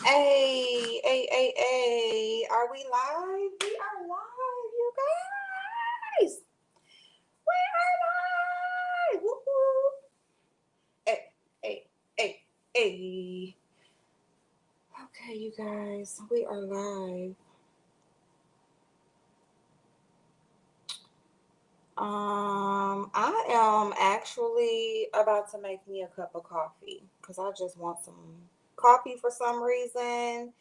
Hey. Are we live? We are live, you guys. We are live. Woo-hoo. Hey, hey, hey, hey. Okay, you guys, we are live. I am actually about to make me a cup of coffee because I just want some coffee for some reason.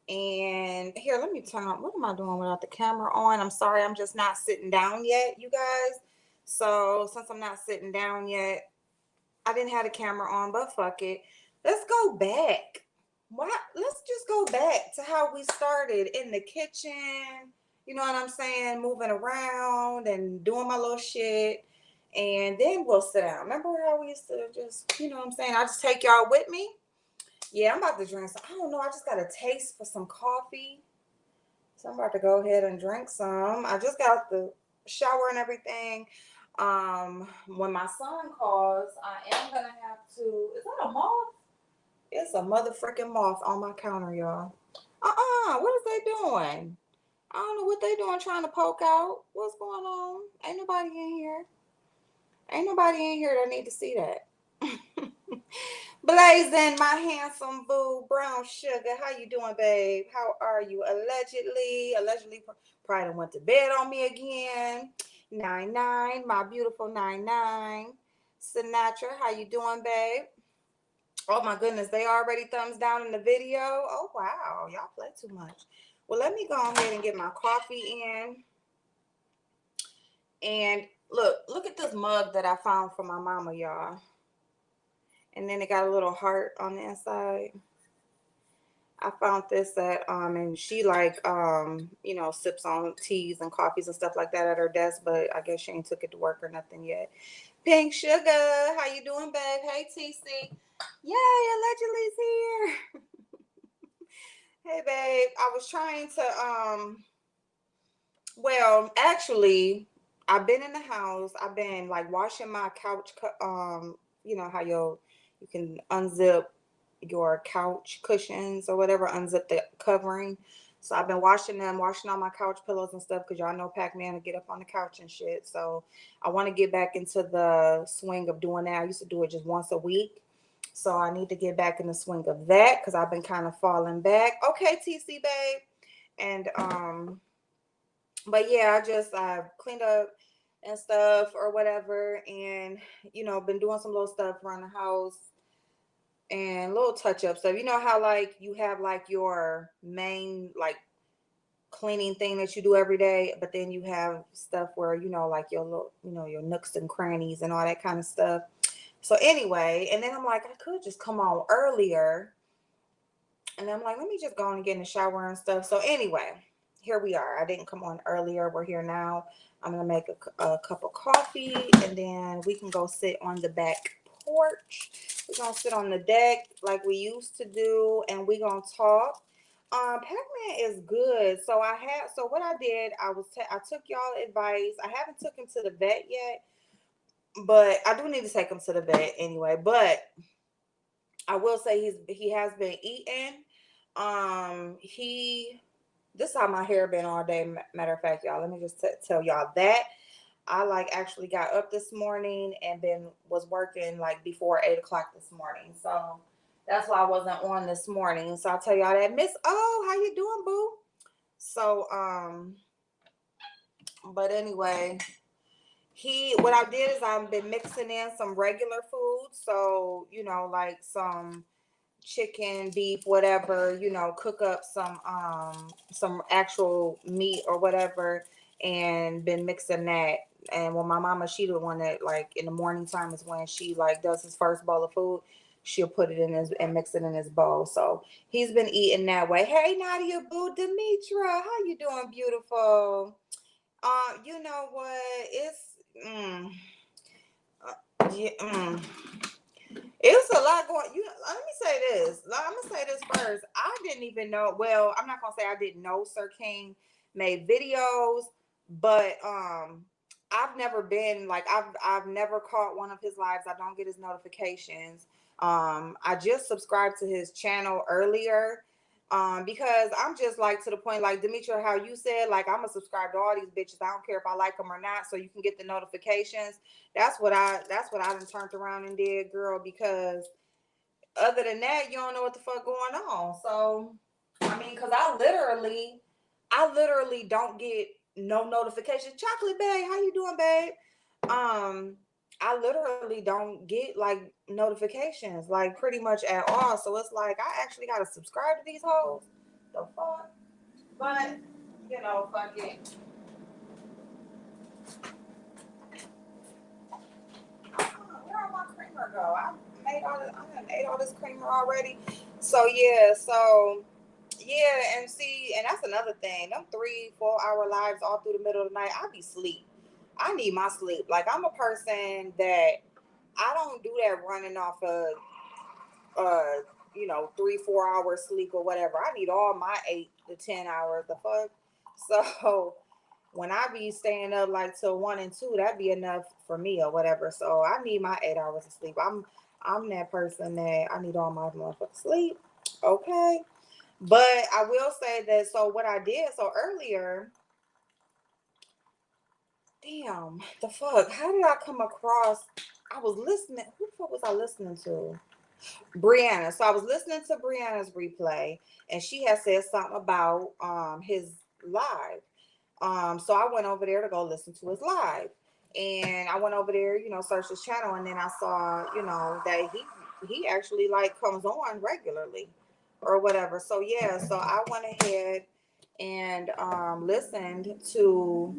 And here, let me turn on. What am I doing without the camera on? I'm sorry, I'm just not sitting down yet, you guys. So since I'm not sitting down yet, I didn't have the camera on, but fuck it. Let's go back. Why? Let's just go back to how we started in the kitchen. You know what I'm saying? Moving around and doing my little shit. And then we'll sit down. Remember how we used to just, you know what I'm saying? I just take y'all with me. Yeah, I'm about to drink some. I don't know. I just got a taste for some coffee. So I'm about to go ahead and drink some. I just got the shower and everything. When my son calls, I am gonna have to. Is that a moth? It's a motherfucking moth on my counter, y'all. What is they doing? I don't know what they doing trying to poke out. What's going on? Ain't nobody in here. Ain't nobody in here that need to see that. Blazing, my handsome boo, brown sugar. How you doing, babe? How are you? Allegedly, probably done went to bed on me again. 99, my beautiful 99. Sinatra, how you doing, babe? Oh my goodness, they already thumbs down in the video. Oh wow, y'all play too much. Well, let me go ahead and get my coffee in. And look at this mug that I found for my mama, y'all. And then it got a little heart on the inside. I found this at and she like sips on teas and coffees and stuff like that at her desk, but I guess she ain't took it to work or nothing yet. Pink Sugar, how you doing, babe? Hey TC. Yay, allegedly's here. Hey babe. I was trying to well, actually I've been in the house. I've been like washing my couch you know how you can unzip your couch cushions or whatever, unzip the covering. So I've been washing them, washing all my couch pillows and stuff because y'all know Pac-Man to get up on the couch and shit. So I want to get back into the swing of doing that. I used to do it just once a week. So I need to get back in the swing of that because I've been kind of falling back. Okay, TC babe. And but yeah, I've cleaned up and stuff or whatever, and been doing some little stuff around the house and little touch up stuff. You know how like you have like your main like cleaning thing that you do every day, but then you have stuff where like your little your nooks and crannies and all that kind of stuff. So anyway, and then I'm like, I could just come on earlier, and I'm like, let me just go on and get in the shower and stuff. So anyway, here we are. I didn't come on earlier. We're here now. I'm gonna make a cup of coffee, and then we can go sit on the back porch. We're gonna sit on the deck like we used to do, and we're gonna talk. Pac-Man is good. So what I did, I took y'all advice. I haven't took him to the vet yet, but I do need to take him to the vet anyway. But I will say he has been eating. He This is how my hair been all day. Matter of fact, y'all, let me just tell y'all that I like actually got up this morning and was working like before 8 o'clock this morning. So that's why I wasn't on this morning. So I'll tell y'all that. Miss O, how you doing, boo? So but anyway, what I did is I've been mixing in some regular food. So like some chicken, beef, whatever, cook up some actual meat or whatever, and been mixing that. And when my mama, she the one that like in the morning time is when she like does his first bowl of food. She'll put it in his and mix it in his bowl. So he's been eating that way. Hey Nadia Boo, Demetra, how you doing, beautiful? You know what? It's yeah, it's a lot going. Let me say this. I'm gonna say this first. I didn't even know. Well, I'm not gonna say I didn't know Sir King made videos, but I've never been like I've never caught one of his lives. I don't get his notifications. I just subscribed to his channel earlier, Because I'm just like to the point, like Demetria, how you said, like I'm gonna subscribe to all these bitches. I don't care if I like them or not, so you can get the notifications. That's what I done turned around and did, girl. Because other than that, you don't know what the fuck going on. So I mean, because I literally don't get no notifications. Chocolate babe, how you doing, babe? Um, I literally don't get like notifications, like pretty much at all. So it's like I actually gotta subscribe to these hoes. The fuck? But fuck it. Where all my creamer go? I done ate all this creamer already. So yeah, and see, and that's another thing. Them 3-4 hour lives all through the middle of the night, I be sleep. I need my sleep. Like I'm a person that I don't do that running off of 3-4 hours sleep or whatever. I need all my 8 to 10 hours. The fuck. So when I be staying up like till 1 and 2, that'd be enough for me or whatever. So I need my 8 hours of sleep. I'm that person that I need all my motherfucking sleep. Okay. But I will say that, so what I did so earlier, damn, the fuck, how did I come across? I was listening. Who the fuck was I listening to? Brianna. So I was listening to Brianna's replay, and she had said something about his live. So I went over there to go listen to his live, and I went over there, searched his channel, and then I saw, that he actually like comes on regularly or whatever. So yeah, so I went ahead and listened to.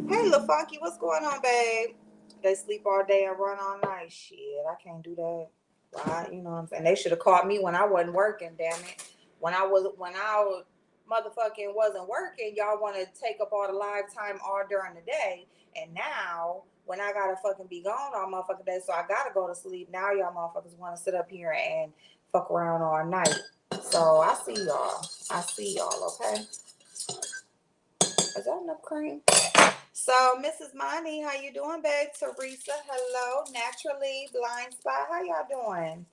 Hey, Lil Funky, what's going on, babe? They sleep all day and run all night. Shit, I can't do that. Right? You know what I'm saying? They should have caught me when I wasn't working. Damn it. When I motherfucking wasn't working, y'all want to take up all the live time all during the day, and now when I gotta fucking be gone all motherfucking day, so I gotta go to sleep. Now y'all motherfuckers want to sit up here and fuck around all night. So I see y'all. I see y'all. Okay. Is that enough cream? So, Mrs. Money, how you doing, babe? Teresa, hello. Naturally, Blind Spot, how y'all doing?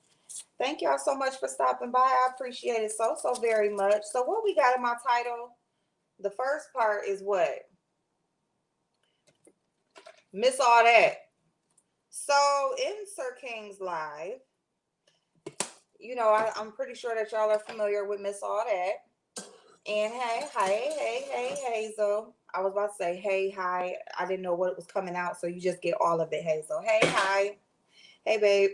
Thank y'all so much for stopping by. I appreciate it so very much. So, what we got in my title? The first part is what? Miss All That. So, in Sir King's live, I'm pretty sure that y'all are familiar with Miss All That. And hey, Hazel. I was about to say, hey, hi. I didn't know what was coming out, so you just get all of it, Hazel. Hey, hi. Hey, babe.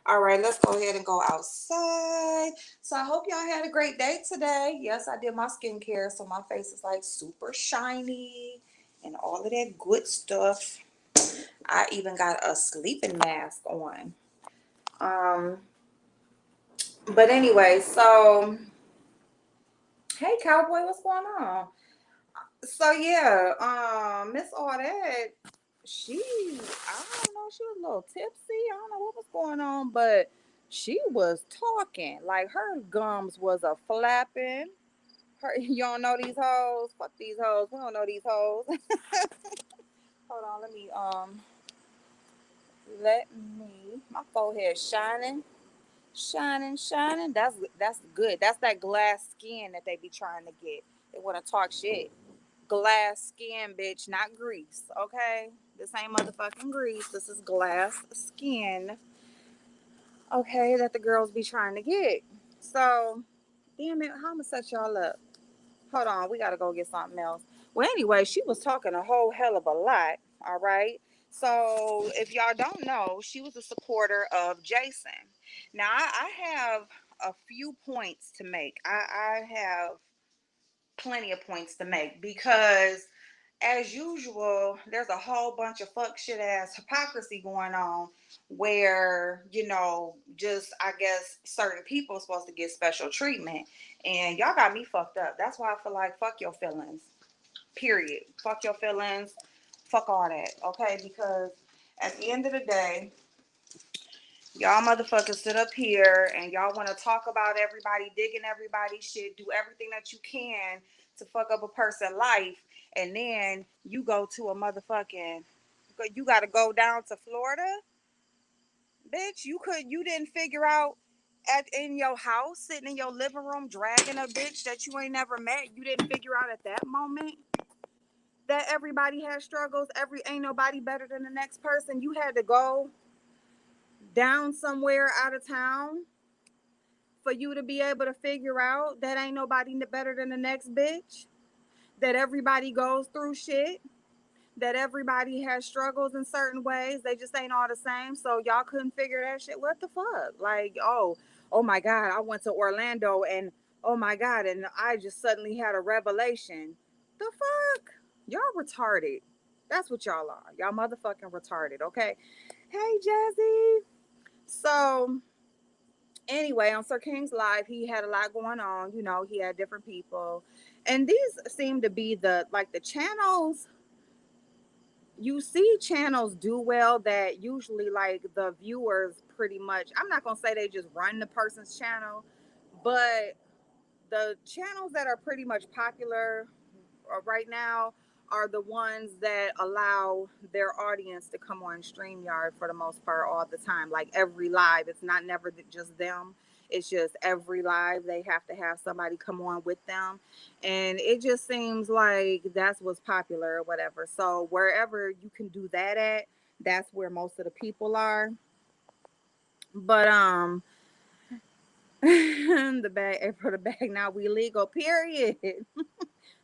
All right, let's go ahead and go outside. So I hope y'all had a great day today. Yes, I did my skincare, so my face is like super shiny and all of that good stuff. I even got a sleeping mask on. Um, but anyway, so hey, cowboy, what's going on? So yeah, Miss Awldat, I don't know, she was a little tipsy. I don't know what was going on, but she was talking like her gums was a flapping. You don't know these hoes? Fuck these hoes. We don't know these hoes. Hold on, let me. My forehead shining. That's good. That's that glass skin that they be trying to get. They want to talk shit. Glass skin, bitch, not grease. Okay, this ain't motherfucking grease. This is glass skin. Okay, that the girls be trying to get. So, damn it, how I'ma set y'all up? Hold on, we gotta go get something else. Well, anyway, she was talking a whole hell of a lot. All right. So, if y'all don't know, she was a supporter of Jason. Now, I have a few points to make. I have plenty of points to make because as usual, there's a whole bunch of fuck shit ass hypocrisy going on where, just I guess certain people are supposed to get special treatment. And y'all got me fucked up. That's why I feel like fuck your feelings. Period. Fuck your feelings. Fuck all that. Okay? Because at the end of the day, y'all motherfuckers sit up here and y'all want to talk about everybody, digging everybody's shit, do everything that you can to fuck up a person's life. And then you go to a motherfucking, you got to go down to Florida, bitch. You didn't figure out in your house, sitting in your living room, dragging a bitch that you ain't never met. You didn't figure out at that moment that everybody has struggles. Ain't nobody better than the next person. You had to go down somewhere out of town for you to be able to figure out that ain't nobody better than the next bitch. That everybody goes through shit. That everybody has struggles in certain ways. They just ain't all the same. So y'all couldn't figure that shit. What the fuck? Like, oh my God, I went to Orlando and oh my God, and I just suddenly had a revelation. The fuck? Y'all retarded. That's what y'all are. Y'all motherfucking retarded, okay? Hey, Jazzy. So anyway, on Sir King's live, he had a lot going on. You know, he had different people. And these seem to be the channels. You see channels do well that usually like the viewers pretty much, I'm not gonna say they just run the person's channel, but the channels that are pretty much popular right now are the ones that allow their audience to come on StreamYard for the most part all the time. Like every live, it's not never just them. It's just every live they have to have somebody come on with them. And it just seems like that's what's popular or whatever. So wherever you can do that at, that's where most of the people are. But the bag April the bag now we legal, period.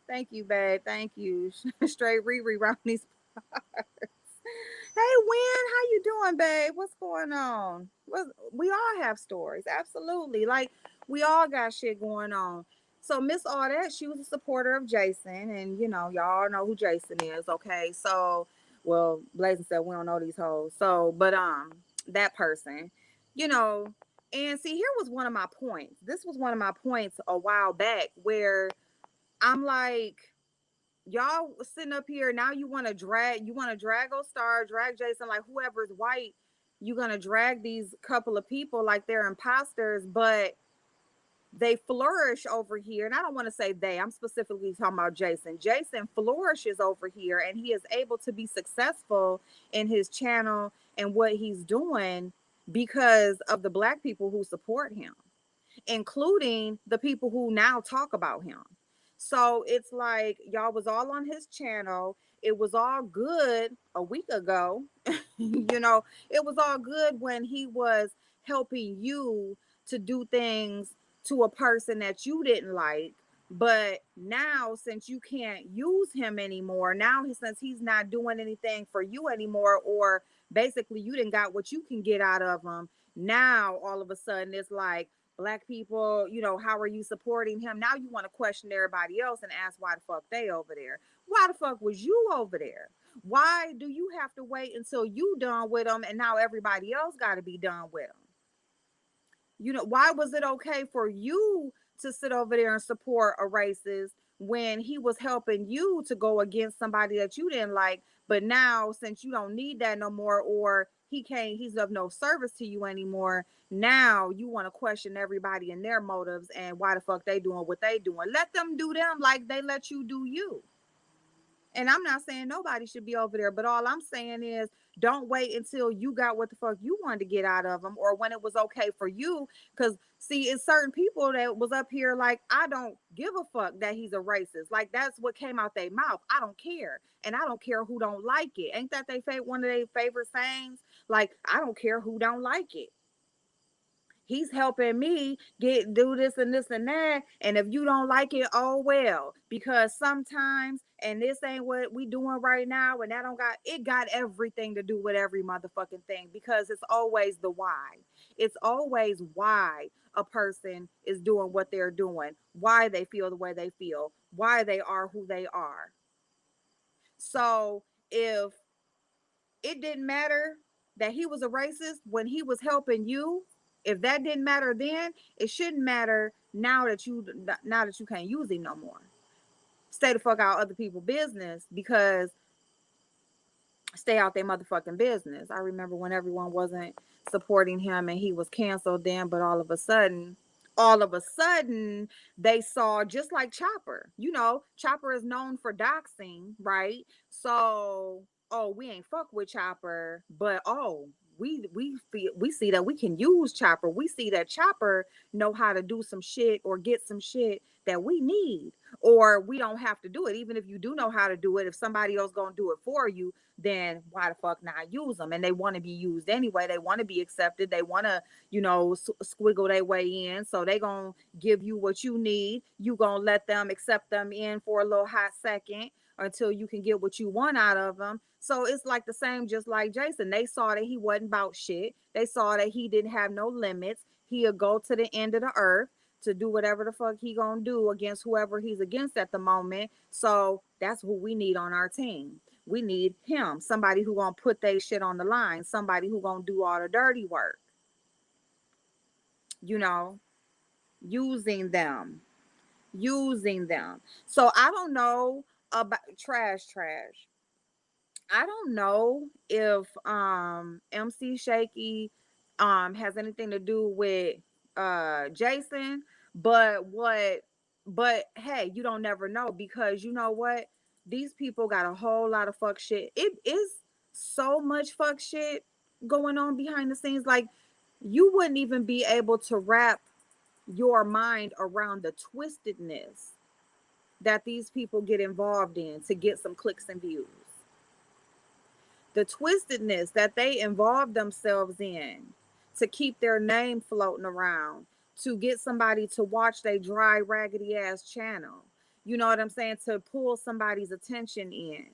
Thank you, babe. Thank you. Straight Riri around these parts. Hey, Win, how you doing, babe? What's going on? We all have stories, absolutely. Like we all got shit going on. So Miss Awldat, she was a supporter of Jason, and y'all know who Jason is. Okay, so well, Blazing said we don't know these hoes. So, but that person, you know, and see, here was one of my points. This was one of my points a while back where I'm like, y'all sitting up here now, you want to drag Star, drag Jason, like whoever's white, you're gonna drag these couple of people like they're imposters, but they flourish over here. And I don't want to say they, I'm specifically talking about Jason. Jason flourishes over here and he is able to be successful in his channel and what he's doing because of the black people who support him, including the people who now talk about him. So it's like y'all was all on his channel. It was all good a week ago. It was all good when he was helping you to do things to a person that you didn't like. But now, since you can't use him anymore, since he's not doing anything for you anymore, or basically you didn't got what you can get out of him, now all of a sudden it's like, black people, how are you supporting him? Now you want to question everybody else and ask why the fuck they over there. Why the fuck was you over there? Why do you have to wait until you done with them and now everybody else got to be done with them? Why was it okay for you to sit over there and support a racist when he was helping you to go against somebody that you didn't like? But now, since you don't need that no more, or he's of no service to you anymore, now you want to question everybody and their motives and why the fuck they doing what they doing. Let them do them like they let you do you. And I'm not saying nobody should be over there, but all I'm saying is don't wait until you got what the fuck you wanted to get out of them, or when it was okay for you. Because, see, it's certain people that was up here like, I don't give a fuck that he's a racist. Like, that's what came out their mouth. I don't care. And I don't care who don't like it. Ain't that one of their favorite sayings? Like, I don't care who don't like it. He's helping me do this and this and that. And if you don't like it, oh well. Because sometimes, and this ain't what we doing right now, and that don't got everything to do with every motherfucking thing. Because it's always the why. It's always why a person is doing what they're doing, why they feel the way they feel, why they are who they are. So if it didn't matter that he was a racist when he was helping you, if that didn't matter then, it shouldn't matter now that you can't use him no more. Stay the fuck out of other people's business, because stay out their motherfucking business. I remember when everyone wasn't supporting him and he was canceled then, but all of a sudden they saw, just like Chopper. Chopper is known for doxing, right? So, oh, we ain't fuck with Chopper, but oh, we see that we can use Chopper. We see that Chopper know how to do some shit or get some shit that we need, or we don't have to do it. Even if you do know how to do it, if somebody else gonna do it for you, then why the fuck not use them? And they want to be used anyway. They want to be accepted. They want to, squiggle their way in. So they gonna give you what you need. You gonna let them accept them in for a little hot second until you can get what you want out of them. So it's like the same, just like Jason. They saw that he wasn't about shit. They saw that he didn't have no limits. He'll go to the end of the earth to do whatever the fuck he gonna do against whoever he's against at the moment. So that's who we need on our team. We need him, somebody who gonna put their shit on the line, somebody who gonna do all the dirty work, you know, using them, using them. So I don't know about trash. I don't know if MC Shakie has anything to do with Jason, but but hey, you don't never know, because you know what? These people got a whole lot of fuck shit. It is so much fuck shit going on behind the scenes. Like, you wouldn't even be able to wrap your mind around the twistedness that these people get involved in to get some clicks and views, the twistedness that they involve themselves in to keep their name floating around, to get somebody to watch their dry, raggedy ass channel. You know what I'm saying? To pull somebody's attention in.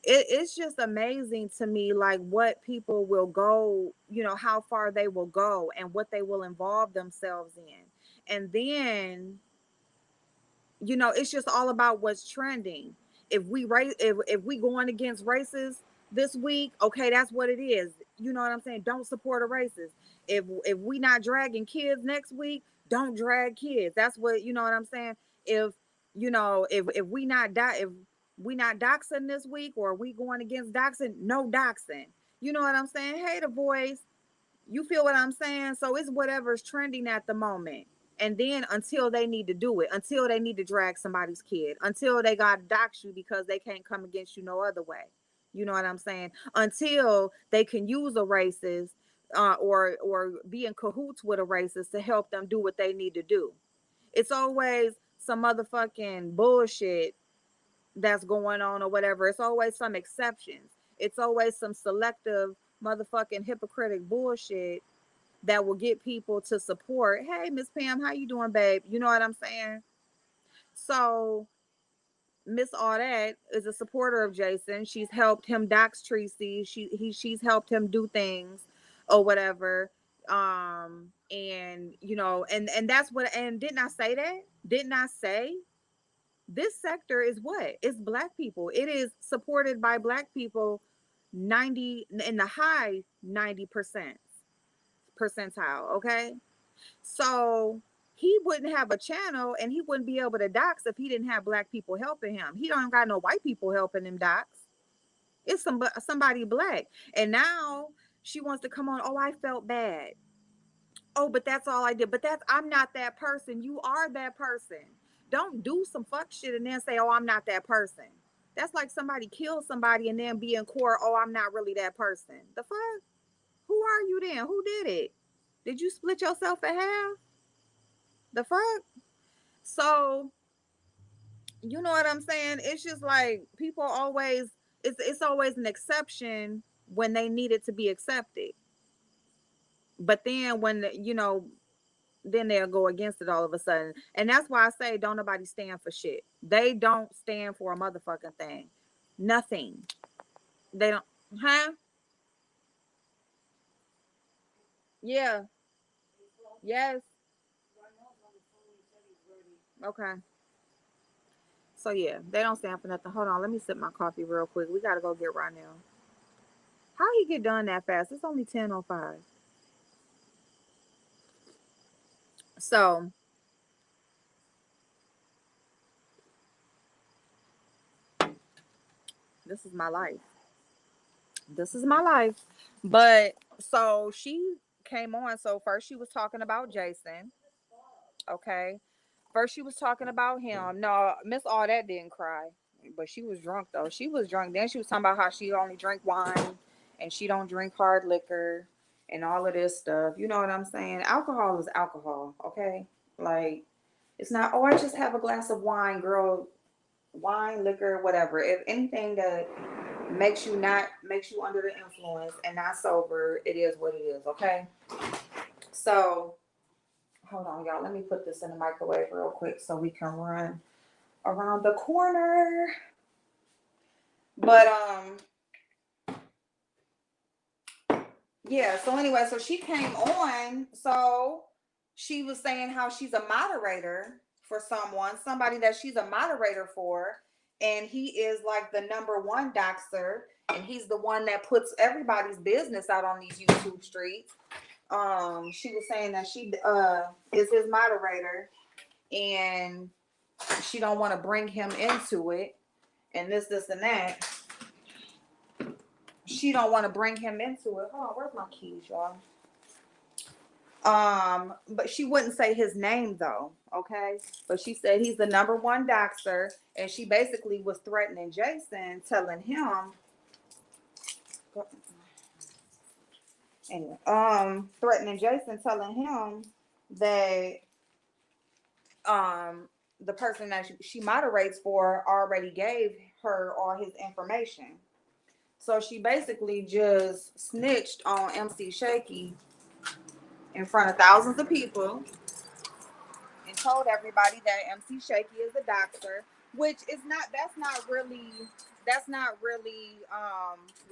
It's just amazing to me, like, what people will go, how far they will go and what they will involve themselves in. And then it's just all about what's trending. If we going against races this week, okay, that's what it is. You know what I'm saying? Don't support a racist. If we not dragging kids next week, don't drag kids. That's what, you know what I'm saying? If if we not doxing this week, or we going against doxing, no doxing. You know what I'm saying? Hey, the voice. You feel what I'm saying? So it's whatever's trending at the moment. And then until they need to do it, until they need to drag somebody's kid, until they got to dox you because they can't come against you no other way. You know what I'm saying? Until they can use a racist, or be in cahoots with a racist to help them do what they need to do. It's always some motherfucking bullshit that's going on or whatever. It's always some exceptions. It's always some selective motherfucking hypocritic bullshit that will get people to support. Hey, Miss Pam, how you doing, babe? You know what I'm saying? So Miss Awldat is a supporter of Jason. She's helped him dox Tracy. She's helped him do things or whatever. And and that's what, and didn't I say that? Didn't I say this sector is what? It's black people. It is supported by black people 90 in the high 90% percentile, okay? So he wouldn't have a channel and he wouldn't be able to dox if he didn't have black people helping him. He don't got no white people helping him dox. It's somebody black. And now she wants to come on, oh, I felt bad. Oh, but that's all I did. But I'm not that person. You are that person. Don't do some fuck shit and then say, oh, I'm not that person. That's like somebody kills somebody and then be in court, oh, I'm not really that person. The fuck? Who are you then? Who did it? Did you split yourself in half? The fuck? So, you know what I'm saying? It's just like people always, it's always an exception when they need it to be accepted. But then when, then they'll go against it all of a sudden. And that's why I say don't nobody stand for shit. They don't stand for a motherfucking thing. Nothing. They don't, huh? Yeah. Yes. Okay. So yeah, they don't stand for nothing. Hold on, let me sip my coffee real quick. We gotta go get right now. How he get done that fast? It's only 10:05. So this is my life. This is my life. But so she came on. So first she was talking about Jason. Okay. First she was talking about him. No, Miss All That didn't cry. But she was drunk though. She was drunk. Then she was talking about how she only drank wine and she don't drink hard liquor and all of this stuff. You know what I'm saying? Alcohol is alcohol, okay? Like, it's not, oh, I just have a glass of wine, girl. Wine, liquor, whatever. If anything that makes you under the influence and not sober, it is what it is, okay? So hold on, y'all. Let me put this in the microwave real quick so we can run around the corner. But yeah, so anyway, so she came on. So she was saying how she's a moderator for somebody that she's a moderator for, and he is like the number one doxer, and he's the one that puts everybody's business out on these YouTube streets. She was saying that she is his moderator, and she don't want to bring him into it, and this and that. She don't want to bring him into it. Hold on, where's my keys, y'all? But she wouldn't say his name though, okay? But she said he's the number one doxer, and she basically was threatening Jason, telling him anyway, threatening Jason, telling him that um the person that she moderates for already gave her all his information. So she basically just snitched on MC Shakie in front of thousands of people and told everybody that MC Shakie is a doctor, which is not that's not really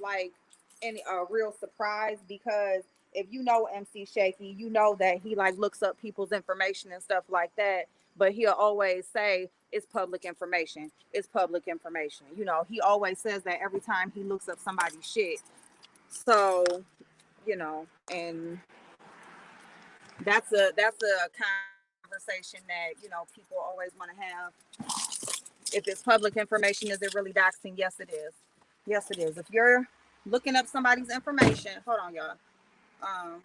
like any real surprise, because if you know MC Shakie, you know that he like looks up people's information and stuff like that, but he'll always say it's public information. It's public information. You know, he always says that every time he looks up somebody's shit. So, you know, and that's a conversation that, you know, people always want to have. If it's public information, is it really doxing? Yes, it is. Yes, it is. If you're looking up somebody's information, hold on, y'all. Um,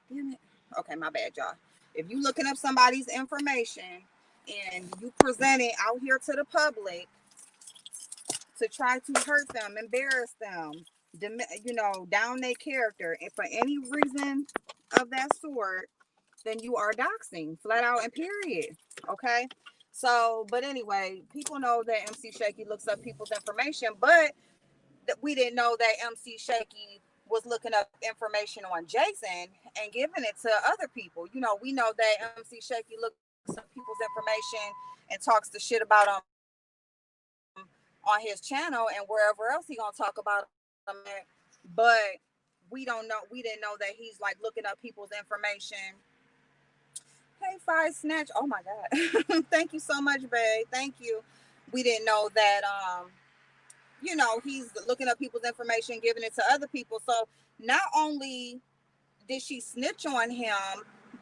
damn it. Okay, my bad, y'all. If you looking up somebody's information and you present it out here to the public to try to hurt them, embarrass them, you know, down their character, and for any reason of that sort, then you are doxing, flat out and period. Okay. So, but anyway, people know that MC Shakie looks up people's information, but we didn't know that MC Shakie was looking up information on Jason and giving it to other people. You know, we know that MC Shakie looks up people's information and talks the shit about them on his channel and wherever else he gonna talk about them at. But we didn't know that he's like looking up people's information. Hey, Five Snatch. Oh my God. Thank you so much, babe. Thank you. We didn't know that you know, he's looking up people's information, giving it to other people. So not only did she snitch on him,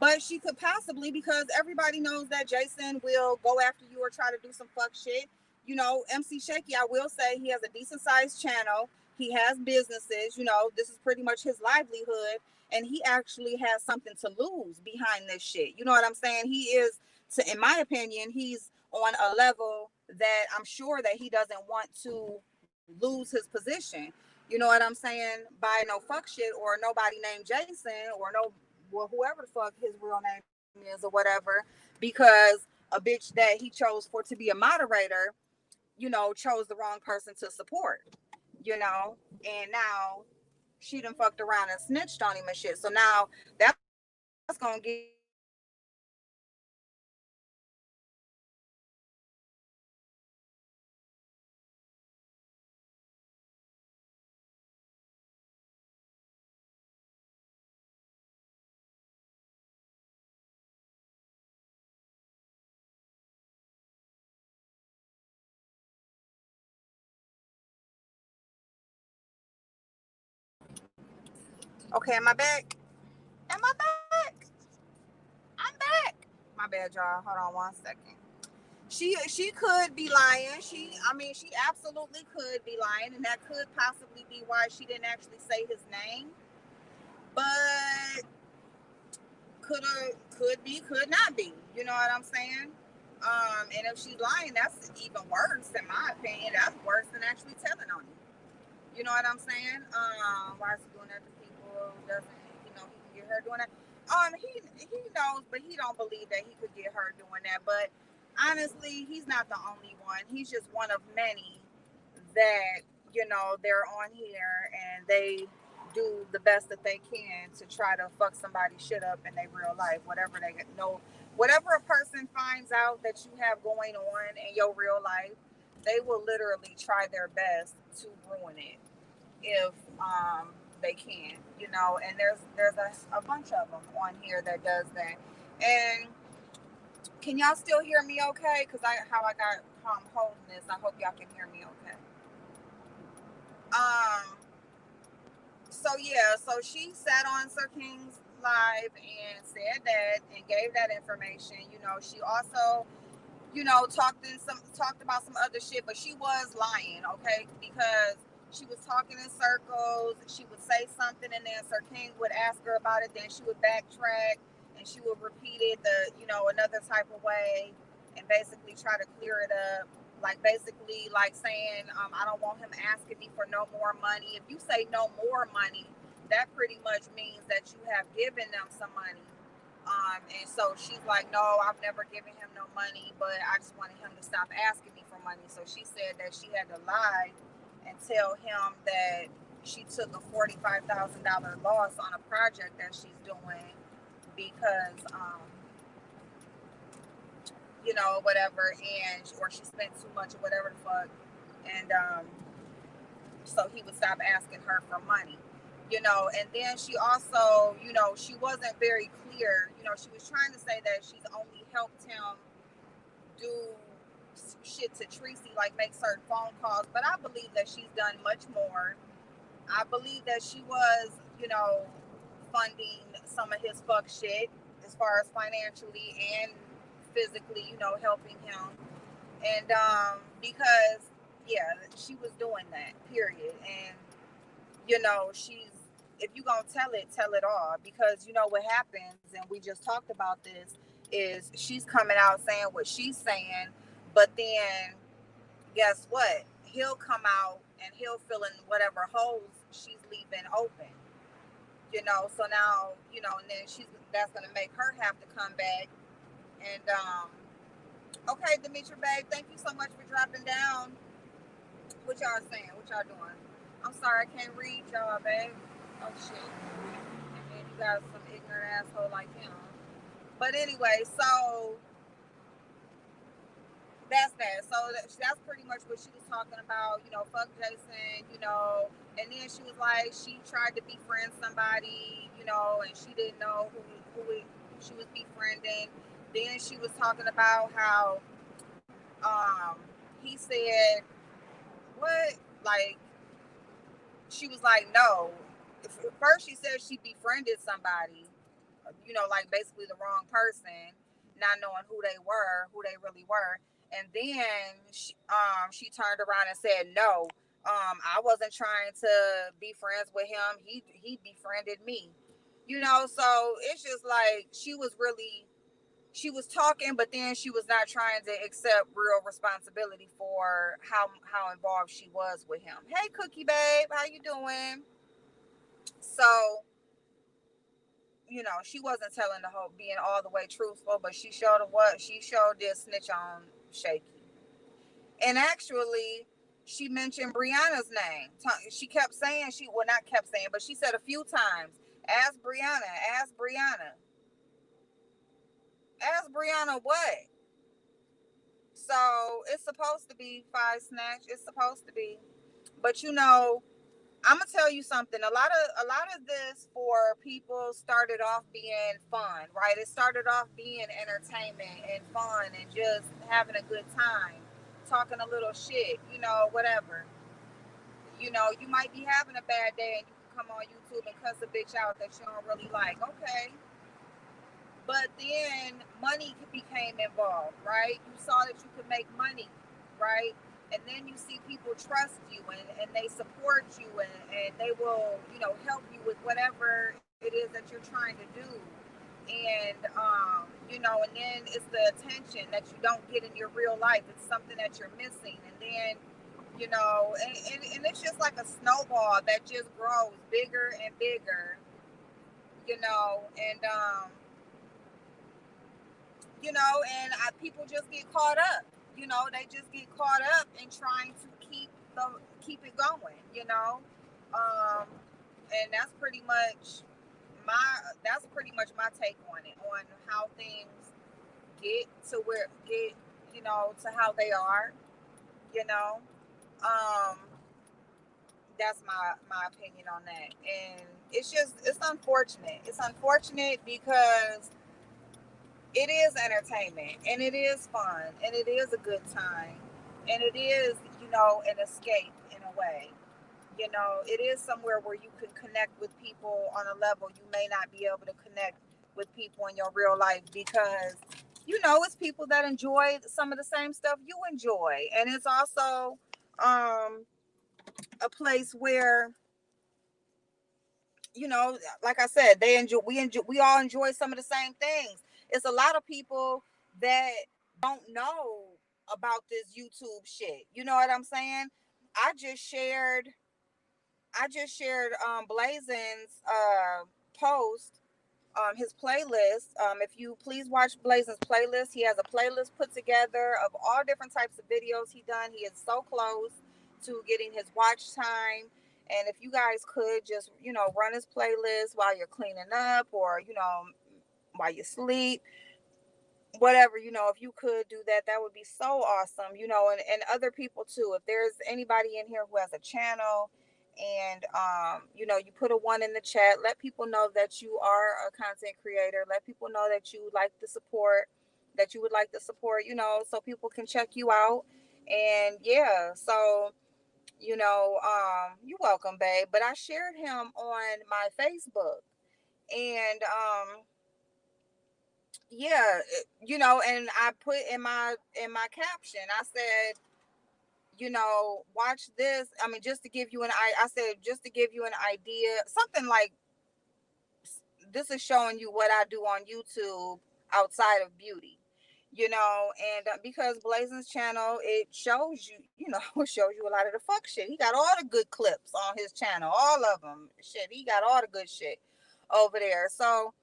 but she could possibly, because everybody knows that Jason will go after you or try to do some fuck shit. You know, MC Shakie, I will say he has a decent sized channel. He has businesses, you know, this is pretty much his livelihood. And he actually has something to lose behind this shit. You know what I'm saying? He is, in my opinion, he's on a level that I'm sure that he doesn't want to lose his position. You know what I'm saying? By no fuck shit or nobody named Jason or no, well, whoever the fuck his real name is or whatever, because a bitch that he chose for to be a moderator, you know, chose the wrong person to support, you know, and now she done fucked around and snitched on him and shit. So now that's gonna give okay, am I back? Am I back? I'm back. My bad, y'all. Hold on one second. She could be lying. She absolutely could be lying, and that could possibly be why she didn't actually say his name. But could be, could not be. You know what I'm saying? And if she's lying, that's even worse in my opinion. That's worse than actually telling on you. You know what I'm saying? Why is he doing that to people? Doesn't he can get hurt doing that? He knows, but he don't believe that he could get hurt doing that. But honestly, he's not the only one. He's just one of many that they're on here and they do the best that they can to try to fuck somebody's shit up in their real life. Whatever a person finds out that you have going on in your real life, they will literally try their best to ruin it if they can, and there's a bunch of them on here that does that. And can y'all still hear me okay? Because how I'm holding this, I hope y'all can hear me okay. um so yeah, so she sat on Sir King's live and said that and gave that information. She also talked about some other shit, but she was lying, okay? Because she was talking in circles. She would say something, and then Sir King would ask her about it. Then she would backtrack, and she would repeat it another type of way, and basically try to clear it up. Like basically, like saying, I don't want him asking me for no more money. If you say no more money, that pretty much means that you have given them some money. And so she's like, no, I've never given him no money, but I just wanted him to stop asking me for money. So she said that she had to lie and tell him that she took a $45,000 loss on a project that she's doing because, whatever, and or she spent too much or whatever the fuck. And so he would stop asking her for money. And then she also, she wasn't very clear. She was trying to say that she's only helped him do shit to Tracy, like make certain phone calls, but I believe that she's done much more. I believe that she was, funding some of his fuck shit as far as financially and physically, helping him. And because yeah, she was doing that, period. And she's, if you gonna tell it all, because what happens, and we just talked about this, is she's coming out saying what she's saying, but then guess what? He'll come out and he'll fill in whatever holes she's leaving open. So now, and then that's gonna make her have to come back. And okay, Demetri babe, thank you so much for dropping down. What y'all saying? What y'all doing? I'm sorry, I can't read y'all, babe. Oh shit. And then you got some ignorant asshole like him. But anyway, so that's that. So that's pretty much what she was talking about. Fuck Jason. And then she was like, she tried to befriend somebody. And she didn't know who she was befriending. Then she was talking about how he said what, like, she was like, no. First, she said she befriended somebody, like basically the wrong person, not knowing who they really were. And then she turned around and said, no, I wasn't trying to be friends with him. He befriended me. So it's just like she was talking, but then she was not trying to accept real responsibility for how involved she was with him. Hey, Cookie babe, how you doing? So she wasn't telling the whole, being all the way truthful, but she showed this snitch on Shakie. And actually, she mentioned Brianna's name. She kept saying, not kept saying, but she said a few times, ask Brianna, ask Brianna. Ask Brianna what? So it's supposed to be five snatch. It's supposed to be. But I'm gonna tell you something. A lot of this for people started off being fun, right? It started off being entertainment and fun and just having a good time, talking a little shit, whatever. You might be having a bad day and you can come on YouTube and cuss a bitch out that you don't really like. Okay. But then money became involved, right? You saw that you could make money, right? And then you see people trust you and they support you and they will, help you with whatever it is that you're trying to do. And, and then it's the attention that you don't get in your real life. It's something that you're missing. And then And it's just like a snowball that just grows bigger and bigger, and people just get caught up. They just get caught up in trying to keep it going. Um, and that's pretty much my take on it, on how things get to how they are. You know, um, that's my opinion on that, and it's unfortunate. It's unfortunate because it is entertainment and it is fun and it is a good time and it is an escape in a way. It is somewhere where you can connect with people on a level you may not be able to connect with people in your real life, because it's people that enjoy some of the same stuff you enjoy, and it's also um a place where, like I said, we all enjoy some of the same things. It's a lot of people that don't know about this YouTube shit. You know what I'm saying? I just shared Blazen's post, his playlist. If you please watch Blazen's playlist, he has a playlist put together of all different types of videos he done. He is so close to getting his watch time. And if you guys could just, run his playlist while you're cleaning up, or, while you sleep, whatever, if you could do that, that would be so awesome. And other people too. If there's anybody in here who has a channel, and you put a one in the chat, let people know that you are a content creator. Let people know that you like the support, that you would like the support, so people can check you out. And yeah, so you're welcome, babe. But I shared him on my Facebook, and yeah, and I put in my caption, I said, watch this. I mean, just to give you I said, just to give you an idea, something like, this is showing you what I do on YouTube outside of beauty, and because Blazing's channel, it shows you, it shows you a lot of the fuck shit. He got all the good clips on his channel, all of them. Shit, he got all the good shit over there. So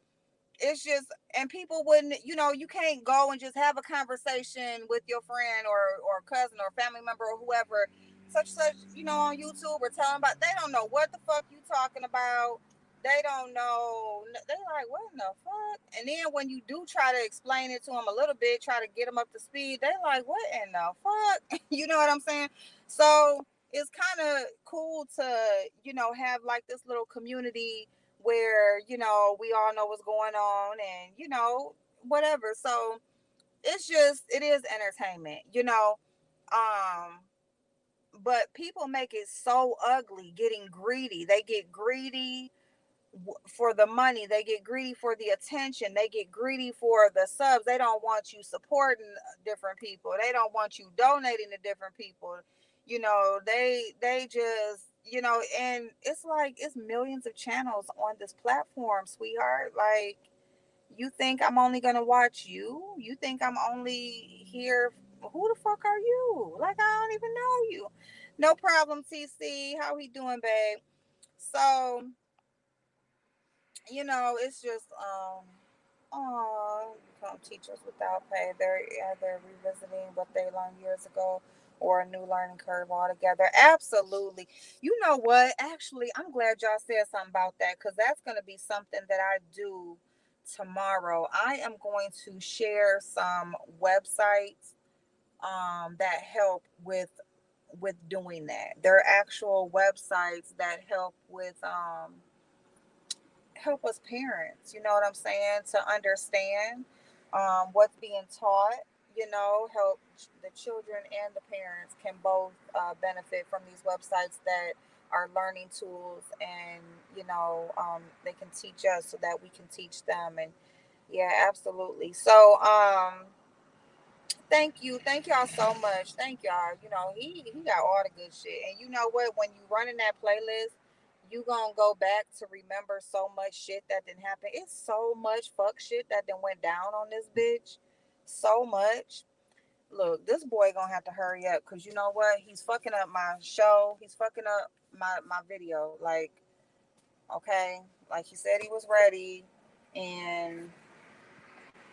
it's just, and people wouldn't, you can't go and just have a conversation with your friend or cousin or family member or whoever, such, on YouTube, or tell them about, they don't know what the fuck you talking about. They don't know. They like, what in the fuck? And then when you do try to explain it to them a little bit, try to get them up to speed, they like, what in the fuck? You know what I'm saying? So it's kind of cool to, have like this little community where, we all know what's going on, and, whatever. So it is entertainment, um but people make it so ugly, getting greedy. They get greedy for the money, they get greedy for the attention, they get greedy for the subs. They don't want you supporting different people, they don't want you donating to different people. They just, and it's like, it's millions of channels on this platform, sweetheart. Like, you think I'm only gonna watch you? You think I'm only here? Who the fuck are you? Like, I don't even know you. No problem, TC. How he doing, babe? So, it's just, oh, become teachers without pay. They're revisiting what they learned years ago, or a new learning curve altogether. Absolutely. You know what? Actually, I'm glad y'all said something about that, because that's going to be something that I do tomorrow. I am going to share some websites that help with doing that. They're actual websites that help us parents, you know what I'm saying, to understand what's being taught, help the children and the parents can both benefit from these websites that are learning tools, and, they can teach us so that we can teach them. And yeah, absolutely. So, thank y'all so much. Thank y'all. He got all the good shit. And you know what? When you running that playlist, you gonna go back to remember so much shit that didn't happen. It's so much fuck shit that then went down on this bitch. So much. Look, this boy gonna have to hurry up because you know what? He's fucking up my show. He's fucking up my video. Like, okay, like he said he was ready, and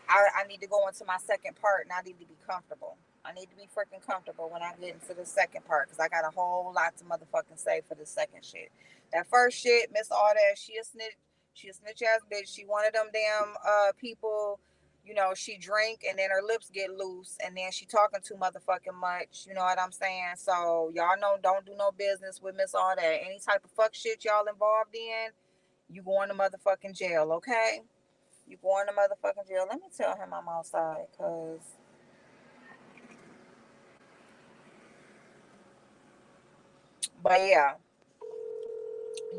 I need to go into my second part, and I need to be comfortable. I need to be freaking comfortable when I get into the second part because I got a whole lot to motherfucking say for the second shit. That first shit, Miss Awldat, she a snitch. She a snitch ass bitch. She one of them damn people. You know, she drink and then her lips get loose and then she talking too motherfucking much. You know what I'm saying? So y'all know, don't do no business with Miss Awldat. Any type of fuck shit y'all involved in, you going to motherfucking jail, okay? You going to motherfucking jail. Let me tell him I'm outside, cause but yeah,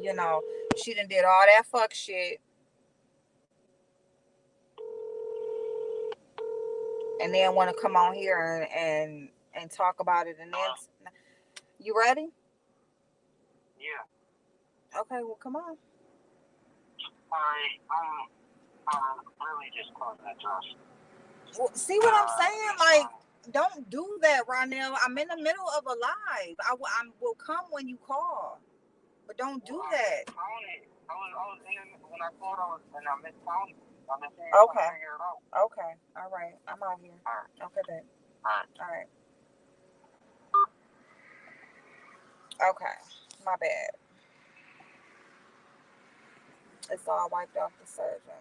you know, she done did all that fuck shit and then want to come on here and talk about it and then you ready? Yeah. Okay, well come on. Alright, really just closing the doors. Well, see what I'm saying? Like, don't do that right now. I'm in the middle of a live. I will come when you call, but don't do that. I was in when I called. And I missed calling. I missed Okay. figure it out. Okay. All right. I'm out here. All right. Okay, babe. All right. Okay. My bad. It's all wiped off the surgeon.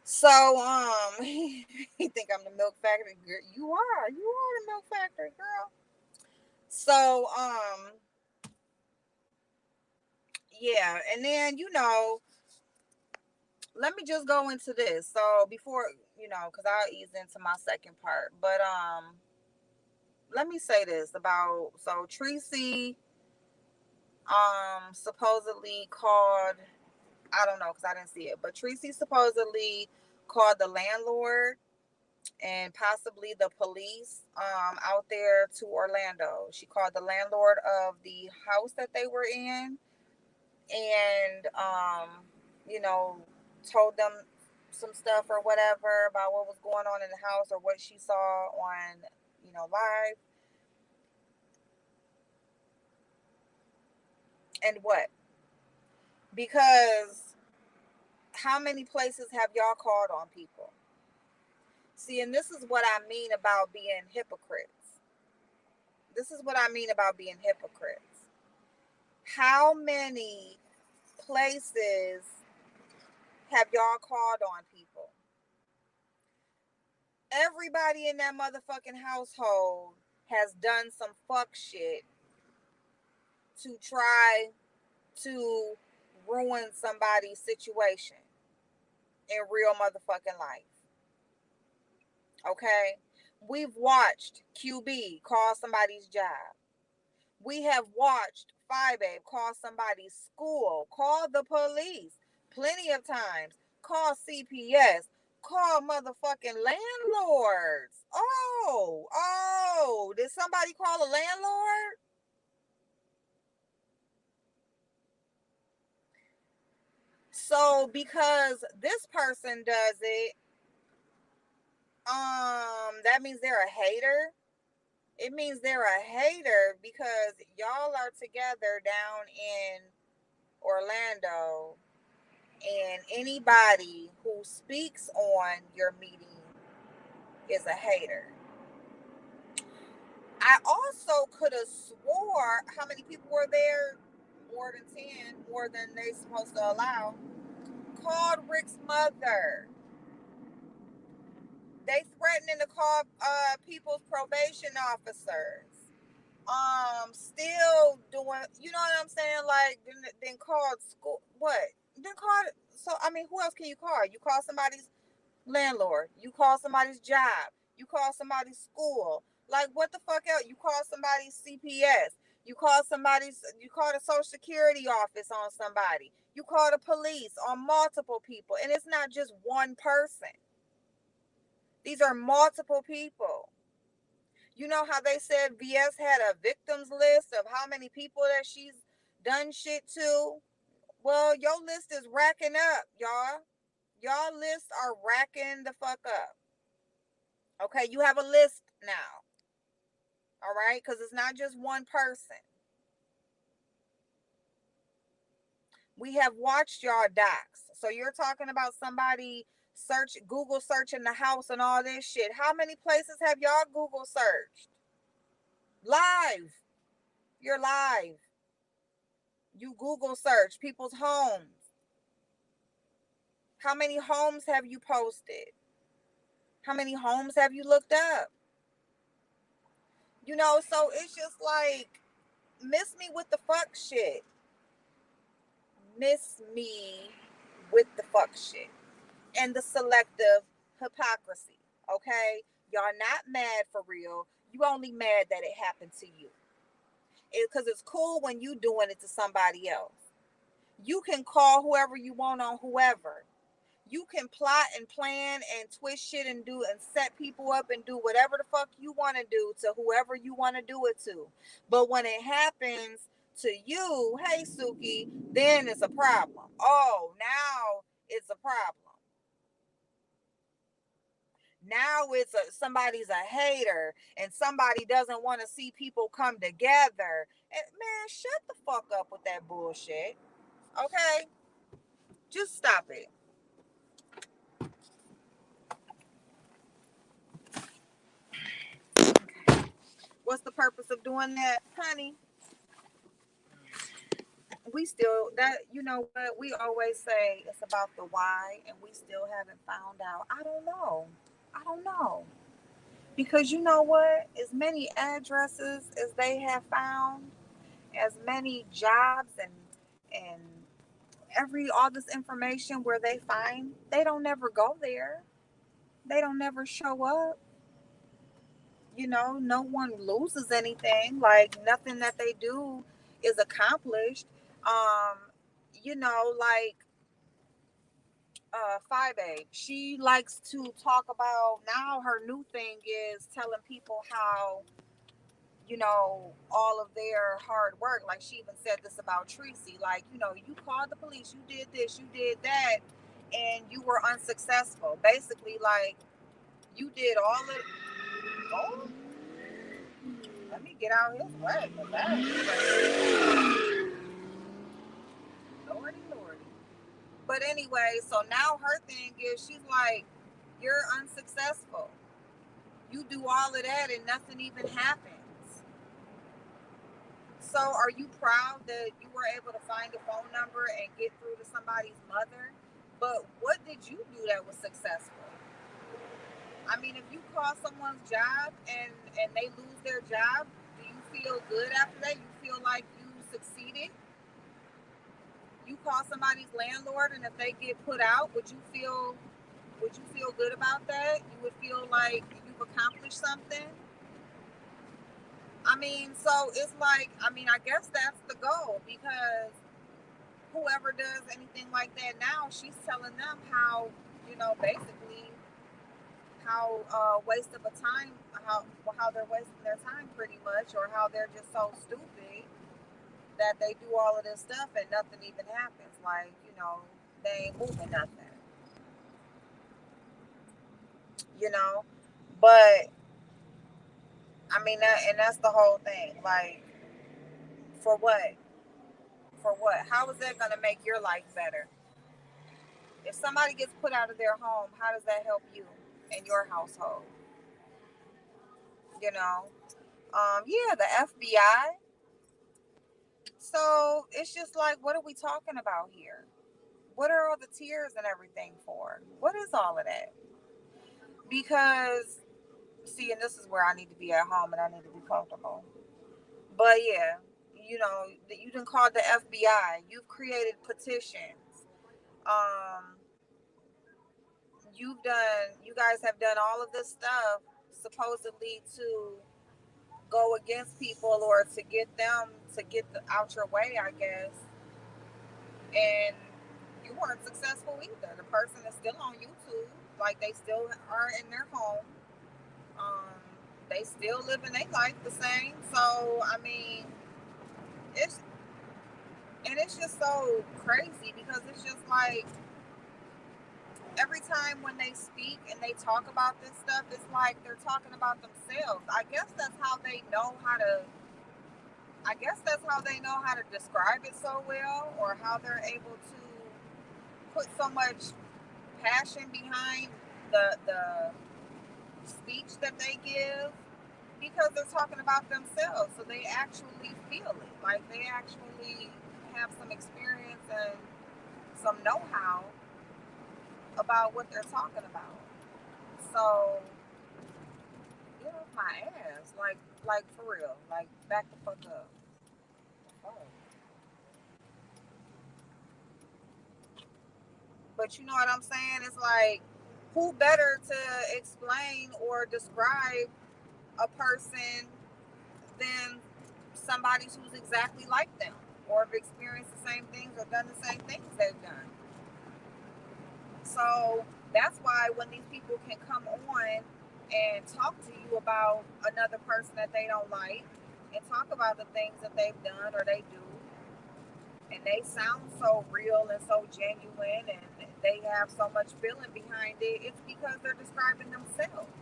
So, he think I'm the milk factory girl. You are the milk factory girl. So, yeah, and then let me just go into this. So before because I'll ease into my second part, but let me say this about Tracy supposedly called. I don't know because I didn't see it, but Tracy supposedly called the landlord and possibly the police out there to Orlando. She called the landlord of the house that they were in and you know told them some stuff or whatever about what was going on in the house or what she saw on live and what because how many places have y'all called on people? See, and this is what I mean about being hypocrites. This is what I mean about being hypocrites. How many places have y'all called on people? Everybody in that motherfucking household has done some fuck shit to try to ruin somebody's situation in real motherfucking life. Okay? We've watched QB call somebody's job. We have watched Babe call somebody's school, call the police plenty of times, call CPS, call motherfucking landlords. Did somebody call a landlord? So because this person does it, that means they're a hater. It means they're a hater because y'all are together down in Orlando and anybody who speaks on your meeting is a hater. I also could have swore how many people were there? More than 10, more than they supposed to allow. Called Rick's mother. They threatening to call people's probation officers. Still doing, you know what I'm saying? Like, then called school. What? Then called. So I mean, who else can you call? You call somebody's landlord. You call somebody's job. You call somebody's school. Like, what the fuck else? You call somebody's CPS. You call the social security office on somebody. You call the police on multiple people. And it's not just one person. These are multiple people. You know how they said VS had a victims list of how many people that she's done shit to? Well, your list is racking up, y'all. Y'all lists are racking the fuck up. Okay, you have a list now. All right, because it's not just one person. We have watched y'all docs. So you're talking about somebody Google searching the house and all this shit. How many places have y'all Google searched? Live. You're live. You Google search people's homes. How many homes have you posted? How many homes have you looked up? You know, so it's just like, miss me with the fuck shit. Miss me with the fuck shit. And the selective hypocrisy. Okay? Y'all not mad for real. You only mad that it happened to you. Because it's cool when you doing it to somebody else. You can call whoever you want on whoever. You can plot and plan and twist shit and do and set people up and do whatever the fuck you want to do to whoever you want to do it to. But when it happens to you, hey Suki, then it's a problem. Oh, now it's a problem. Now it's somebody's a hater and somebody doesn't want to see people come together. And man, shut the fuck up with that bullshit. Okay? Just stop it. What's the purpose of doing that, honey? We still that you know what we always say it's about the why and we still haven't found out. I don't know because you know what, as many addresses as they have found, as many jobs and every all this information where they find, they don't never go there, they don't never show up. You know, no one loses anything, like nothing that they do is accomplished. um you know, like 5A. She likes to talk about now her new thing is telling people how, you know, all of their hard work. Like she even said this about Tracy. Like, you know, you called the police, you did this, you did that, and you were unsuccessful. Basically, like you did all of oh, let me get out his way. Lordy, lordy. But anyway, so now her thing is she's like, you're unsuccessful. You do all of that and nothing even happens. So are you proud that you were able to find a phone number and get through to somebody's mother? But what did you do that was successful? I mean, if you call someone's job and they lose their job, do you feel good after that? You feel like you succeeded? You call somebody's landlord and if they get put out, would you feel good about that? You would feel like you've accomplished something? I mean, so it's like, I mean, I guess that's the goal because whoever does anything like that now, she's telling them how, you know, basically how waste of a time, how they're wasting their time pretty much, or how they're just so stupid that they do all of this stuff and nothing even happens. Like, you know, they ain't moving nothing, you know. But I mean, and that's the whole thing. Like, for what? For what? How is that going to make your life better? If somebody gets put out of their home, how does that help you and your household? You know, yeah, the FBI. So it's just like, what are we talking about here? What are all the tears and everything for? What is all of that? Because see, and this is where I need to be at home and I need to be comfortable. But yeah, you know, you done called the FBI. You've created petitions. Um, you guys have done all of this stuff supposedly to go against people or to get them to out your way, I guess. And you weren't successful either. The person is still on YouTube, like they still are in their home. Um, they still living their life the same. So I mean, it's and it's just so crazy because it's just like every time when they speak and they talk about this stuff, it's like they're talking about themselves. I guess that's how they know how to. I guess that's how they know how to describe it so well, or how they're able to put so much passion behind the speech that they give, because they're talking about themselves, so they actually feel it. Like they actually have some experience and some know-how about what they're talking about. So get off my ass, like for real, like back the fuck up. Oh. But you know what I'm saying? It's like, who better to explain or describe a person than somebody who's exactly like them, or have experienced the same things or done the same things they've done. So that's why when these people can come on and talk to you about another person that they don't like, and talk about the things that they've done or they do, and they sound so real and so genuine, and they have so much feeling behind it, it's because they're describing themselves.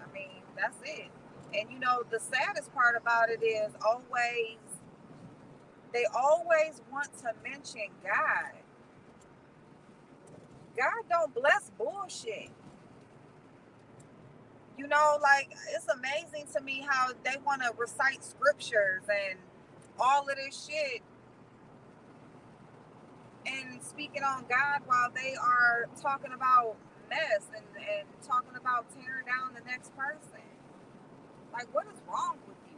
I mean, that's it. And you know, the saddest part about it is always, they always want to mention God. God don't bless bullshit. You know, like, it's amazing to me how they want to recite scriptures and all of this shit and speaking on God while they are talking about mess and talking about tearing down the next person. Like, what is wrong with you?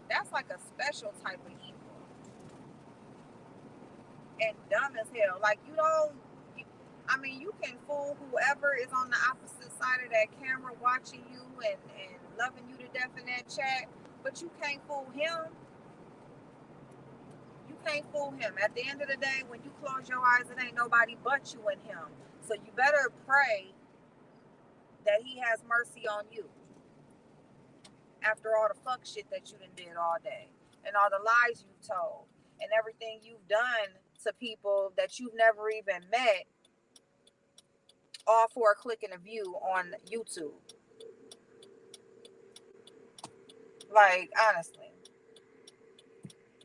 That's like a special type of evil and dumb as hell. Like, you don't, you, I mean, you can fool whoever is on the opposite side of that camera watching you and loving you to death in that chat, but you can't fool him. You can't fool him. At the end of the day, when you close your eyes, it ain't nobody but you and him. So you better pray that he has mercy on you after all the fuck shit that you done did all day, and all the lies you've told, and everything you've done to people that you've never even met, all for a click and a view on YouTube. Like, honestly,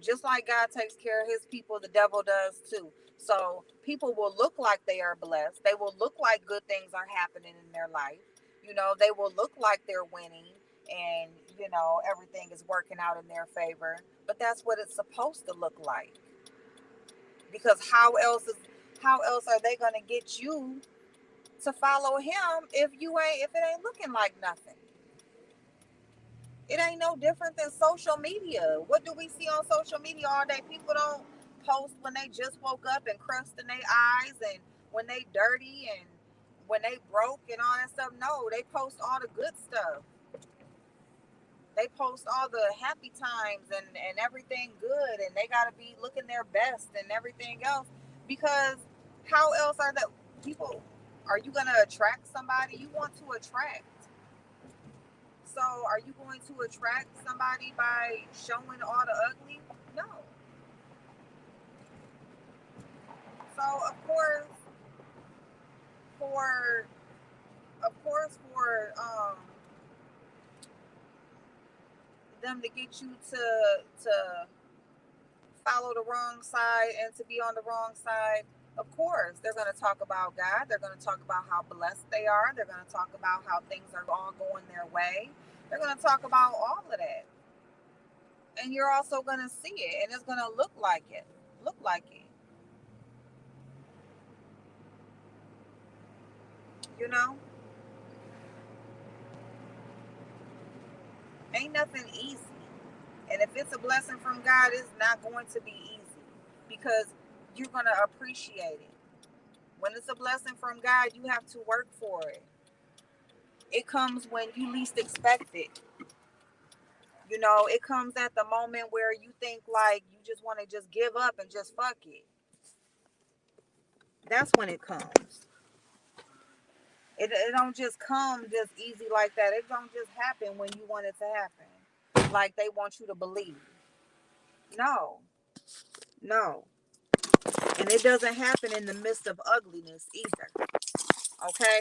just like God takes care of his people, the devil does too. So people will look like they are blessed. They will look like good things are happening in their life. You know, they will look like they're winning, and, you know, everything is working out in their favor. But that's what it's supposed to look like. Because how else are they gonna get you to follow him if it ain't looking like nothing? It ain't no different than social media. What do we see on social media all day? People don't post when they just woke up and crust in their eyes, and when they dirty, and when they broke and all that stuff. No, they post all the good stuff. They post all the happy times and everything good, and they gotta be looking their best and everything else. Because how else are the people, are you gonna attract somebody you want to attract? So are you going to attract somebody by showing all the ugly? No. So for for them to get you to follow the wrong side and to be on the wrong side, of course they're going to talk about God. They're going to talk about how blessed they are. They're going to talk about how things are all going their way. They're going to talk about all of that, and you're also going to see it, and it's going to look like it. Look like it. You know, ain't nothing easy. And if it's a blessing from God, it's not going to be easy, because you're going to appreciate it. When it's a blessing from God, you have to work for it. It comes when you least expect it. You know, it comes at the moment where you think like you just want to just give up and just fuck it. That's when it comes. It don't just come just easy like that. It don't just happen when you want it to happen, like they want you to believe. No, no. And it doesn't happen in the midst of ugliness either. Okay?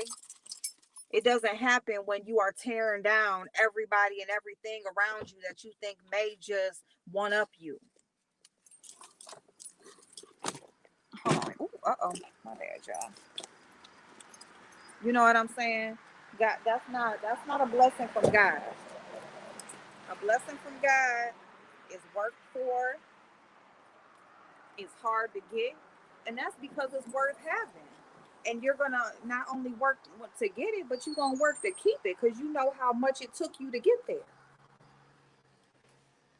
It doesn't happen when you are tearing down everybody and everything around you that you think may just one up you. Hold on. Ooh, uh-oh. My bad, y'all. You know what I'm saying? God, that's not a blessing from God. A blessing from God is worked for, it's hard to get, and that's because it's worth having. And you're gonna not only work to get it, but you're gonna work to keep it because you know how much it took you to get there.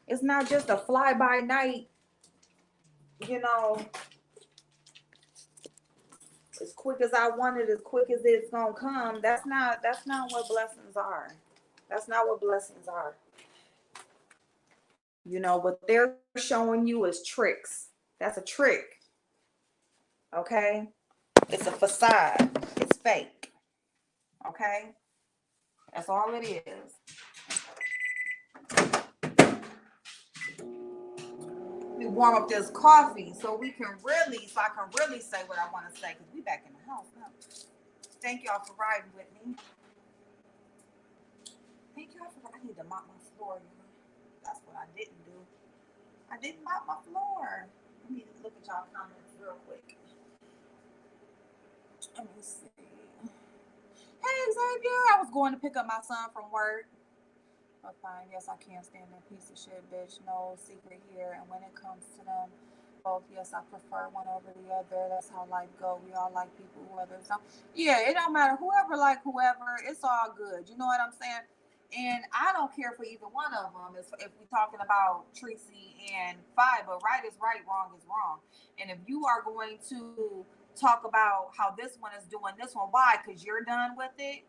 It's not just a fly by night, you know, as quick as I want it, as quick as it's gonna come. That's not what blessings are. That's not what blessings are. You know, what they're showing you is tricks. That's a trick. Okay? It's a facade. It's fake. Okay? That's all it is. Let me warm up this coffee so I can really say what I want to say, because we back in the house now. Thank y'all for riding with me. Thank y'all for, I need to mop my floor. That's what I didn't do. I didn't mop my floor. Let me look at y'all comments real quick. Let me see. Hey Xavier, I was going to pick up my son from work. But fine, yes, I can't stand that piece of shit, bitch. No secret here. And when it comes to them both, yes, I prefer one over the other. That's how life go. We all like people, whoever. So yeah, it don't matter. Whoever like whoever, it's all good. You know what I'm saying? And I don't care for either one of them. If we're talking about Tracy and Fi, but right is right, wrong is wrong. And if you are going to talk about how this one is doing this one, why? Because you're done with it.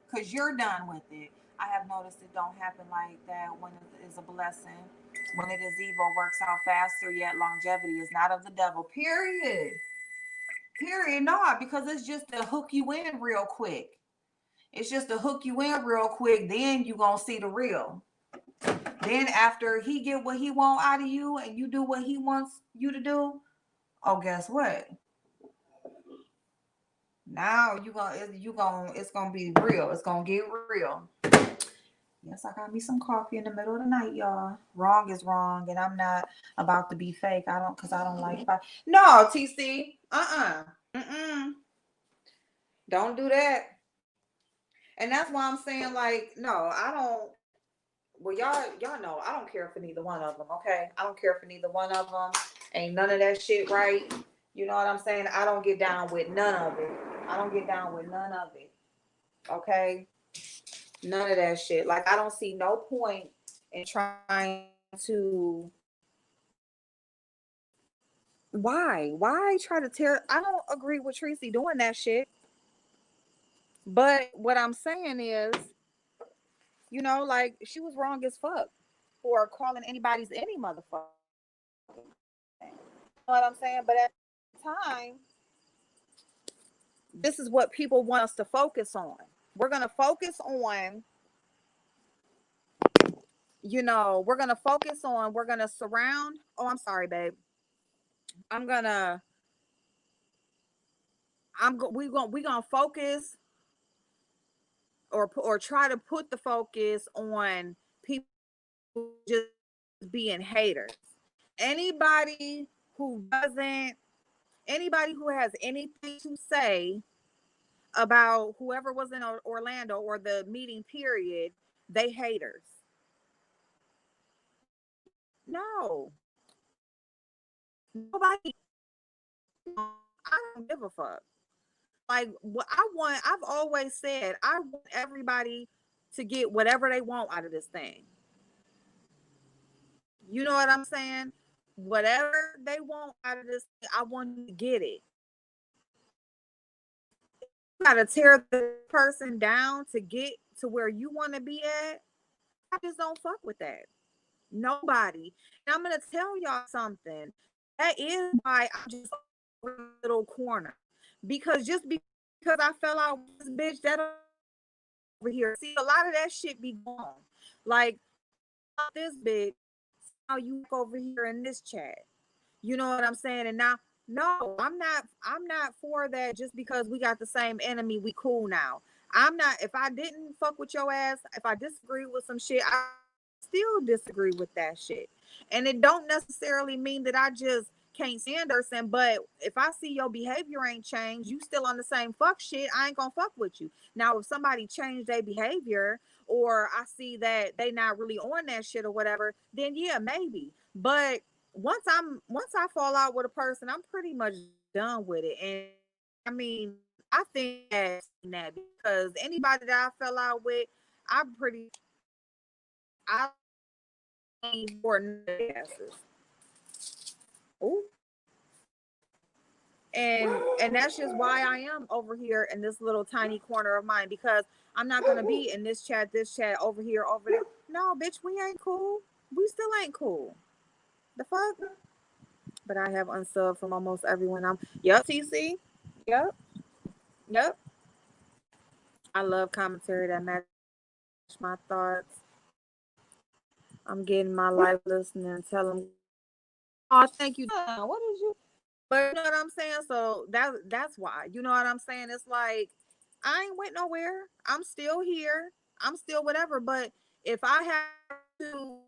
Because you're done with it. I have noticed it don't happen like that when it is a blessing. When it is evil, works out faster, yet longevity is not of the devil. Period. Period. No, because it's just to hook you in real quick. It's just to hook you in real quick. Then you gonna see the real. Then after he get what he want out of you and you do what he wants you to do, oh, guess what? Now it's gonna be real. It's gonna get real. Yes, I got me some coffee in the middle of the night, y'all. Wrong is wrong, and I'm not about to be fake. Cause I don't like fight. No, TC. Mm-mm. Don't do that. And that's why I'm saying, like, no, I don't. Well, y'all know I don't care for neither one of them. Okay, I don't care for neither one of them. Ain't none of that shit right. You know what I'm saying? I don't get down with none of it. I don't get down with none of it. Okay, none of that shit. Like, I don't see no point in trying to. Why try to tear? I don't agree with Tracy doing that shit. But what I'm saying is, you know, like, she was wrong as fuck for calling anybody's any motherfucker. You know what I'm saying? But at the time, this is what people want us to focus on. We're gonna focus on, we're gonna surround. Oh, I'm sorry, babe. I'm gonna, we gonna focus or try to put the focus on people just being haters. Anybody who doesn't, anybody who has anything to say about whoever was in Orlando or the meeting period, they haters. No, nobody. I don't give a fuck. Like, what I've always said, I want everybody to get whatever they want out of this thing. You know what I'm saying? Whatever they want out of this thing, I want you to get it. You gotta tear the person down to get to where you want to be at. I just don't fuck with that. Nobody. And I'm gonna tell y'all something. That is why I'm just a little corner. Because just because I fell out with this bitch that over here. See, a lot of that shit be gone. Like, this bitch, now you over here in this chat. You know what I'm saying? And now No, I'm not for that just because we got the same enemy, we cool now. I'm not if I didn't fuck with your ass, if I disagree with some shit, I still disagree with that shit. And it don't necessarily mean that I just can't stand person, but if I see your behavior ain't changed, you still on the same fuck shit, I ain't gonna fuck with you. Now if somebody changed their behavior or I see that they not really on that shit or whatever, then yeah, maybe. But once I fall out with a person, I'm pretty much done with it. And I mean, I think that because anybody that I fell out with, I'm pretty I ain't for none of their asses. Ooh. And that's just why I am over here in this little tiny corner of mine because I'm not gonna be in this chat over here, over there. No, bitch, we ain't cool. We still ain't cool. The fuck? But I have unsubbed from almost everyone. Yep, TC. Yep. Yep. I love commentary that match my thoughts. I'm getting my life listening and tell them, oh, thank you. What is you? But you know what I'm saying? So that's why. You know what I'm saying? It's like I ain't went nowhere. I'm still here. I'm still whatever. But if I have to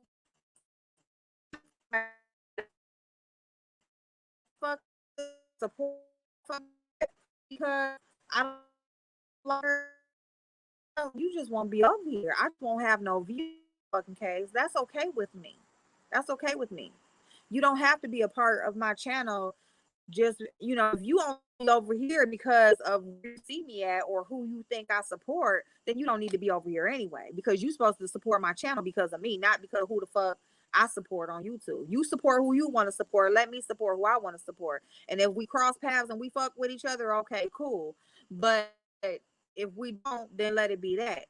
fuck support because I don't like her, you just won't be over here. I won't have no view fucking case. That's okay with me. That's okay with me. You don't have to be a part of my channel. Just if you only over here because of where you see me at or who you think I support, then you don't need to be over here anyway. Because you're supposed to support my channel because of me, not because of who the fuck I support on YouTube. You support who you want to support. Let me support who I want to support. And if we cross paths and we fuck with each other, okay, cool. But if we don't, then let it be that.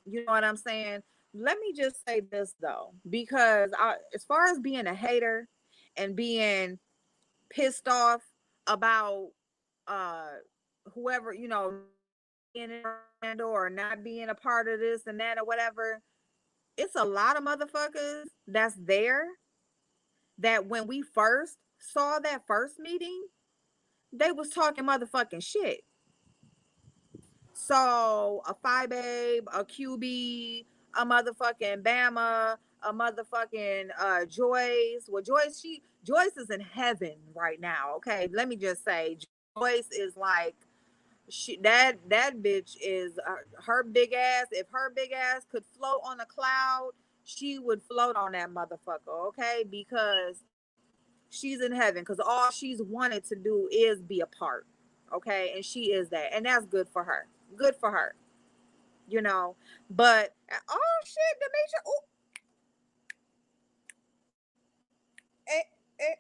You know what I'm saying? Let me just say this though, because as far as being a hater and being pissed off about uh whoever being in or not being a part of this and that or whatever, it's a lot of motherfuckers that's there that when we first saw that first meeting, they was talking motherfucking shit. So a Phi Babe, a QB, a motherfucking Bama, a motherfucking Joyce. Well, Joyce is in heaven right now. Okay, let me just say, Joyce is like that bitch is her big ass. If her big ass could float on a cloud, she would float on that motherfucker. Okay, because she's in heaven. Because all she's wanted to do is be a part. Okay, and she is that, and that's good for her. Good for her. you know. But oh shit, Demetria, oh, eh, eh,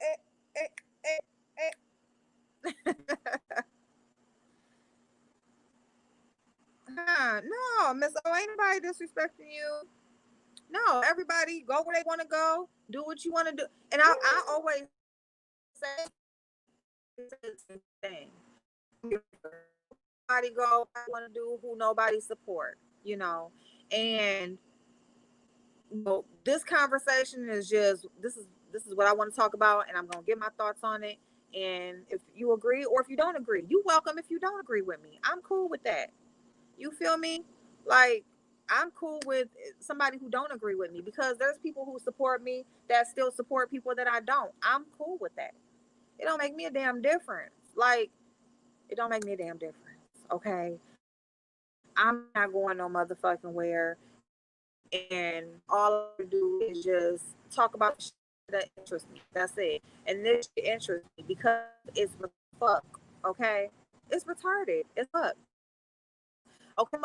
eh, eh, eh, huh? No, Miss O, ain't nobody disrespecting you. No, everybody go where they want to go, do what you want to do, and I always say the same thing. Nobody go, I want to do who nobody support. And this conversation is just this is what I want to talk about, and I'm gonna get my thoughts on it. And if you agree or if you don't agree, you welcome. If you don't agree with me, I'm cool with that. You feel me? Like I'm cool with somebody who don't agree with me because there's people who support me that still support people that I don't. I'm cool with that. It don't make me a damn difference. Like it don't make me a damn difference. Okay. I'm not going no motherfucking where and all I do is just talk about shit that interests me. That's it. And this shit interests me because it's fuck. Okay? It's retarded. It's fuck. Okay,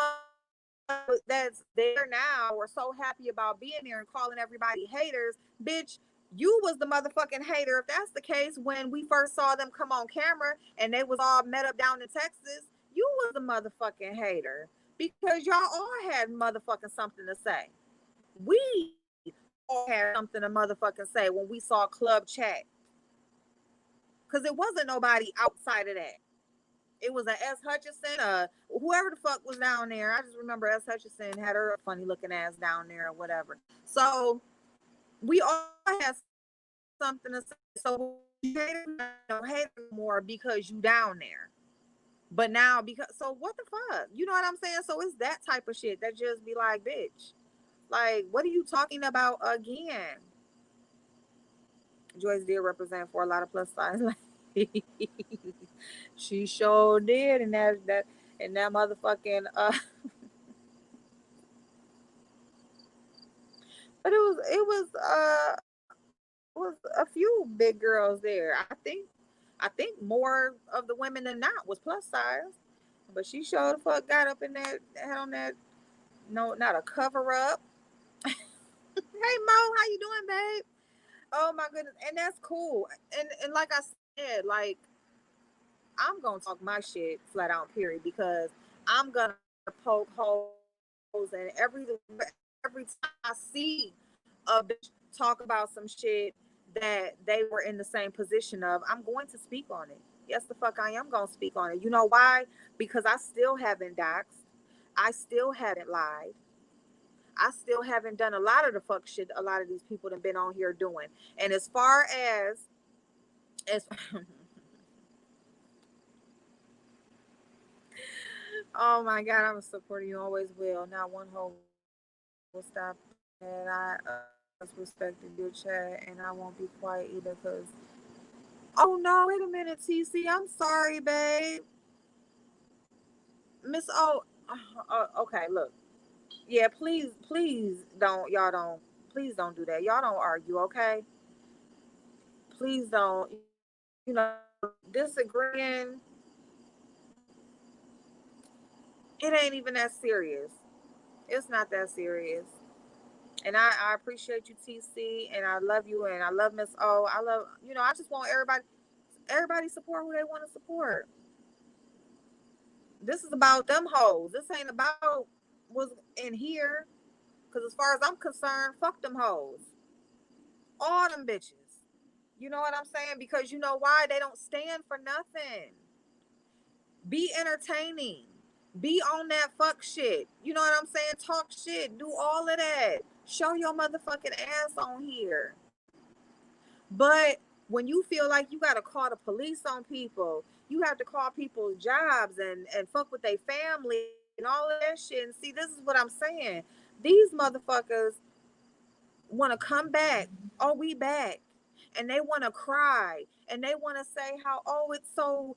that's there now we're so happy about being there and calling everybody haters. Bitch, you was the motherfucking hater. If that's the case, when we first saw them come on camera and they was all met up down in Texas, you was the motherfucking hater because y'all all had motherfucking something to say. We all had something to motherfucking say when we saw Club Chat. Because it wasn't nobody outside of that. It was a S. Hutchinson, whoever the fuck was down there. I just remember S. Hutchinson had her funny looking ass down there or whatever. So we all had something to say. So don't hate no more because you down there. But now because so what the fuck? You know what I'm saying? So it's that type of shit that just be like, bitch. Like, what are you talking about again? Joyce did represent for a lot of plus size. She sure did, and that motherfucking but it was a few big girls there. I think more of the women than not was plus size. But she sure the fuck got up in that had on that no not a cover up. Hey Mo, how you doing, babe? Oh my goodness. And that's cool. And like I said, like I'm gonna talk my shit flat out, period, because I'm gonna poke holes in every time I see a bitch talk about some shit that they were in the same position of. I'm going to speak on it. Yes, the fuck I am gonna speak on it. You know why? Because I still haven't doxed. I still haven't lied. I still haven't done a lot of the fuck shit a lot of these people have been on here doing. And as oh my god, I'm a supporter. You always will. Not one hoe will stop. And I respected your chat, and I won't be quiet either. Cause oh no, wait a minute, TC. I'm sorry, babe. Miss O. Okay, look. Yeah, please don't. Y'all don't. Please don't do that. Y'all don't argue, okay? Please don't. Disagreeing. It ain't even that serious. It's not that serious. And I appreciate you, TC, and I love you, and I love Miss O. I love, I just want everybody support who they want to support. This is about them hoes. This ain't about what's in here. Because as far as I'm concerned, fuck them hoes. All them bitches. You know what I'm saying? Because you know why? They don't stand for nothing. Be entertaining. Be on that fuck shit. You know what I'm saying? Talk shit. Do all of that. Show your motherfucking ass on here. But when you feel like you got to call the police on people, you have to call people's jobs and fuck with their family and all of that shit. And see, this is what I'm saying. These motherfuckers want to come back. Oh, we back. And they want to cry and they want to say how, oh, it's so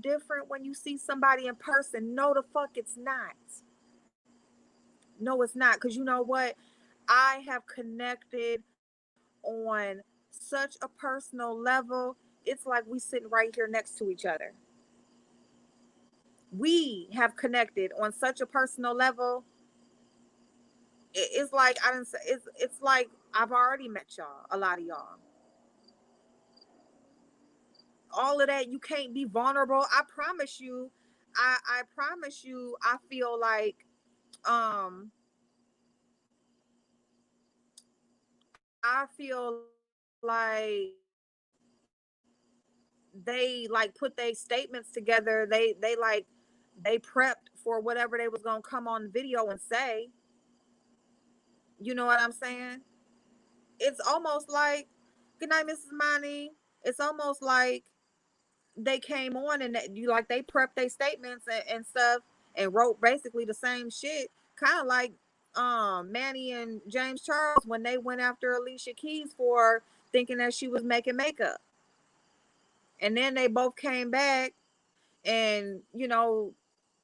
different when you see somebody in person. No, the fuck it's not. No, it's not. Because you know what? I have connected on such a personal level. It's like we sitting right here next to each other. We have connected on such a personal level. It's like I didn't say it's like I've already met y'all, a lot of y'all. All of that, you can't be vulnerable. I promise you, I promise you, I feel like um I feel like they like put their statements together. They like they prepped for whatever they was gonna come on video and say. You know what I'm saying? It's almost like, good night, Mrs. Money. It's almost like they came on and you like they prepped their statements and stuff and wrote basically the same shit, kind of like Manny and James Charles when they went after Alicia Keys for thinking that she was making makeup, and then they both came back and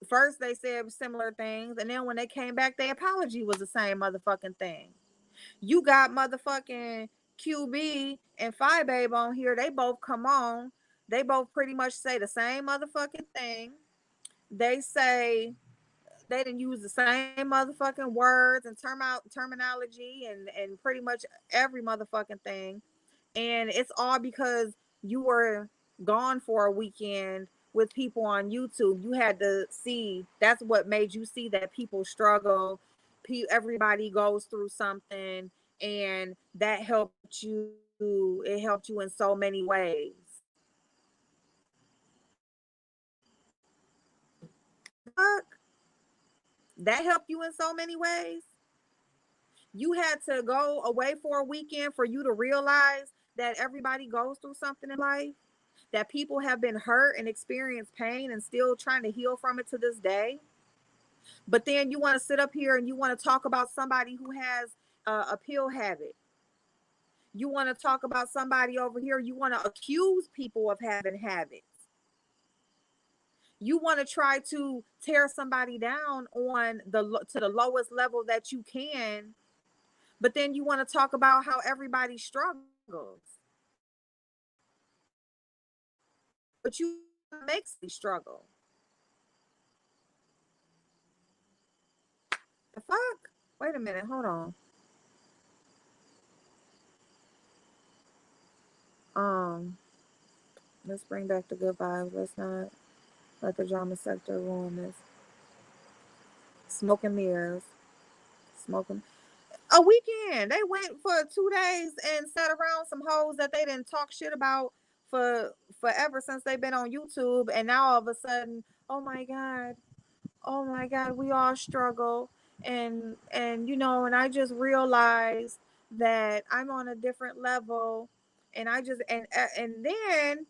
first they said similar things, and then when they came back their apology was the same motherfucking thing. You got motherfucking QB and Fi Babe on here. They both come on. They both pretty much say the same motherfucking thing. They say they didn't use the same motherfucking words and terminology and pretty much every motherfucking thing. And it's all because you were gone for a weekend with people on YouTube. You had to see, that's what made you see that people struggle. Everybody goes through something, and that helped you. It helped you in so many ways. Fuck, that helped you in so many ways. You had to go away for a weekend for you to realize that everybody goes through something in life, that people have been hurt and experienced pain and still trying to heal from it to this day. But then you want to sit up here and you want to talk about somebody who has a pill habit. You want to talk about somebody over here. You want to accuse people of having habits. You want to try to tear somebody down on the to the lowest level that you can, but then you want to talk about how everybody struggles. But you makes me struggle. The fuck? Wait a minute, hold on. Um, let's bring back the good vibes. Let's not let the drama sector ruin this. Smoke and mirrors. Smoking. A weekend. They went for 2 days and sat around some hoes that they didn't talk shit about for forever since they've been on YouTube. And now all of a sudden, oh my God, we all struggle. And you know, and I just realized that I'm on a different level. And I just and then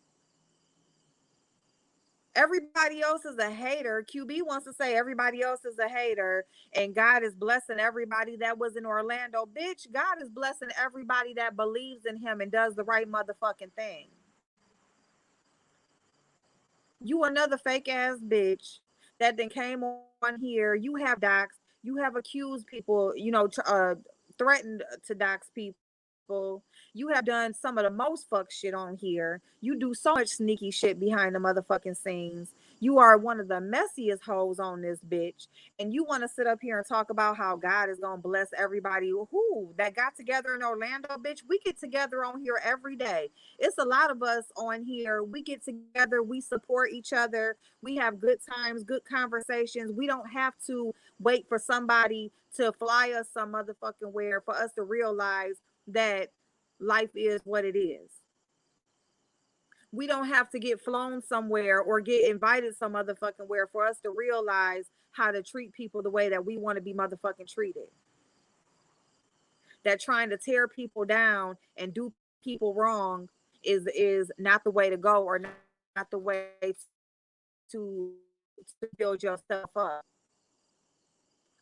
everybody else is a hater. QB wants to say everybody else is a hater and God is blessing everybody that was in Orlando. Bitch, God is blessing everybody that believes in him and does the right motherfucking thing. You another fake ass bitch that then came on here. You have doxed. You have accused people, you know, threatened to dox people. You have done some of the most fuck shit on here. You do so much sneaky shit behind the motherfucking scenes. You are one of the messiest hoes on this bitch. And you want to sit up here and talk about how God is going to bless everybody who that got together in Orlando, bitch. We get together on here every day. It's a lot of us on here. We get together, we support each other, we have good times, good conversations. We don't have to wait for somebody to fly us some motherfucking where for us to realize that life is what it is. We don't have to get flown somewhere or get invited some motherfucking where for us to realize how to treat people the way that we want to be motherfucking treated. That trying to tear people down and do people wrong is not the way to go, or not the way to build yourself up.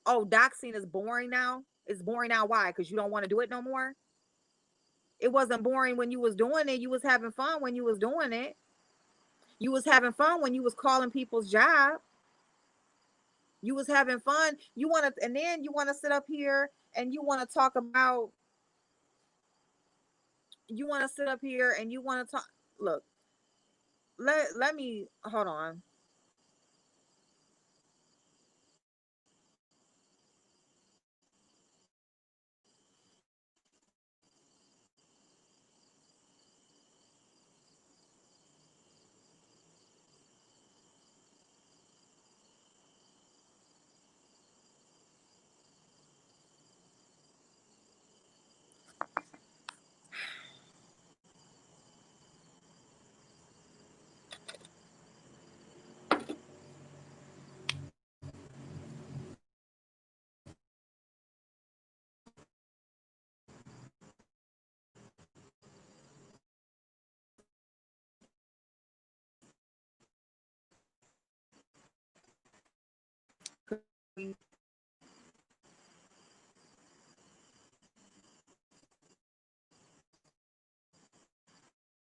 Oh, doxing is boring now. It's boring now. Why? Because you don't want to do it no more. It wasn't boring when you was doing it. You was having fun when you was doing it. You was having fun when you was calling people's job. You was having fun. You want to, and then you want to sit up here and you want to talk about. You want to sit up here and you want to talk. Look, let me hold on.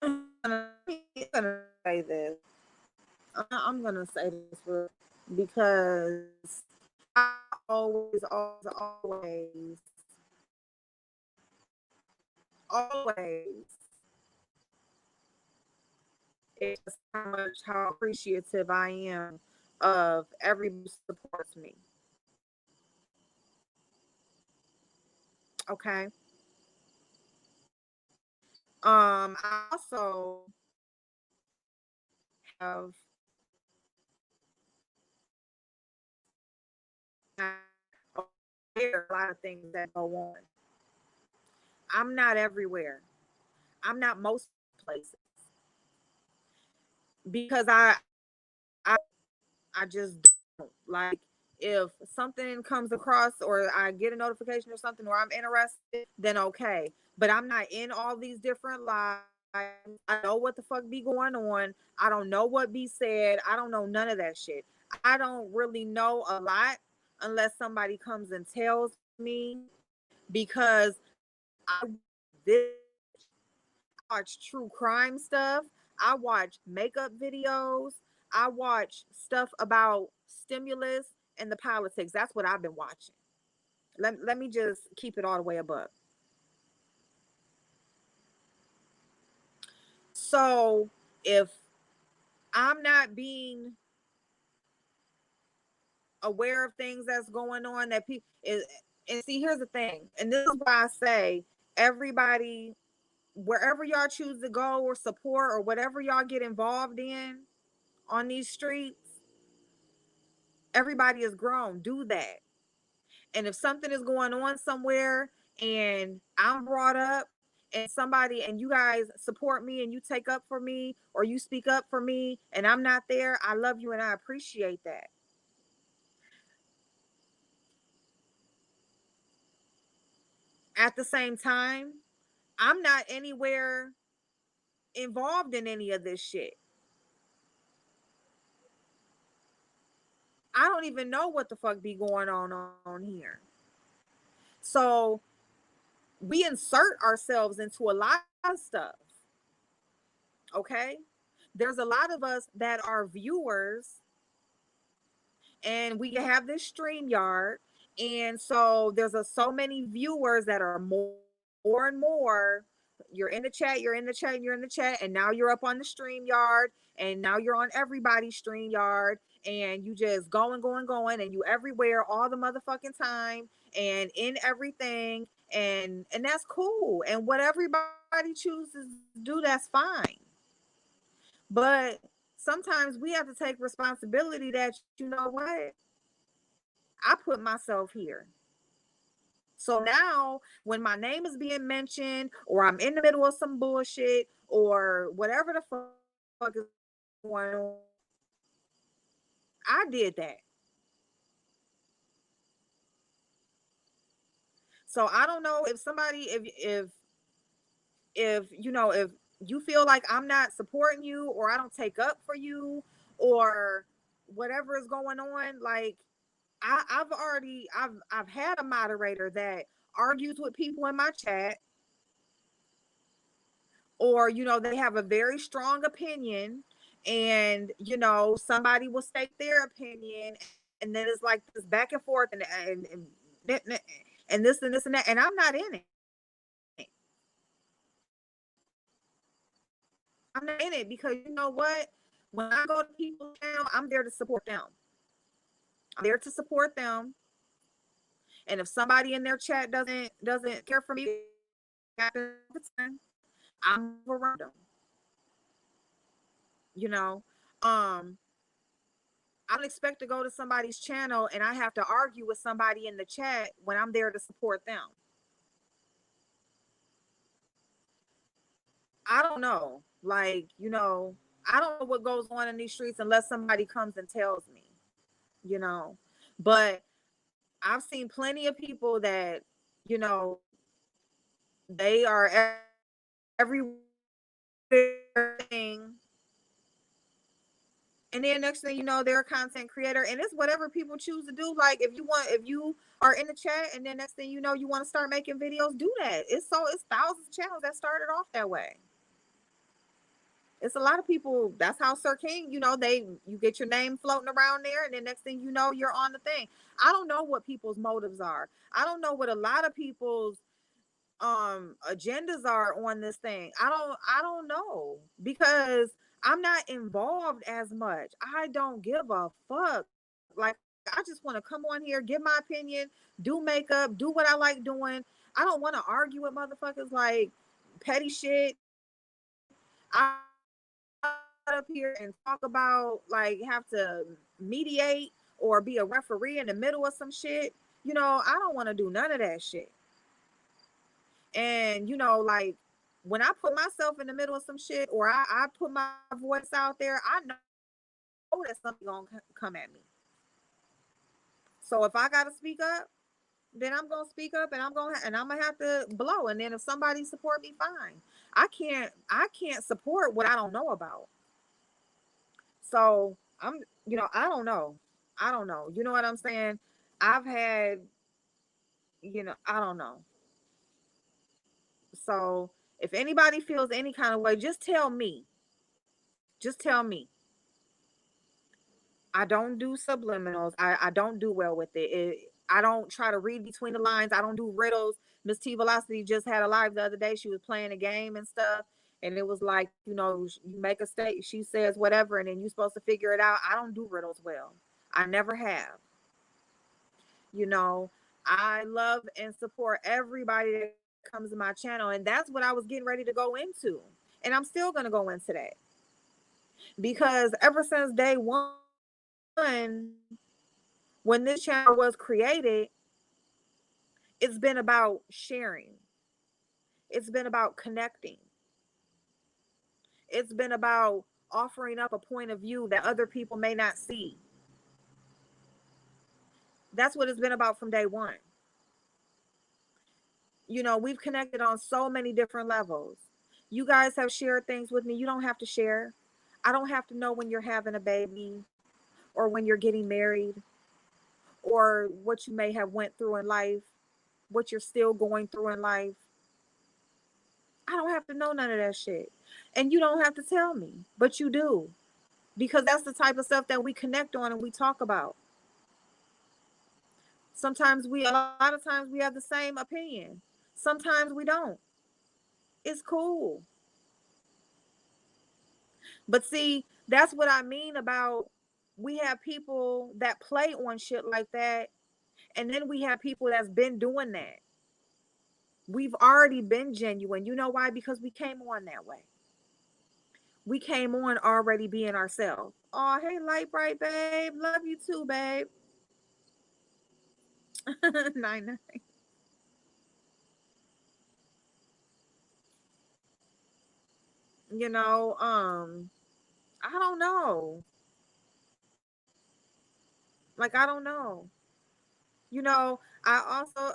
I'm gonna say this. I'm gonna say this because I always it's just how appreciative I am of everybody who supports me. Okay. I also have a lot of things that go on. I'm not everywhere. I'm not most places because I I just don't like. If something comes across or I get a notification or something or I'm interested, then okay. But I'm not in all these different lives. I know what the fuck be going on. I don't know what be said. I don't know none of that shit. I don't really know a lot unless somebody comes and tells me, because I this I watch true crime stuff. I watch makeup videos. I watch stuff about stimulus and the politics. That's what I've been watching. Let me just keep it all the way above. So if I'm not being aware of things that's going on that people is, and see, here's the thing, and this is why I say everybody, wherever y'all choose to go or support or whatever y'all get involved in on these streets, everybody is grown. Do that. And if something is going on somewhere and I'm brought up and somebody and you guys support me and you take up for me or you speak up for me and I'm not there, I love you and I appreciate that. At the same time, I'm not anywhere involved in any of this shit. I don't even know what the fuck be going on here. So we insert ourselves into a lot of stuff. Okay? There's a lot of us that are viewers and we have this stream yard, and so there's so many viewers that are more and more. You're in the chat, you're in the chat, you're in the chat, and now you're up on the stream yard, and now you're on everybody's stream yard, and you just going, and you everywhere all the motherfucking time and in everything, and that's cool. And what everybody chooses to do, that's fine. But sometimes we have to take responsibility that, you know what, I put myself here. So now when my name is being mentioned or I'm in the middle of some bullshit or whatever the fuck is going on, I did that. So I don't know if somebody, if you know, if you feel like I'm not supporting you or I don't take up for you or whatever is going on, like I've had a moderator that argues with people in my chat, or they have a very strong opinion, and somebody will state their opinion, and then it's like this back and forth, and this and this and that, and I'm not in it. I'm not in it because you know what? When I go to people's channel, I'm there to support them. I'm there to support them. And if somebody in their chat doesn't care for me, happens all the time, I'm around them. You know, um, I don't expect to go to somebody's channel and I have to argue with somebody in the chat when I'm there to support them. I don't know. Like, I don't know what goes on in these streets unless somebody comes and tells me, you know. But I've seen plenty of people that, you know, they are everything. And then next thing you know, they're a content creator, and it's whatever people choose to do. Like if you are in the chat, and then next thing you know, you want to start making videos, do that. It's thousands of channels that started off that way. It's a lot of people. That's how Sir King, you get your name floating around there, and then next thing you know, you're on the thing. I don't know what people's motives are. I don't know what a lot of people's agendas are on this thing. I don't know, because I'm not involved as much. I don't give a fuck. Like, I just want to come on here, give my opinion, do makeup, do what I like doing. I don't want to argue with motherfuckers like petty shit. I don't want to sit up here and talk about, like, have to mediate or be a referee in the middle of some shit. I don't want to do none of that shit. And like, when I put myself in the middle of some shit, or I put my voice out there, I know that something's gonna come at me. So if I gotta speak up, then I'm gonna speak up, and I'm gonna have to blow. And then if somebody support me, fine. I can't support what I don't know about. So I don't know. I don't know. You know what I'm saying? I've had, I don't know. So if anybody feels any kind of way, just tell me. Just tell me. I don't do subliminals. I don't do well with it. I don't try to read between the lines. I don't do riddles. Miss T Velocity just had a live the other day. She was playing a game and stuff. And it was like, you make a state, she says whatever, and then you're supposed to figure it out. I don't do riddles well. I never have. You know, I love and support everybody that comes to my channel. And that's what I was getting ready to go into. And I'm still going to go into that. Because ever since day one, when this channel was created, it's been about sharing, it's been about connecting, it's been about offering up a point of view that other people may not see. That's what it's been about from day one. We've connected on so many different levels. You guys have shared things with me you don't have to share. I don't have to know when you're having a baby or when you're getting married or what you may have went through in life, what you're still going through in life. I don't have to know none of that shit. And you don't have to tell me, but you do. Because that's the type of stuff that we connect on and we talk about. A lot of times we have the same opinion. Sometimes we don't. It's cool. But see, that's what I mean about, we have people that play on shit like that. And then we have people that's been doing that. We've already been genuine. You know why? Because we came on that way. We came on already being ourselves. Oh, hey, Light Bright, babe. Love you too, babe. Nine, nine. You know, I don't know. Like, I don't know. I also,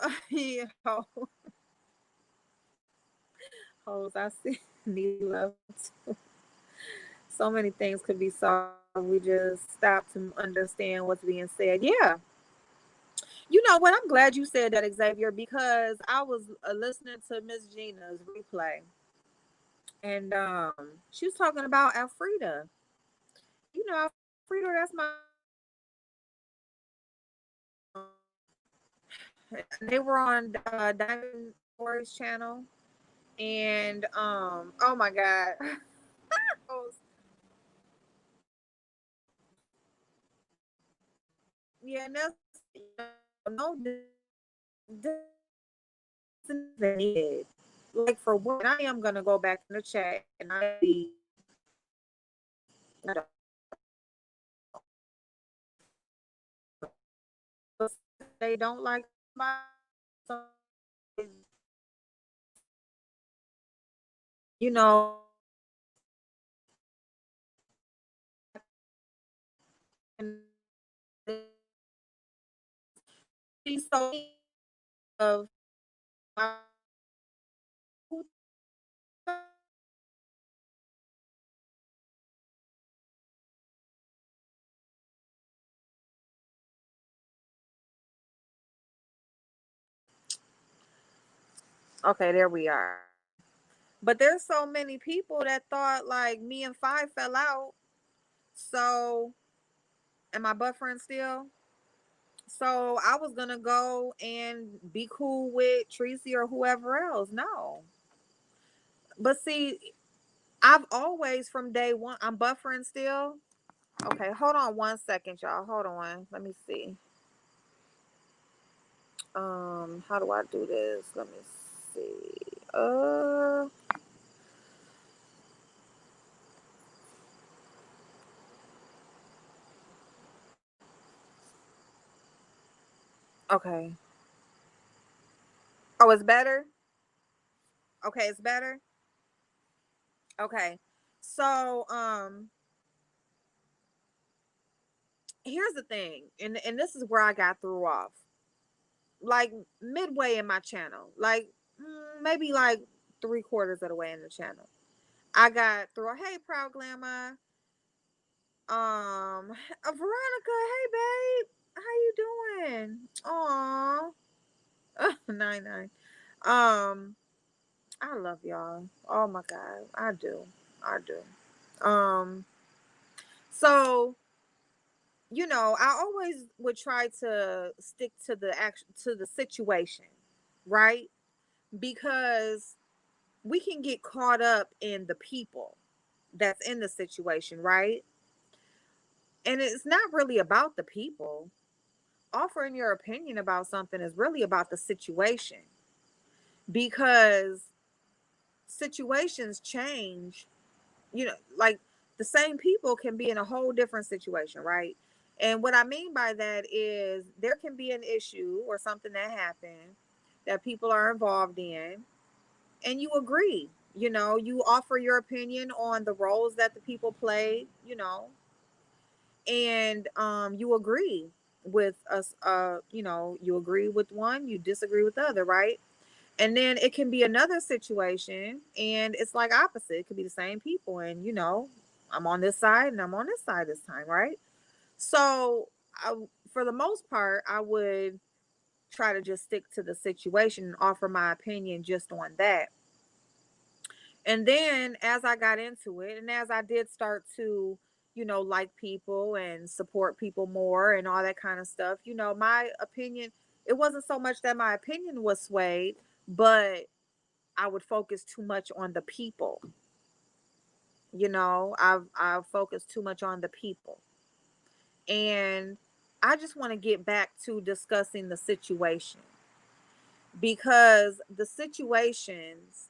hoes, I see need love too. So many things could be solved. We just stop to understand what's being said. Yeah. You know what? I'm glad you said that, Xavier, because I was listening to Miss Gina's replay, and she was talking about Alfreda. Alfreda, that's my they were on Diamond Stories channel, and oh my god, yeah, and that's no isn't even needed. Like for what? And I am gonna go back in the chat and I see they don't like my you know and she's so of okay, there we are. But there's so many people that thought like me and Five fell out. So am I buffering still? So I was gonna go and be cool with Tracy or whoever else. No. But see, I've always from day one, I'm buffering still. Okay, hold on 1 second, y'all. Hold on. Let me see. How do I do this? Let me see. Okay. Oh, it's better? Okay, it's better. Okay. So, here's the thing, and this is where I got threw off. Like midway in my channel, like maybe like 3/4 of the way in the channel, I got through. Hey, proud glamour. Veronica. Hey, babe. How you doing? Aw. 9-9. Um, I love y'all. Oh my god, I do. I do. So I always would try to stick to the action, to the situation, right? Because we can get caught up in the people that's in the situation, right? And it's not really about the people. Offering your opinion about something is really about the situation, because situations change. Like the same people can be in a whole different situation, right? And what I mean by that is there can be an issue or something that happened that people are involved in, and you agree. You offer your opinion on the roles that the people play, and you agree with us. You agree with one, you disagree with the other, right? And then it can be another situation, and it's like opposite. It could be the same people, and I'm on this side and I'm on this side this time, right? So, for the most part, I would try to just stick to the situation and offer my opinion just on that. And then as I got into it, and as I did start to, like people and support people more and all that kind of stuff, my opinion, it wasn't so much that my opinion was swayed, but I would focus too much on the people. I've focused too much on the people. And I just want to get back to discussing the situation, because the situations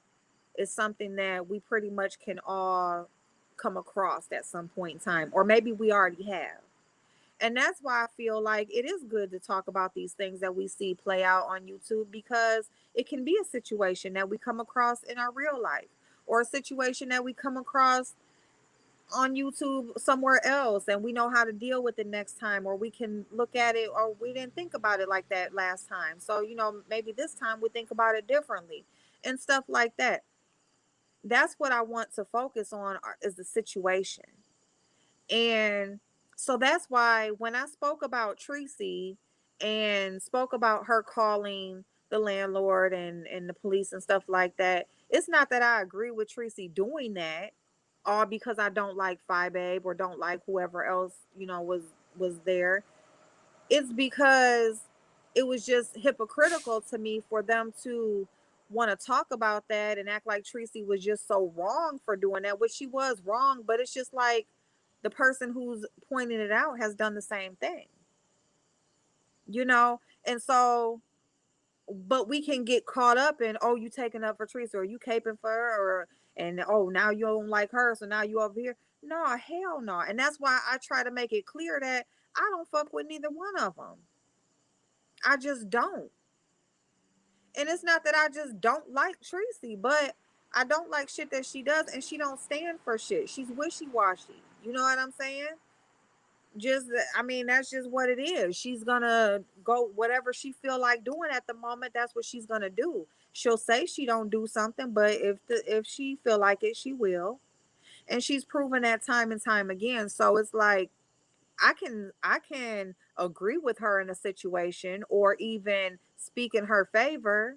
is something that we pretty much can all come across at some point in time, or maybe we already have. And that's why I feel like it is good to talk about these things that we see play out on YouTube, because it can be a situation that we come across in our real life, or a situation that we come across on YouTube somewhere else, and we know how to deal with it next time, or we can look at it, or we didn't think about it like that last time. So, maybe this time we think about it differently and stuff like that. That's what I want to focus on, is the situation. And so that's why when I spoke about Tracy and spoke about her calling the landlord and the police and stuff like that, it's not that I agree with Tracy doing that, all because I don't like Phi Babe or don't like whoever else, was there. It's because it was just hypocritical to me for them to want to talk about that and act like Tracy was just so wrong for doing that, which she was wrong, but it's just like the person who's pointing it out has done the same thing, And so, but we can get caught up in, oh, you taking up for Teresa, or you caping for her, and oh, now you don't like her, so now you over here. No, hell no. And that's why I try to make it clear that I don't fuck with neither one of them. I just don't. And it's not that I just don't like Tracy, but I don't like shit that she does, and she don't stand for shit. She's wishy-washy. You know what I'm saying? Just, I mean, that's just what it is. She's gonna go whatever she feel like doing at the moment. That's what she's gonna do. She'll say she don't do something, but if she feel like it, she will. And she's proven that time and time again. So it's like I can agree with her in a situation, or even speak in her favor,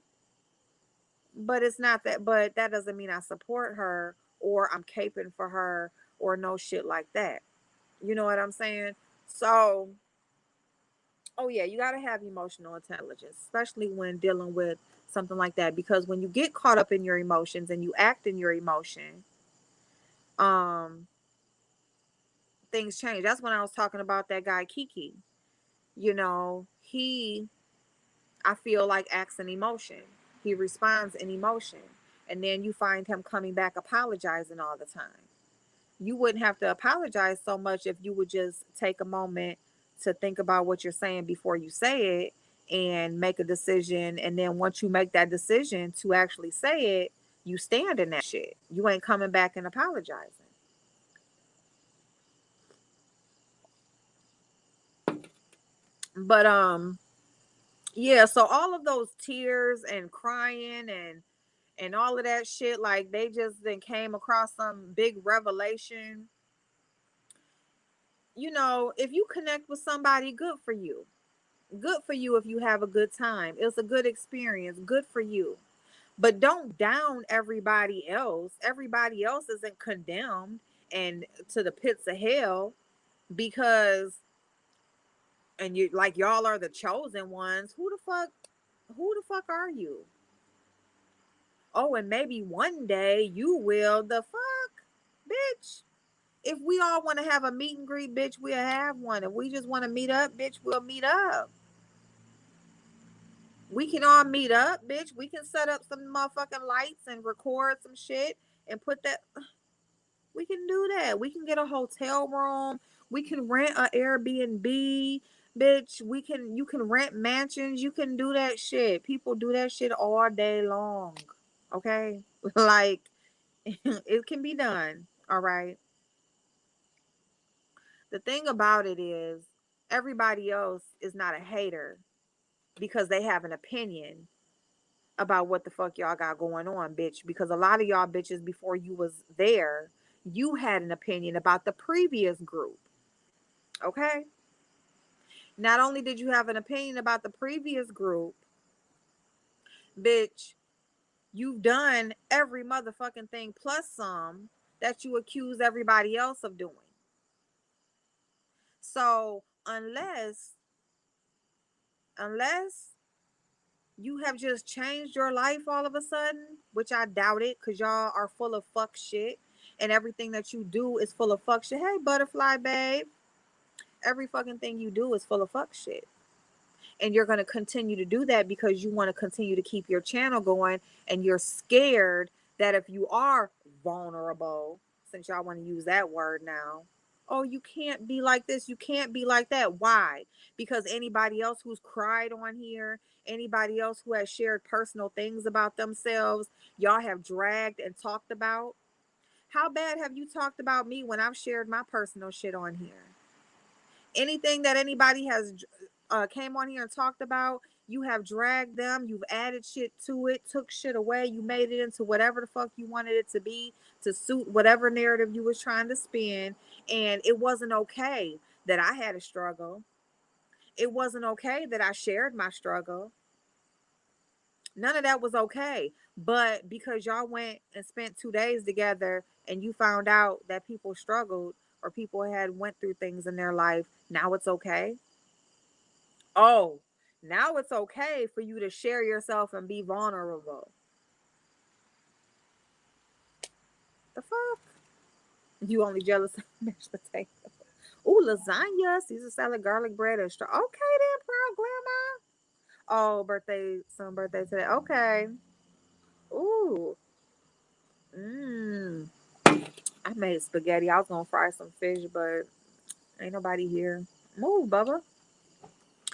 but it's not that. But that doesn't mean I support her, or I'm caping for her, or no shit like that. You know what I'm saying? So, oh yeah, you got to have emotional intelligence, especially when dealing with something like that, because when you get caught up in your emotions and you act in your emotion, um things change. That's when I was talking about that guy Kiki. He, I feel like, acts in emotion. He responds in emotion. And then you find him coming back apologizing all the time. You wouldn't have to apologize so much if you would just take a moment to think about what you're saying before you say it, and make a decision. And then once you make that decision to actually say it, you stand in that shit. You ain't coming back and apologizing. But yeah, so all of those tears and crying and all of that shit, like they just then came across some big revelation. You know, if you connect with somebody, good for you. Good for you if you have a good time. It's a good experience. Good for you. But don't down everybody else. Everybody else isn't condemned and to the pits of hell because and you like y'all are the chosen ones. Who the fuck are you? Oh, and maybe one day you will. The fuck, bitch. If we all want to have a meet and greet, bitch, we'll have one. If we just want to meet up, bitch, we'll meet up. We can all meet up, bitch. We can set up some motherfucking lights and record some shit and put that. We can do that. We can get a hotel room. We can rent a Airbnb, bitch. You can rent mansions. You can do that shit. People do that shit all day long. Okay? Like it can be done. All right. The thing about it is everybody else is not a hater because they have an opinion about what the fuck y'all got going on, bitch. Because a lot of y'all bitches before you was there, you had an opinion about the previous group. Okay? Not only did you have an opinion about the previous group, bitch, you've done every motherfucking thing plus some that you accuse everybody else of doing. So unless you have just changed your life all of a sudden, which I doubt it, because y'all are full of fuck shit and everything that you do is full of fuck shit. Hey, butterfly babe. Every fucking thing you do is full of fuck shit. And you're going to continue to do that because you want to continue to keep your channel going and you're scared that if you are vulnerable, since y'all want to use that word now, oh, you can't be like this, you can't be like that. Why? Because anybody else who's cried on here, anybody else who has shared personal things about themselves, y'all have dragged and talked about. How bad have you talked about me when I've shared my personal shit on here? Anything that anybody has came on here and talked about, you have dragged them, you've added shit to it, took shit away, you made it into whatever the fuck you wanted it to be to suit whatever narrative you was trying to spin. And it wasn't okay that I had a struggle. It wasn't okay that I shared my struggle. None of that was okay. But because y'all went and spent 2 days together and you found out that people struggled or people had went through things in their life, now it's okay. Oh, now it's okay for you to share yourself and be vulnerable. The fuck? You only jealous of mashed potato. Ooh, lasagna, Caesar salad, garlic bread, and straw. Okay then, proud grandma. Oh, birthday today. Okay. Ooh. Mmm. I made spaghetti. I was gonna fry some fish, but ain't nobody here. Move, Bubba.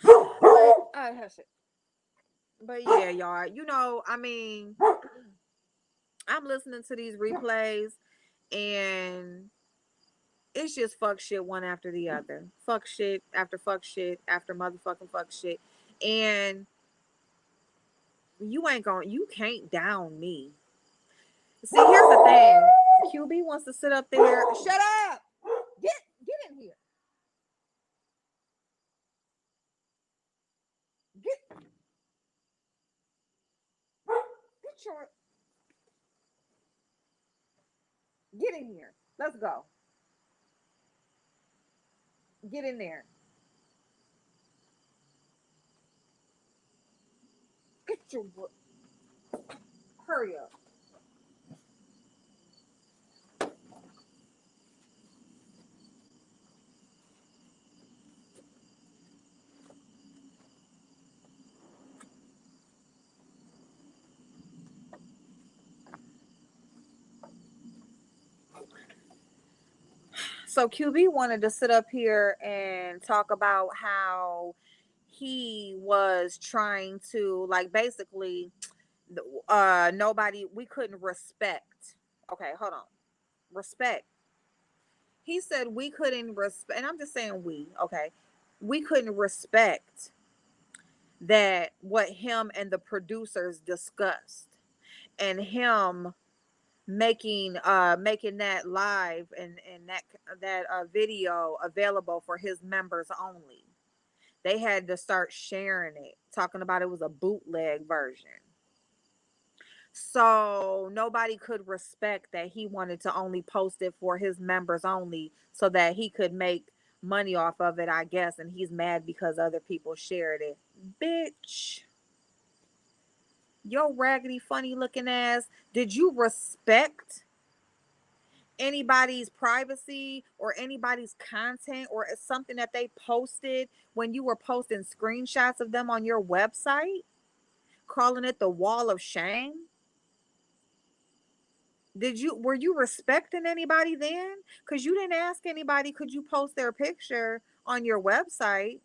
Hush it. But yeah, y'all. You know, I mean, I'm listening to these replays and it's just fuck shit one after the other. Fuck shit after motherfucking fuck shit. And you can't down me. See, here's the thing. QB wants to sit up there. Shut up! Get in here. Get get your get in here. Let's go. Get in there. Get your hurry up. So QB wanted to sit up here and talk about how he was trying to like basically nobody we couldn't respect. Okay, hold on. Respect. He said we couldn't respect and I'm just saying we, okay. we couldn't respect that what him and the producers discussed, and him making that live, and that video available for his members only. They had to start sharing it, talking about it was a bootleg version. So nobody could respect that he wanted to only post it for his members only so that he could make money off of it, I guess. And he's mad because other people shared it. Bitch, yo raggedy funny looking ass. Did you respect anybody's privacy or anybody's content or something that they posted when you were posting screenshots of them on your website, calling it the wall of shame? Were you respecting anybody then? Because you didn't ask anybody, could you post their picture on your website?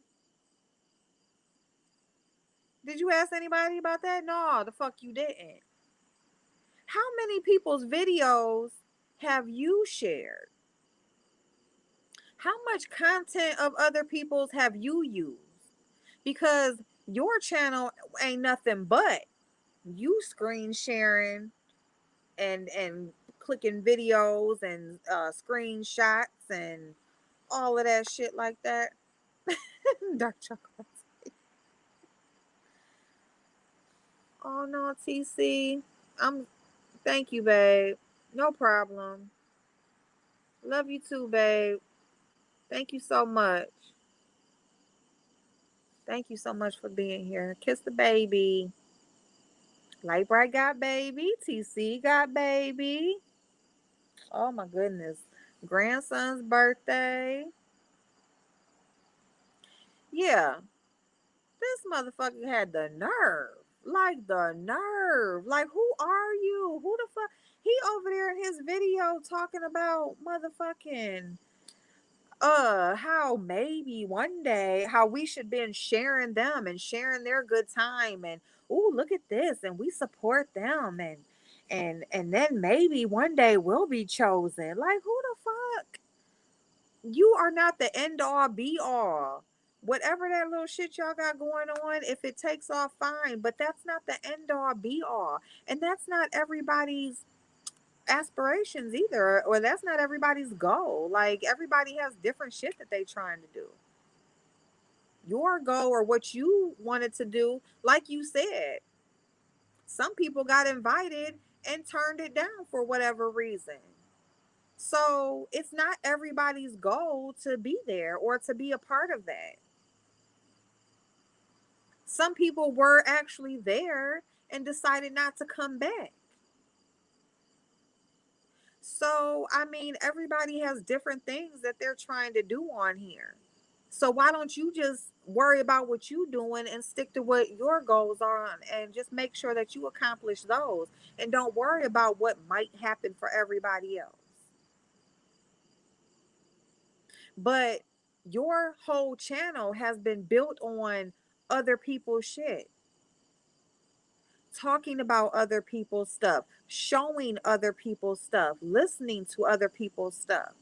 Did you ask anybody about that? No, the fuck you didn't. How many people's videos have you shared? How much content of other people's have you used? Because your channel ain't nothing but you screen sharing and clicking videos and screenshots and all of that shit like that. Dark chocolate. Oh no, TC. I'm Thank you, babe. No problem. Love you too, babe. Thank you so much. Thank you so much for being here. Kiss the baby. Light Bright got baby. TC got baby. Oh my goodness. Grandson's birthday. Yeah. This motherfucker had the nerve. Like the nerve. Like, who are you? Who the fuck? He over there in his video talking about motherfucking how maybe one day how we should been sharing them and sharing their good time, and oh look at this, and we support them, and then maybe one day we'll be chosen. Like, who the fuck? You are not the end all be all. Whatever that little shit y'all got going on, if it takes off, fine, but that's not the end all be all, and that's not everybody's aspirations either, or that's not everybody's goal. Like, everybody has different shit that they trying to do. Your goal or what you wanted to do, like you said, some people got invited and turned it down for whatever reason. So it's not everybody's goal to be there or to be a part of that. Some people were actually there and decided not to come back. So, I mean, everybody has different things that they're trying to do on here. So why don't you just worry about what you're doing and stick to what your goals are and just make sure that you accomplish those and don't worry about what might happen for everybody else. But your whole channel has been built on other people's shit, talking about other people's stuff, showing other people's stuff, listening to other people's stuff.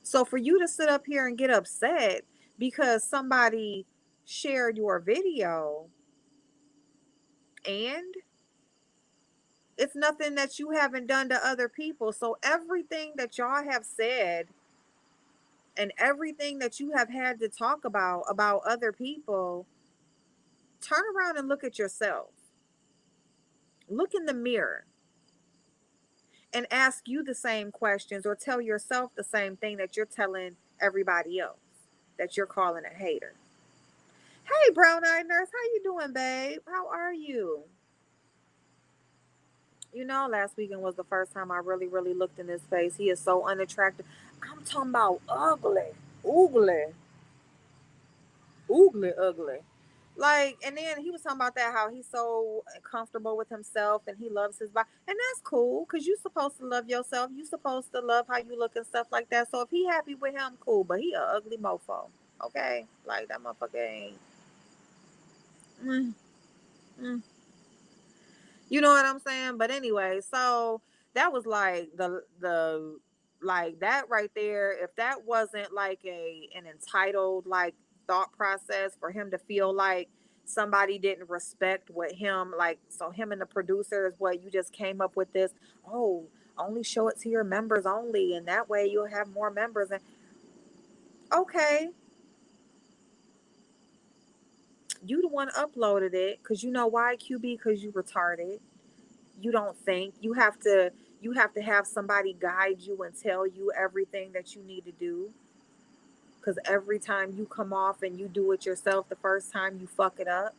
So for you to sit up here and get upset because somebody shared your video, and it's nothing that you haven't done to other people. So everything that y'all have said and everything that you have had to talk about other people, turn around and look at yourself. Look in the mirror and ask you the same questions, or tell yourself the same thing that you're telling everybody else that you're calling a hater. Hey, Brown Eyed Nurse, how you doing, babe? How are you? You know, last weekend was the first time I really, really looked in his face. He is so unattractive. I'm talking about ugly, oogly, oogly, ugly. Like, and then he was talking about that, how he's so comfortable with himself and he loves his body. And that's cool, because you're supposed to love yourself. You're supposed to love how you look and stuff like that. So if he happy with him, cool. But he a ugly mofo. Okay? Like, that motherfucker ain't. Mm, mm. You know what I'm saying? But anyway, so that was like the Like that right there, if that wasn't like an entitled like thought process for him to feel like somebody didn't respect what him like, so him and the producers, what you just came up with this, oh, only show it to your members only, and that way you'll have more members. And okay, you the one uploaded it, because you know why, QB? Because you retarded. You don't think. You have to have somebody guide you and tell you everything that you need to do, because every time you come off and you do it yourself the first time, you fuck it up.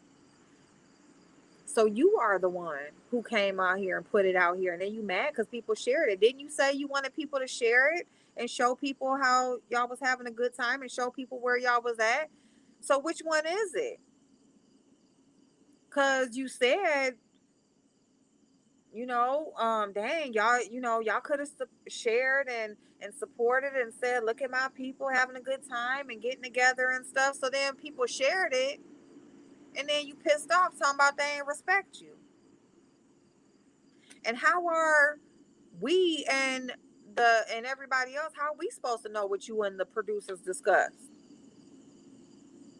So you are the one who came out here and put it out here, and then you mad because people shared it. Didn't you say you wanted people to share it and show people how y'all was having a good time and show people where y'all was at? So which one is it? Because you said, dang, y'all, y'all could have shared and supported and said, look at my people having a good time and getting together and stuff. So then people shared it, and then you pissed off talking about they ain't respect you. And how are we and everybody else, how are we supposed to know what you and the producers discussed?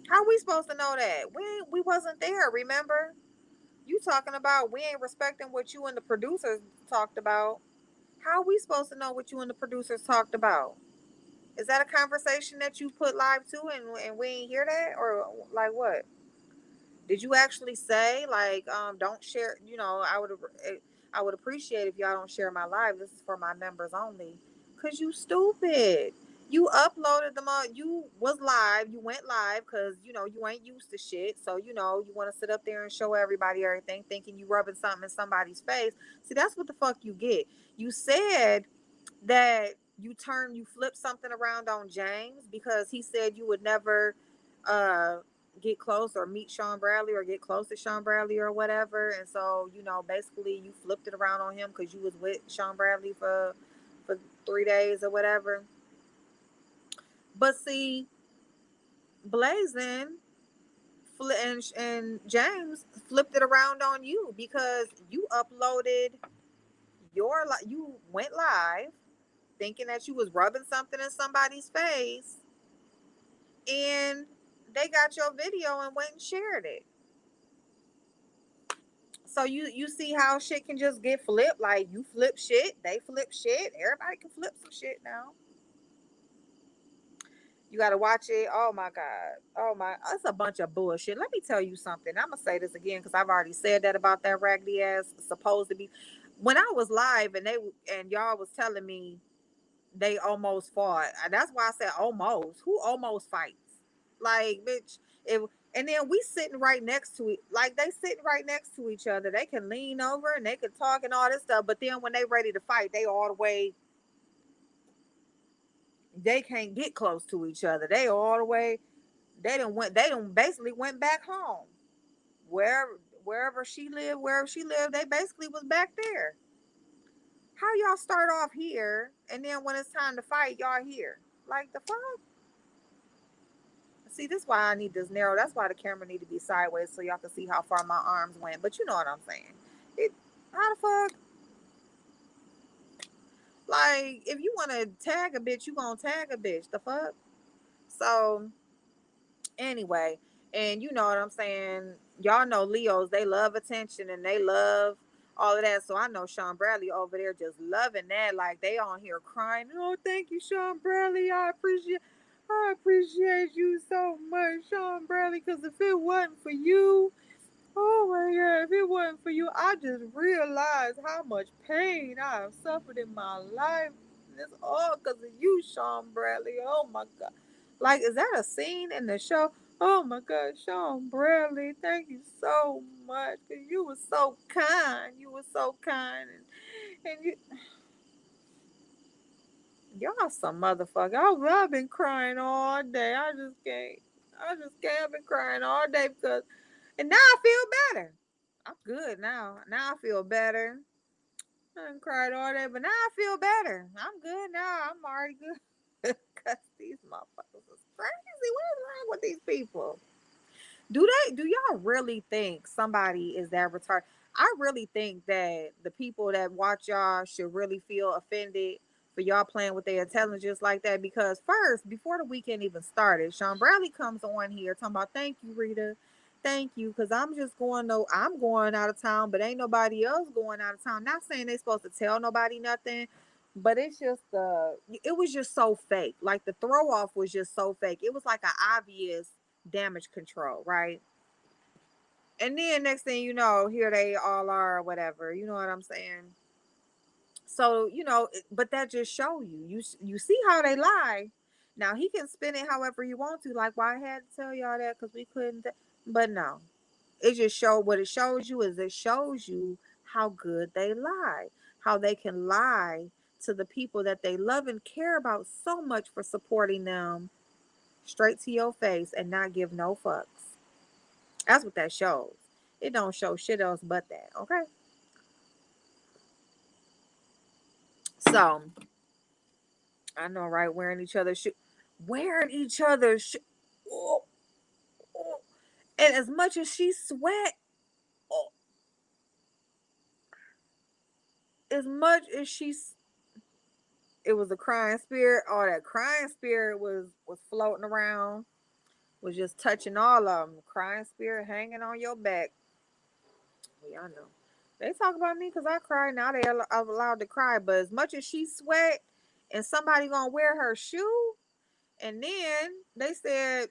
How are we supposed to know that? We wasn't there, remember? You talking about we ain't respecting what you and the producers talked about. How are we supposed to know what you and the producers talked about? Is that a conversation that you put live to, and we ain't hear that? Or like what? Did you actually say like don't share? I would appreciate if y'all don't share my live. This is for my members only. Cause you stupid. You uploaded them on. You was live. You went live because you ain't used to shit. So you want to sit up there and show everybody everything, thinking you rubbing something in somebody's face. See, that's what the fuck you get. You said that you flipped something around on James because he said you would never uh get close or meet Sean Bradley or get close to Sean Bradley or whatever. And so, basically you flipped it around on him because you was with Sean Bradley for 3 days or whatever. But see, Blazing and James flipped it around on you because you uploaded you went live thinking that you was rubbing something in somebody's face, and they got your video and went and shared it. So you see how shit can just get flipped. Like you flip shit, they flip shit. Everybody can flip some shit now. You got to watch it. Oh my god. Oh my, that's a bunch of bullshit. Let me tell you something. I'm gonna say this again because I've already said that about that raggedy ass supposed to be. When I was live and y'all was telling me they almost fought. That's why I said almost. Who almost fights? Like, bitch, if and then we sitting right next to it, like they sitting right next to each other. They can lean over and they can talk and all this stuff. But then when they ready to fight, they all the way. They can't get close to each other. They all the way. They done went. They done basically went back home. Wherever she lived, wherever she lived, they basically was back there. How y'all start off here and then when it's time to fight, y'all here? Like the fuck? See, this is why I need this narrow. That's why the camera need to be sideways so y'all can see how far my arms went. But you know what I'm saying. It, how the fuck? Like, if you want to tag a bitch, you gonna tag a bitch. The fuck? So, anyway, and you know what I'm saying. Y'all know Leos, they love attention and they love all of that. So I know Sean Bradley over there just loving that. Like they on here crying. Oh, thank you, Sean Bradley. I appreciate you so much, Sean Bradley. Because if it wasn't for you, oh my God, if it wasn't for you, I just realized how much pain I have suffered in my life. It's all because of you, Sean Bradley. Oh my God. Like, is that a scene in the show? Oh my God, Sean Bradley, thank you so much. Because you were so kind. You were so kind. And y'all some motherfucker. I've been crying all day. I just can't. I just can't. I've been crying all day because, and now I feel better. I'm good now. Now I feel better. I done cried all day, but now I feel better. I'm good now. I'm already good. Cause these motherfuckers is crazy. What is wrong with these people? Do y'all really think somebody is that retarded? I really think that the people that watch y'all should really feel offended for y'all playing with their intelligence like that. Because first, before the weekend even started, Sean Bradley comes on here talking about thank you, Rita. Thank you, because I'm going out of town, but ain't nobody else going out of town. Not saying they supposed to tell nobody nothing, but it's just it was just so fake. Like the throw off was just so fake. It was like an obvious damage control, right? And then next thing you know, here they all are, or whatever. You know what I'm saying? So but that just show you see how they lie. Now he can spin it however he wants to. Like, why I had to tell y'all that because we couldn't. But no, it just showed what it shows you is it shows you how good they lie, how they can lie to the people that they love and care about so much for supporting them straight to your face and not give no fucks. That's what that shows. It don't show shit else but that. Okay, so I know, right? Wearing each other's shoes. Oh, oh. And as much as she sweat, oh, as much as it was a crying spirit. All that crying spirit was floating around, was just touching all of them. Crying spirit hanging on your back. Well, y'all know. They talk about me because I cry. Now I'm allowed to cry. But as much as she sweat, and somebody gonna wear her shoe, and then they said,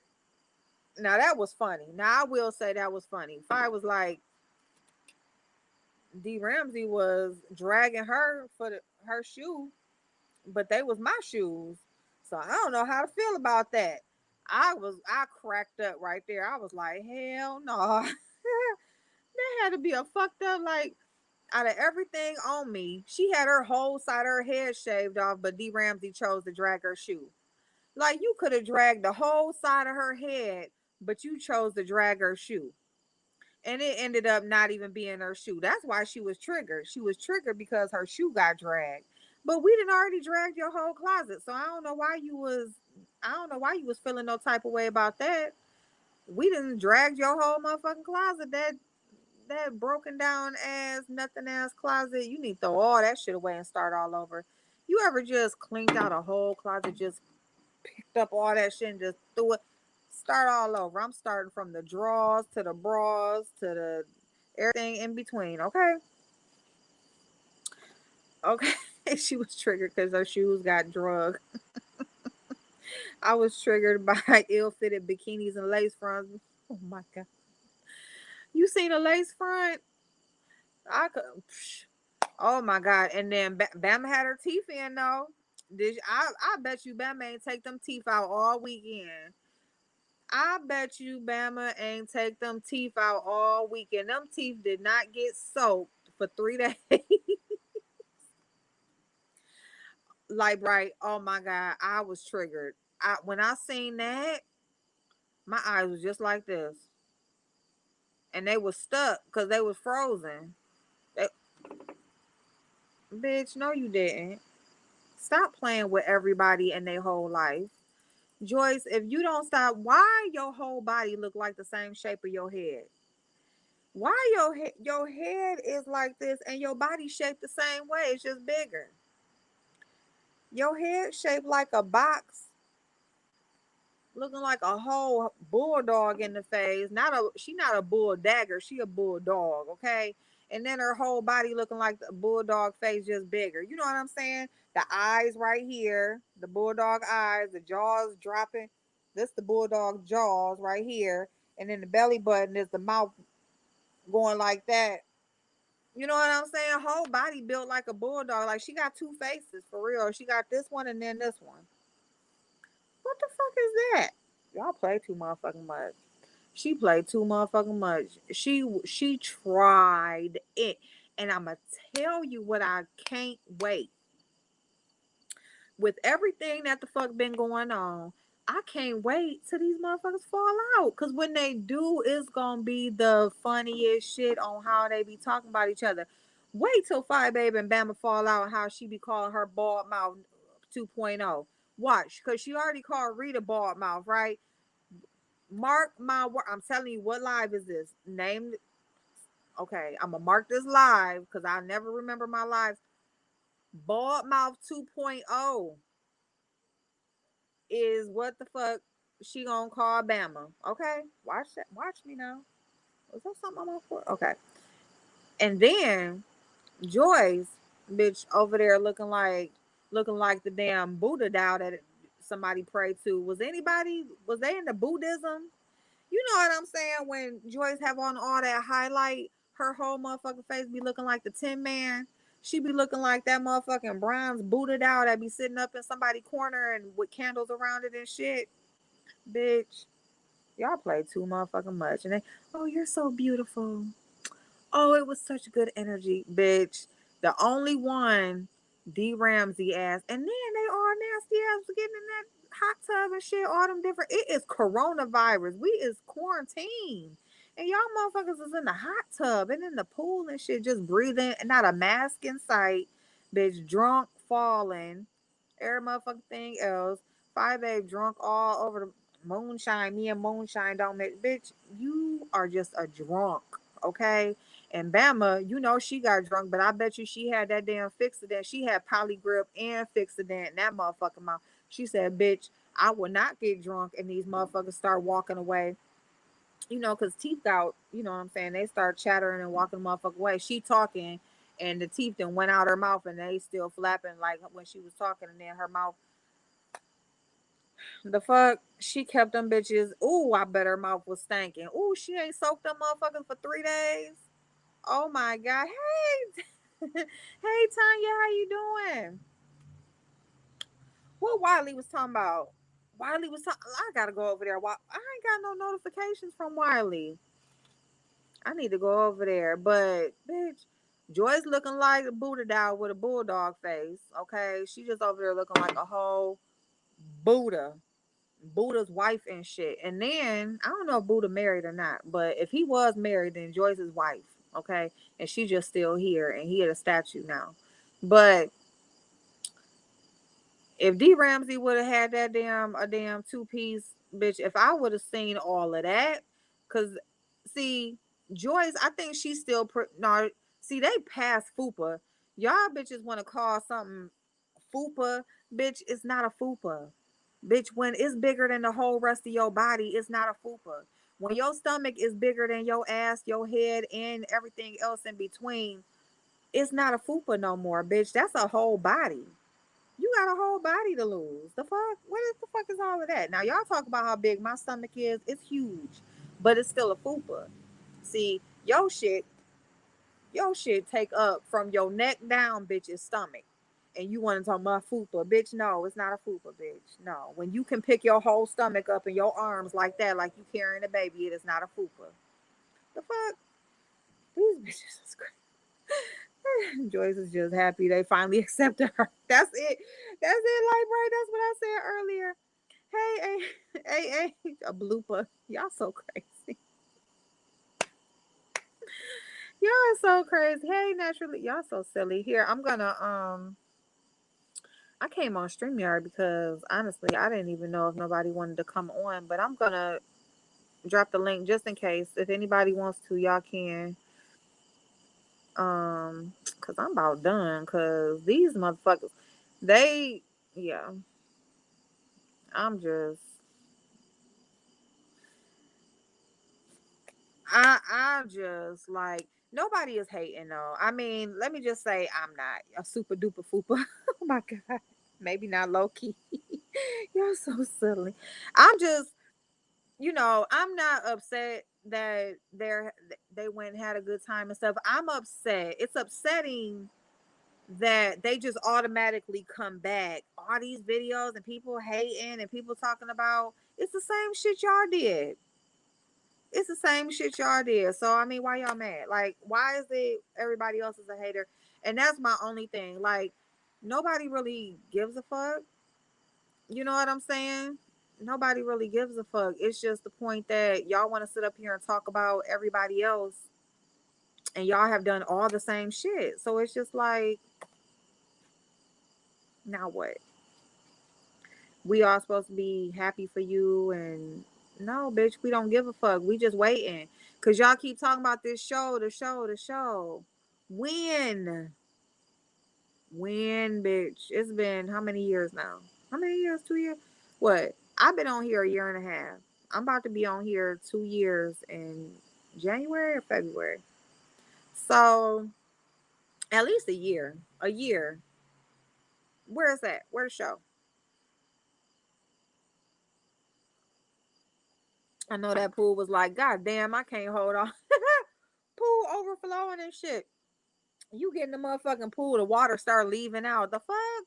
now that was funny. Now I will say that was funny. If I was like, D Ramsey was dragging her for her shoe, but they was my shoes. So I don't know how to feel about that. I cracked up right there. I was like, hell no. That had to be a fucked up, like, out of everything on me. She had her whole side of her head shaved off, but D Ramsey chose to drag her shoe. Like, you could have dragged the whole side of her head, but you chose to drag her shoe. And it ended up not even being her shoe. That's why she was triggered. She was triggered because her shoe got dragged. But we didn't already drag your whole closet. So I don't know why you was feeling no type of way about that. We didn't drag your whole motherfucking closet. That broken down ass, nothing ass closet. You need to throw all that shit away and start all over. You ever just cleaned out a whole closet, just picked up all that shit and just threw it? Start all over. I'm starting from the drawers to the bras to the everything in between. Okay. Okay. She was triggered because her shoes got drugged. I was triggered by ill-fitted bikinis and lace fronts. Oh my god. You seen a lace front? I could. Oh my god. And then Bama had her teeth in though. I bet you Bama ain't take them teeth out all weekend. I bet you Bama ain't take them teeth out all weekend. Them teeth did not get soaked for 3 days. Like, right. Oh my god. I was triggered. When I seen that, my eyes was just like this. And they was stuck because they was frozen. They, bitch, no you didn't. Stop playing with everybody and their whole life. Joyce, if you don't stop, why your whole body look like the same shape of your head? Why your head is like this and your body shaped the same way? It's just bigger. Your head shaped like a box, looking like a whole bulldog in the face. She not a bull dagger. She a bulldog. Okay. And then her whole body looking like the bulldog face, just bigger. You know what I'm saying? The eyes right here, the bulldog eyes, the jaws dropping. This the bulldog jaws right here, and then the belly button is the mouth going like that. You know what I'm saying? Whole body built like a bulldog. Like she got two faces for real. She got this one and then this one. What the fuck is that? Y'all play too motherfucking much. She played too motherfucking much. She tried it. And I'ma tell you what I can't wait. With everything that the fuck been going on, I can't wait till these motherfuckers fall out. Cause when they do, it's gonna be the funniest shit on how they be talking about each other. Wait till Five Baby and Bama fall out and how she be calling her bald mouth 2.0. Watch, cause she already called Rita bald mouth, right? Mark my word. I'm telling you, what live is this? Okay, I'm gonna mark this live because I never remember my lives. Bald mouth 2.0 is what the fuck she gonna call Bama. Okay, watch that. Watch me now. Was that something I'm on for? Okay. And then Joyce, bitch, over there looking like the damn Buddha doll that somebody prayed to. Was they into Buddhism? You know what I'm saying? When Joyce have on all that highlight, her whole motherfucking face be looking like the Tin Man. She be looking like that motherfucking bronze Buddha doll that be sitting up in somebody's corner and with candles around it and shit. Bitch, y'all play too motherfucking much. And they, oh, you're so beautiful. Oh, it was such good energy, bitch. The only one, D Ramsey ass, and then they all nasty ass for getting in that hot tub and shit. All them different. It is coronavirus. We is quarantined, and y'all motherfuckers is in the hot tub and in the pool and shit, just breathing, and not a mask in sight. Bitch, drunk, falling, every motherfucking thing else. Five babe drunk all over the moonshine. Me and moonshine don't make. Bitch, you are just a drunk, okay? And Bama, you know she got drunk, but I bet you she had that damn Fixodent. She had Polygrip and Fixodent in that motherfucking mouth. She said, bitch, I will not get drunk and these motherfuckers start walking away. You know, because teeth out, you know what I'm saying? They start chattering and walking the motherfucker away. She talking and the teeth then went out her mouth and they still flapping like when she was talking and then her mouth. The fuck? She kept them bitches. Ooh, I bet her mouth was stinking. Ooh, she ain't soaked them motherfuckers for 3 days. Oh my God. Hey, hey Tanya, how you doing? What Wiley was talking about? Wiley was talking. I gotta go over there. I ain't got no notifications from Wiley. I need to go over there. But bitch, Joy's looking like a Buddha doll with a bulldog face. Okay, she just over there looking like a whole Buddha. Buddha's wife and shit. And then I don't know if Buddha married or not, but if he was married, then Joyce's wife. Okay, and she just still here, and he had a statue now. But if D Ramsey would have had that damn 2 piece, bitch, if I would have seen all of that, cause see, Joyce, I think she's still no. See, they passed FUPA. Y'all bitches want to call something FUPA, bitch. It's not a FUPA, bitch. When it's bigger than the whole rest of your body, it's not a FUPA. When your stomach is bigger than your ass, your head, and everything else in between, it's not a FUPA no more, bitch. That's a whole body. You got a whole body to lose. The fuck? What is the fuck is all of that? Now y'all talk about how big my stomach is. It's huge, but it's still a fupa. See, your shit take up from your neck down, bitch's stomach. And you want to talk about fupa, bitch? No, it's not a fupa, bitch. No, when you can pick your whole stomach up in your arms like that, like you carrying a baby, it is not a fupa. The fuck? These bitches is crazy. Joyce is just happy they finally accepted her. That's it. That's it, like right. That's what I said earlier. Hey, hey, a blooper. Y'all so crazy. Y'all so crazy. Hey, naturally, y'all so silly. Here, I'm gonna I came on StreamYard because honestly, I didn't even know if nobody wanted to come on, but I'm gonna drop the link just in case. If anybody wants to, y'all can. Cause I'm about done. Cause these motherfuckers, they, yeah, I'm just, I just like nobody is hating though. I mean, let me just say I'm not a super duper fupa. Oh my god, maybe not low key. You're so silly. I'm just, I'm not upset that they went and had a good time and stuff. I'm upset. It's upsetting that they just automatically come back. All these videos and people hating and people talking about it's the same shit y'all did. It's the same shit y'all did. So I mean, why y'all mad? Like, why is it everybody else is a hater? And that's my only thing. Like, nobody really gives a fuck. You know what I'm saying? Nobody really gives a fuck. It's just the point that y'all want to sit up here and talk about everybody else and y'all have done all the same shit. So it's just like, now what? We all supposed to be happy for you and no, bitch, we don't give a fuck. We just waiting. Cause y'all keep talking about this show, the show, the show. When? When, bitch? It's been how many years now? How many years? 2 years? What? I've been on here a year and a half. I'm about to be on here 2 years in January or February. So at least a year. A year. Where is that? Where the show? I know that pool was like, God damn, I can't hold on. Pool overflowing and shit. You get in the motherfucking pool, the water start leaving out. The fuck?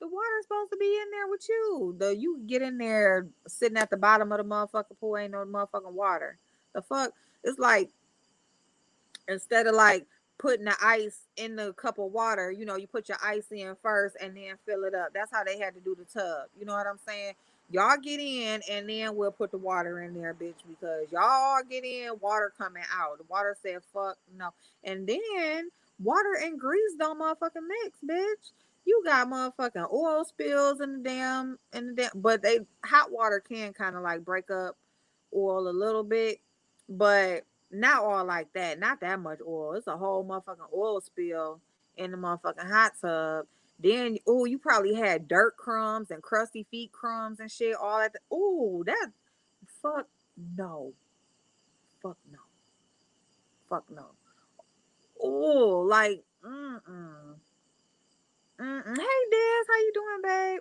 The water's supposed to be in there with you. You get in there sitting at the bottom of the motherfucking pool, ain't no motherfucking water. The fuck? It's like instead of like putting the ice in the cup of water, you put your ice in first and then fill it up. That's how they had to do the tub. You know what I'm saying? Y'all get in and then we'll put the water in there, bitch, because y'all get in, water coming out. The water said fuck no. And then water and grease don't motherfucking mix, bitch. You got motherfucking oil spills in the damn, but they hot water can kind of like break up oil a little bit, but not all like that. Not that much oil. It's a whole motherfucking oil spill in the motherfucking hot tub. Then, oh, you probably had dirt crumbs and crusty feet crumbs and shit. All that. Oh, that. Fuck no. Fuck no. Fuck no. Oh, like, Hey, Des, how you doing, babe?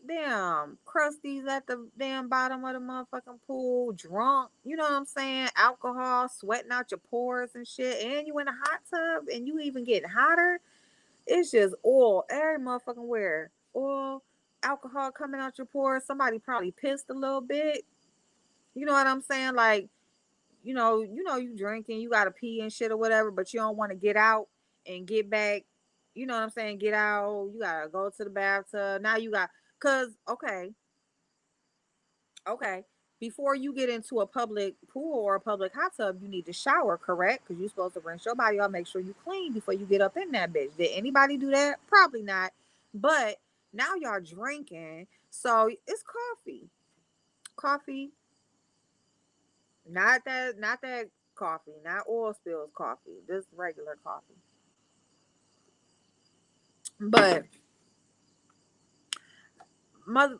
Damn, crusties at the damn bottom of the motherfucking pool, drunk, you know what I'm saying? Alcohol, sweating out your pores and shit, and you in a hot tub, and you even getting hotter. It's just oil every motherfucking where. Oil, alcohol coming out your pores. Somebody probably pissed a little bit. You know what I'm saying? Like, you drinking, you gotta pee and shit or whatever, but you don't want to get out and get back. You know what I'm saying? Get out. You gotta go to the bathtub. Now you got, cause okay, before you get into a public pool or a public hot tub, you need to shower, correct? Because you're supposed to rinse your body off, make sure you clean before you get up in that bitch. Did anybody do that? Probably not. But now y'all drinking, so it's coffee. Coffee, not that coffee, not oil spills coffee. This regular coffee. But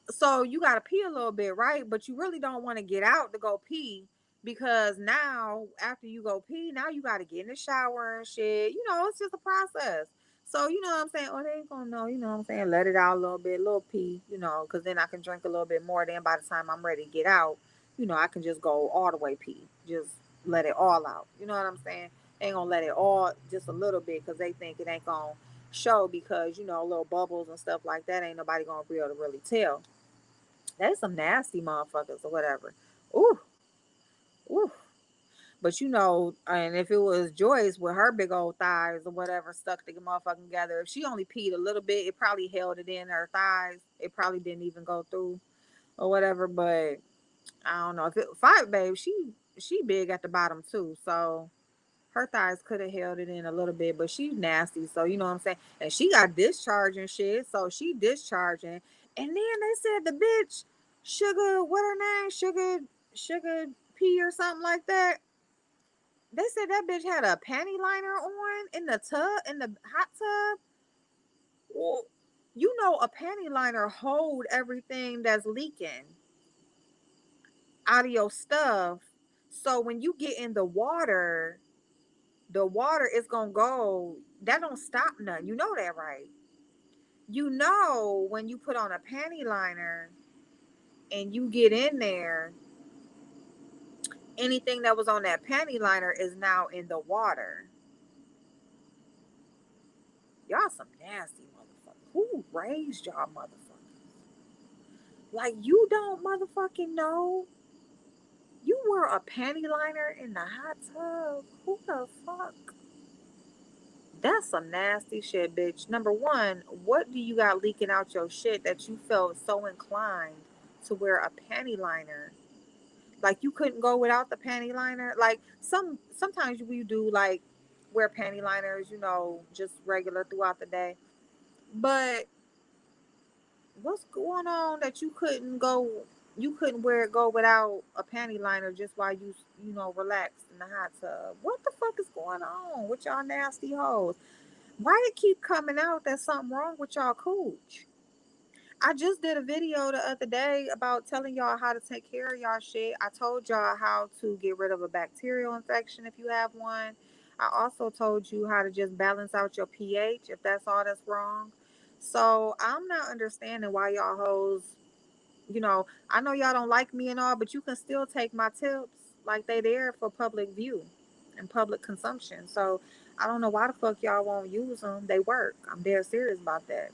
so you got to pee a little bit, right? But you really don't want to get out to go pee, because now after you go pee, now you got to get in the shower and shit. It's just a process. So you know what I'm saying? Oh, they ain't gonna know. You know what I'm saying? Let it out a little bit, little pee. Because then I can drink a little bit more. Then by the time I'm ready to get out, I can just go all the way pee. Just let it all out. You know what I'm saying? They ain't gonna let it all just a little bit because they think it ain't gonna show, because little bubbles and stuff like that, ain't nobody gonna be able to really tell. That's some nasty motherfuckers or whatever. Ooh, ooh. But and if it was Joyce with her big old thighs or whatever stuck the motherfucking together, if she only peed a little bit, it probably held it in her thighs. It probably didn't even go through or whatever. But I don't know, if it fight babe, she big at the bottom too, so her thighs could have held it in a little bit, but she's nasty. So you know what I'm saying? And she got discharging shit. So she discharging. And then they said the bitch, Sugar, what her name? Sugar P or something like that. They said that bitch had a panty liner on in the tub, in the hot tub. Well, a panty liner hold everything that's leaking out of your stuff. So when you get in the water is gonna go. That don't stop nothing. You know that, right? When you put on a panty liner and you get in there, anything that was on that panty liner is now in the water. Y'all some nasty motherfuckers. Who raised y'all motherfuckers? Like, you don't motherfucking know? You wore a panty liner in the hot tub? Who the fuck? That's some nasty shit, bitch. Number one, what do you got leaking out your shit that you felt so inclined to wear a panty liner? Like, you couldn't go without the panty liner? Like, sometimes we do like wear panty liners, just regular throughout the day. But what's going on that you couldn't go without a panty liner just while you relaxed in the hot tub? What the fuck is going on with y'all nasty hoes? Why it keep coming out that something wrong with y'all cooch? I just did a video the other day about telling y'all how to take care of y'all shit. I told y'all how to get rid of a bacterial infection if you have one. I also told you how to just balance out your pH if that's all that's wrong. So I'm not understanding why y'all hoes, I know y'all don't like me and all, but you can still take my tips like they there for public view and public consumption. So I don't know why the fuck y'all won't use them. They work. I'm dead serious about that.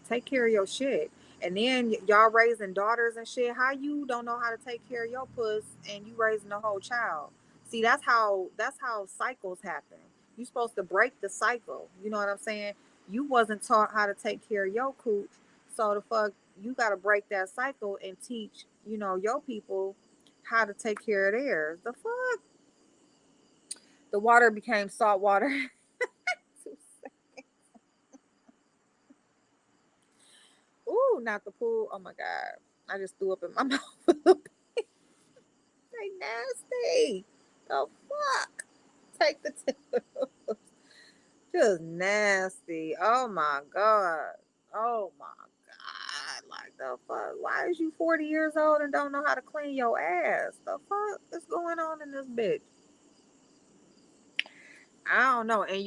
Take care of your shit. And then y'all raising daughters and shit. How you don't know how to take care of your puss and you raising a whole child? See, that's how cycles happen. You supposed to break the cycle. You know what I'm saying? You wasn't taught how to take care of your cooch. So the fuck you gotta break that cycle and teach, your people how to take care of theirs. The fuck? The water became salt water. Ooh, not the pool. Oh my god. I just threw up in my mouth. They nasty. The fuck? Take the tip. Just nasty. Oh my god. Oh my god. Like the fuck? Why is you 40 years old and don't know how to clean your ass? The fuck is going on in this bitch? I don't know. And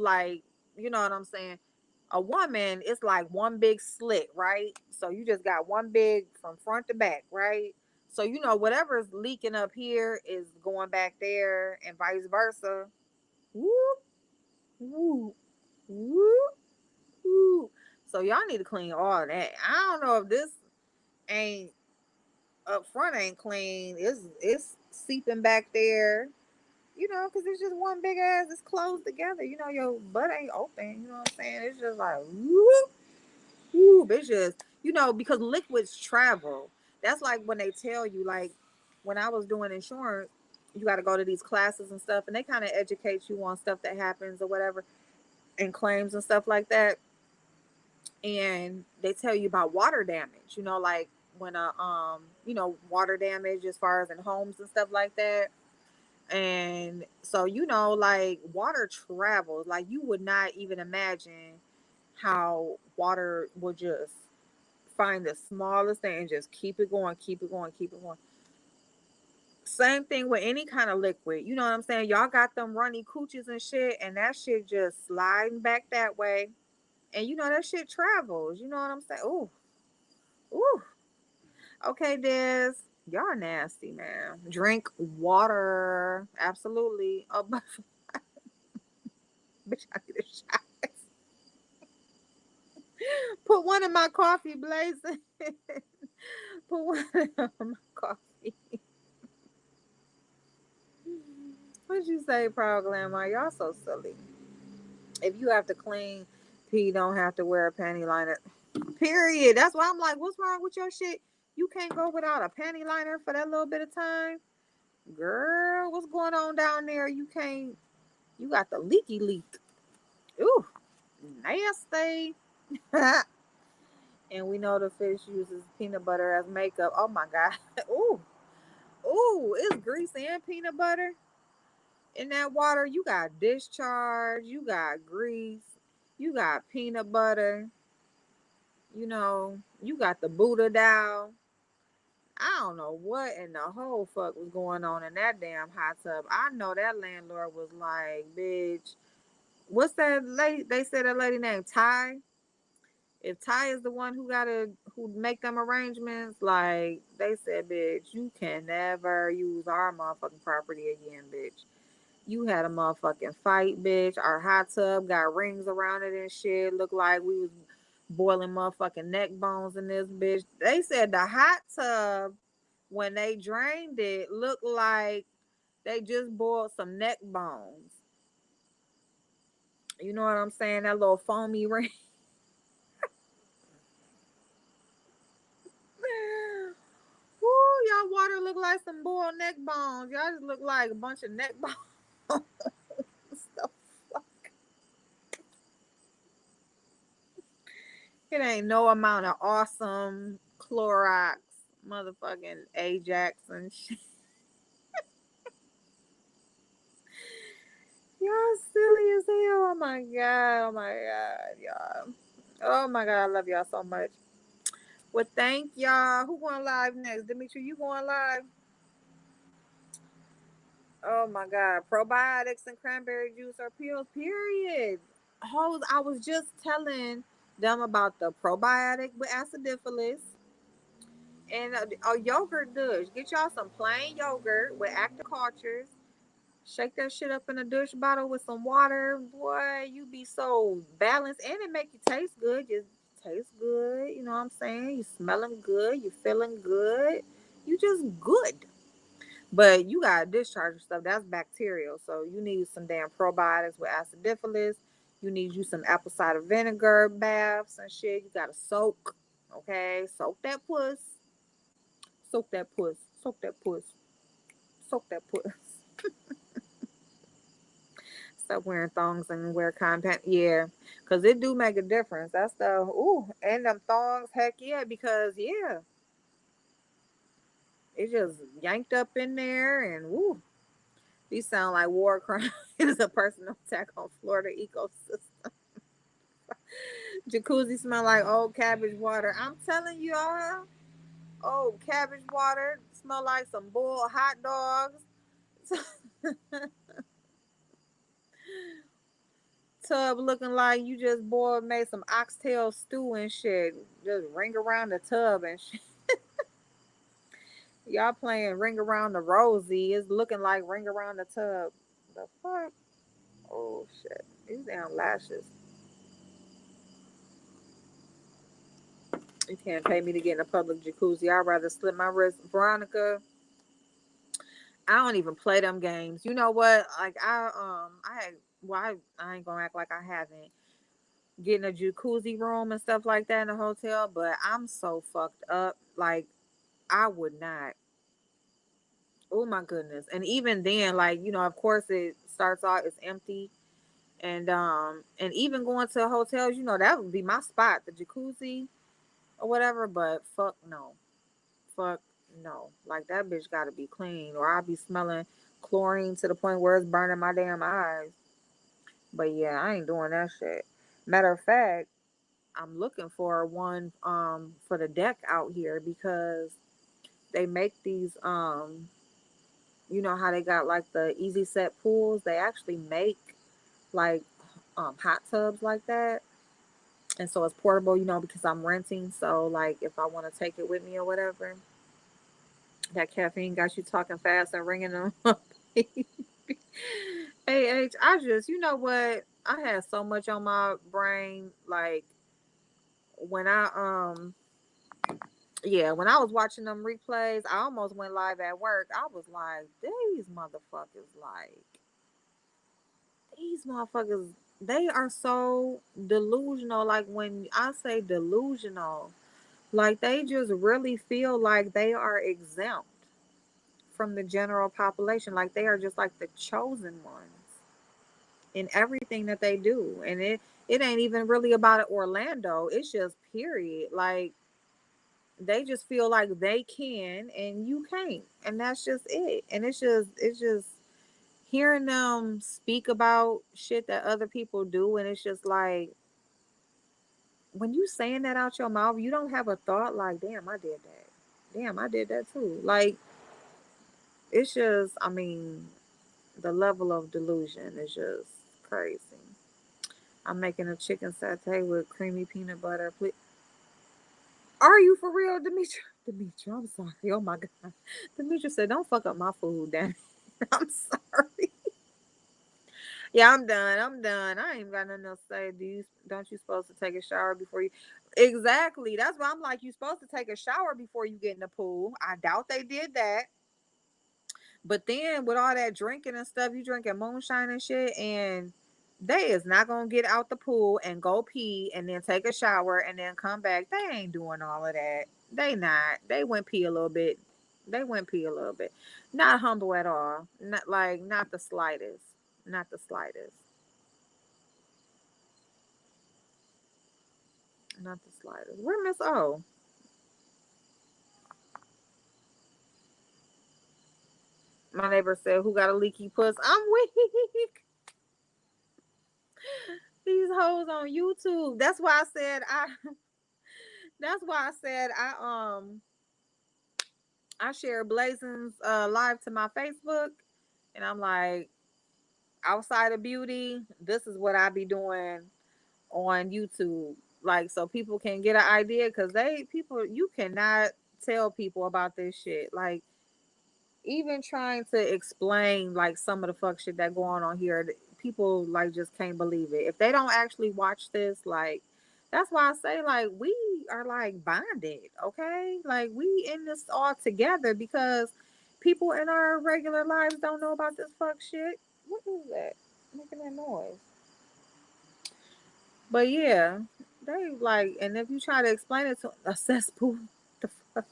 like, you know what I'm saying? A woman, it's like one big slit, right? So you just got one big from front to back, right? So whatever's leaking up here is going back there and vice versa. Whoop, whoop, whoop, whoop. So y'all need to clean all that. I don't know if this ain't up front ain't clean. It's seeping back there. Because it's just one big ass. It's closed together. Your butt ain't open. You know what I'm saying? It's just like whoop, whoop. It's just because liquids travel. That's like when they tell you, like when I was doing insurance, you got to go to these classes and stuff, and they kind of educate you on stuff that happens or whatever, and claims and stuff like that. And they tell you about water damage. Like when water damage as far as in homes and stuff like that. And so, like water travels, like you would not even imagine how water would just find the smallest thing and just keep it going, keep it going, keep it going. Same thing with any kind of liquid. You know what I'm saying? Y'all got them runny cooches and shit, and that shit just sliding back that way. And that shit travels. You know what I'm saying? Ooh, ooh. Okay, Des. Y'all nasty, man. Drink water. Absolutely. Oh, bitch, I need a shot. Put one in my coffee, blazing. Put one in my coffee. What'd you say, Proud Glamour? Y'all so silly. If you have to clean, P don't have to wear a panty liner. Period. That's why I'm like, what's wrong with your shit? You can't go without a panty liner for that little bit of time. Girl, what's going on down there? You can't. You got the leaky leak. Ooh, nasty. And we know the fish uses peanut butter as makeup. Oh my god. Ooh. Ooh, it's grease and peanut butter in that water. You got discharge, you got grease, you got peanut butter, you got the Buddha down. I don't know what in the whole fuck was going on in that damn hot tub. I know that landlord was like, bitch, what's that lady? They said that lady named Ty. If Ty is the one who make them arrangements, like they said, bitch, you can never use our motherfucking property again, bitch. You had a motherfucking fight, bitch. Our hot tub got rings around it and shit. Looked like we was boiling motherfucking neck bones in this bitch. They said the hot tub, when they drained it, looked like they just boiled some neck bones. You know what I'm saying? That little foamy ring. Woo, y'all water look like some boiled neck bones. Y'all just look like a bunch of neck bones. The fuck? It ain't no amount of awesome Clorox, motherfucking Ajax and shit. Y'all Y'all silly as hell. Oh my god. Oh my god, y'all. Oh my god, I love y'all so much. Well, thank y'all. Who going live next? Dimitri, you going live? Oh my god. Probiotics and cranberry juice are pills, period. Hoes, I was just telling them about the probiotic with acidophilus and a yogurt douche. Get y'all some plain yogurt with active cultures. Shake that shit up in a douche bottle with some water. Boy, you be so balanced and it make you taste good. You taste good. You know what I'm saying? You smelling good. You feeling good. You just good. But you got discharge and stuff. That's bacterial. So you need some damn probiotics with acidophilus. You need you some apple cider vinegar baths and shit. You gotta soak. Okay? Soak that puss. Soak that puss. Soak that puss. Soak that puss. Stop wearing thongs and wear content. Yeah, because it do make a difference. That's the, ooh, and them thongs, heck yeah, because yeah, it just yanked up in there and ooh, these sound like war crimes. It is a personal attack on Florida ecosystem. Jacuzzi smell like old cabbage water. I'm telling y'all, old cabbage water smell like some boiled hot dogs. Tub looking like you just boiled, made some oxtail stew and shit. Just ring around the tub and shit. Y'all playing ring around the rosy. It's looking like ring around the tub. The fuck? Oh shit. These damn lashes. You can't pay me to get in a public jacuzzi. I'd rather slit my wrist. Veronica, I don't even play them games. You know what? Like I had, well, I ain't gonna act like I haven't getting a jacuzzi room and stuff like that in a hotel, but I'm so fucked up. Like I would not. Oh my goodness. And even then, like, you know, of course it starts out it's empty. And even going to hotels, you know, that would be my spot, the jacuzzi or whatever, but fuck no. Fuck no. Like that bitch gotta be clean or I'll be smelling chlorine to the point where it's burning my damn eyes. But yeah, I ain't doing that shit. Matter of fact, I'm looking for one for the deck out here because they make these you know how they got like the easy set pools, they actually make like hot tubs like that, and so it's portable, you know, because I'm renting, so like if I want to take it with me or whatever. That caffeine got you talking fast and ringing them up. H, I just, you know what, I had so much on my brain, like when I yeah, when I was watching them replays, I almost went live at work. I was like, these motherfuckers, like, these motherfuckers, they are so delusional. Like, when I say delusional, like, they just really feel like they are exempt from the general population. Like, they are just like the chosen ones in everything that they do. And it ain't even really about Orlando. It's just period. Like, they just feel like they can and you can't, and that's just it. And it's just hearing them speak about shit that other people do, and it's just like when you saying that out your mouth, you don't have a thought like, damn, I did that, damn, I did that too. Like, it's just, I mean, the level of delusion is just crazy. I'm making a chicken satay with creamy peanut butter, please. Are you for real, Demetri? Demetri, I'm sorry. Oh my God. Demetri said, don't fuck up my food, Danny. I'm sorry. Yeah, I'm done. I'm done. I ain't got nothing else to say. Don't you supposed to take a shower before you? Exactly. That's why I'm like, you supposed to take a shower before you get in the pool. I doubt they did that. But then with all that drinking and stuff, you drinking moonshine and shit, and they is not gonna get out the pool and go pee and then take a shower and then come back. They ain't doing all of that. They not. They went pee a little bit. They went pee a little bit. Not humble at all. Not like not the slightest. Not the slightest. Not the slightest. Where Miss O? My neighbor said, "Who got a leaky puss?" I'm weak. These hoes on YouTube. That's why I said I. That's why I said I share Blazing's live to my Facebook, and I'm like, outside of beauty, this is what I be doing on YouTube, like so people can get an idea, because they people you cannot tell people about this shit, like even trying to explain like some of the fuck shit that going on here, people like just can't believe it if they don't actually watch this. Like that's why I say like we are like bonded, okay? Like we in this all together because people in our regular lives don't know about this fuck shit. What is that making that noise? But yeah, they like, and if you try to explain it to a cesspool, the fuck?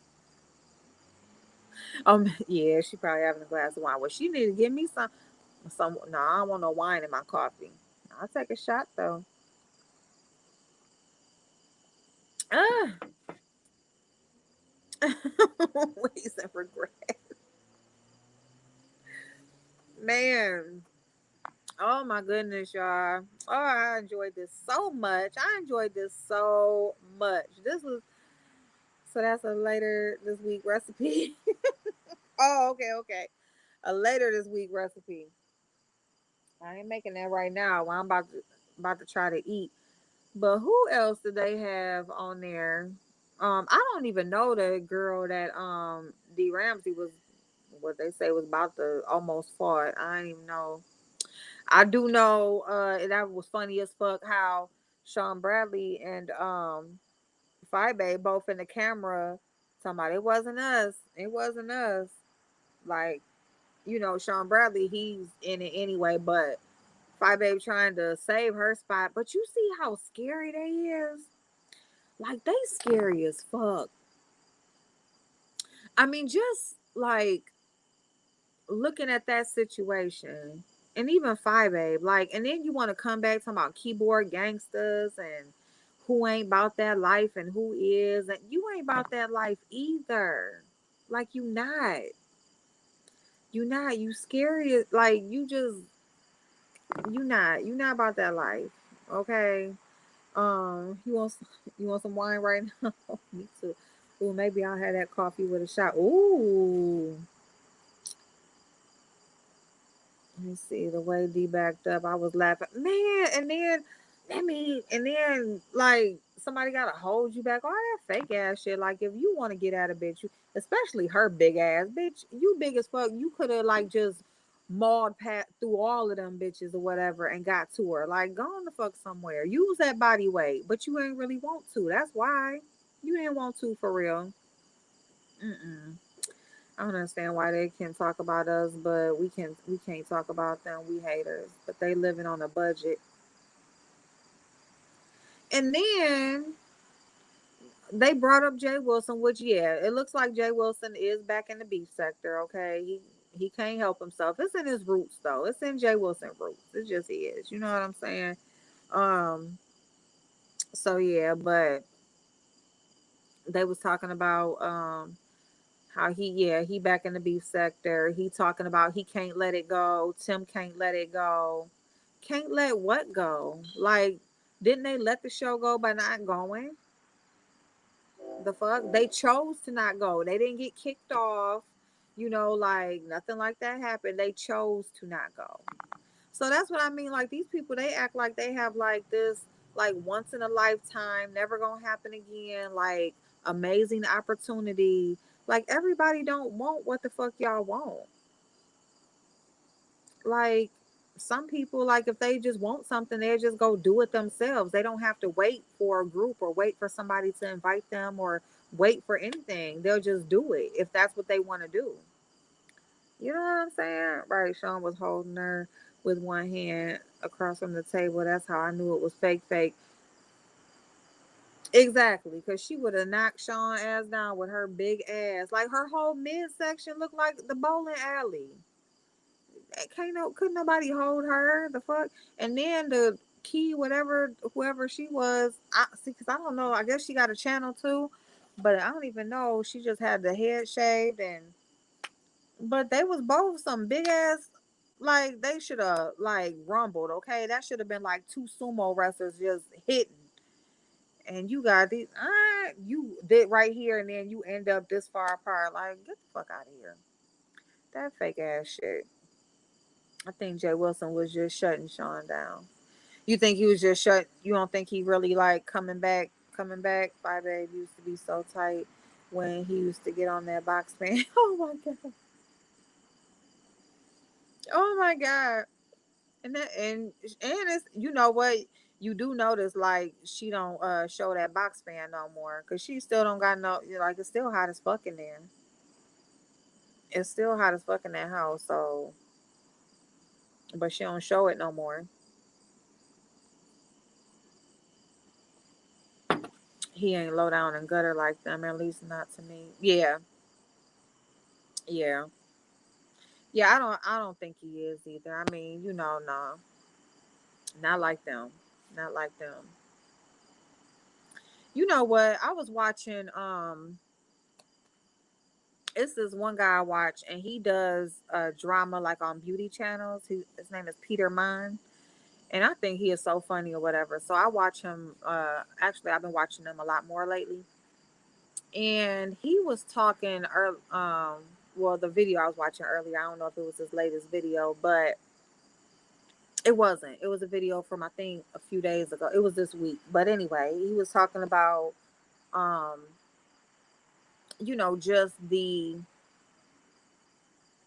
Yeah, she probably having a glass of wine. Well, she need to give me some. No, I don't want no wine in my coffee. I'll take a shot though. Ah, ways and regret, man. Oh my goodness, y'all. Oh, I enjoyed this so much. I enjoyed this so much. This was so that's a later this week recipe. Oh, okay, okay. A later this week recipe. I ain't making that right now. While I'm about to try to eat. But who else did they have on there? I don't even know the girl that D Ramsey was what they say was about to almost fought. I don't even know. I do know that was funny as fuck how Sean Bradley and Fibe both in the camera talking about it wasn't us. It wasn't us. Like, Sean Bradley, he's in it anyway, but Five Babe trying to save her spot. But you see how scary they is? Like, they scary as fuck. I mean, just like looking at that situation, and even Five Babe, like, and then you want to come back talking about keyboard gangsters and who ain't about that life and who is, and you ain't about that life either. Like, you scary. Like, you not about that life. Okay. You want some wine right now? Me too. Ooh, maybe I'll have that coffee with a shot. Ooh. Let me see the way D backed up. I was laughing, man, and then like somebody gotta hold you back. All that fake ass shit. Like if you want to get at a bitch, especially her big ass bitch, you big as fuck. You could have like just mauled pat through all of them bitches or whatever and got to her. Like go on the fuck somewhere. Use that body weight, but you ain't really want to. That's why you didn't want to for real. Mm-mm. I don't understand why they can talk about us, but we can't talk about them. We haters, but they living on a budget. And then they brought up Jay Wilson, which yeah, it looks like Jay Wilson is back in the beef sector. Okay, he can't help himself. It's in his roots though. It's in Jay Wilson roots. It just is. You know what I'm saying? Um. So yeah, but they was talking about how he back in the beef sector. He talking about he can't let it go. Tim can't let it go. Can't let what go? Like, didn't they let the show go by not going? The fuck? They chose to not go. They didn't get kicked off. Like nothing like that happened. They chose to not go. So that's what I mean. Like these people, they act like they have like this, like once in a lifetime, never gonna happen again, like amazing opportunity. Like everybody don't want what the fuck y'all want. Like some people, like if they just want something, they just go do it themselves. They don't have to wait for a group or wait for somebody to invite them or wait for anything. They'll just do it if that's what they want to do. You know what I'm saying? Right. Sean was holding her with one hand across from the table. That's how I knew it was fake, fake. Exactly. Because she would have knocked Sean ass down with her big ass. Like her whole midsection looked like the bowling alley. Couldn't nobody hold her. The fuck? And then the key, whatever, whoever she was, I see, because I don't know. I guess she got a channel too. But I don't even know. She just had the head shaved but they was both some big ass Like they should have like rumbled, okay? That should have been like two sumo wrestlers just hitting. And you got these you did right here and then you end up this far apart. Like, get the fuck out of here. That fake ass shit. I think Jay Wilson was just shutting Sean down. You think he was just shut? You don't think he really like coming back? Coming back? Bye, babe used to be so tight when he used to get on that box fan. Oh my god. Oh my god. And that and it's, you know what, you do notice like she don't show that box fan no more because she still don't got no, like it's still hot as fuck in there. It's still hot as fuck in that house. So, but she don't show it no more. He ain't low down and gutter like them, at least not to me. Yeah, yeah, yeah. I don't think he is either. I mean, no, not like them, not like them. You know what? I was watching. It's this one guy I watch, and he does drama like on beauty channels. His name is Peter Mine, and I think he is so funny or whatever. So I watch him. Actually, I've been watching him a lot more lately. And he was talking well, the video I was watching earlier, I don't know if it was his latest video, but it wasn't. It was a video from, I think, a few days ago. It was this week. But anyway, he was talking about um just the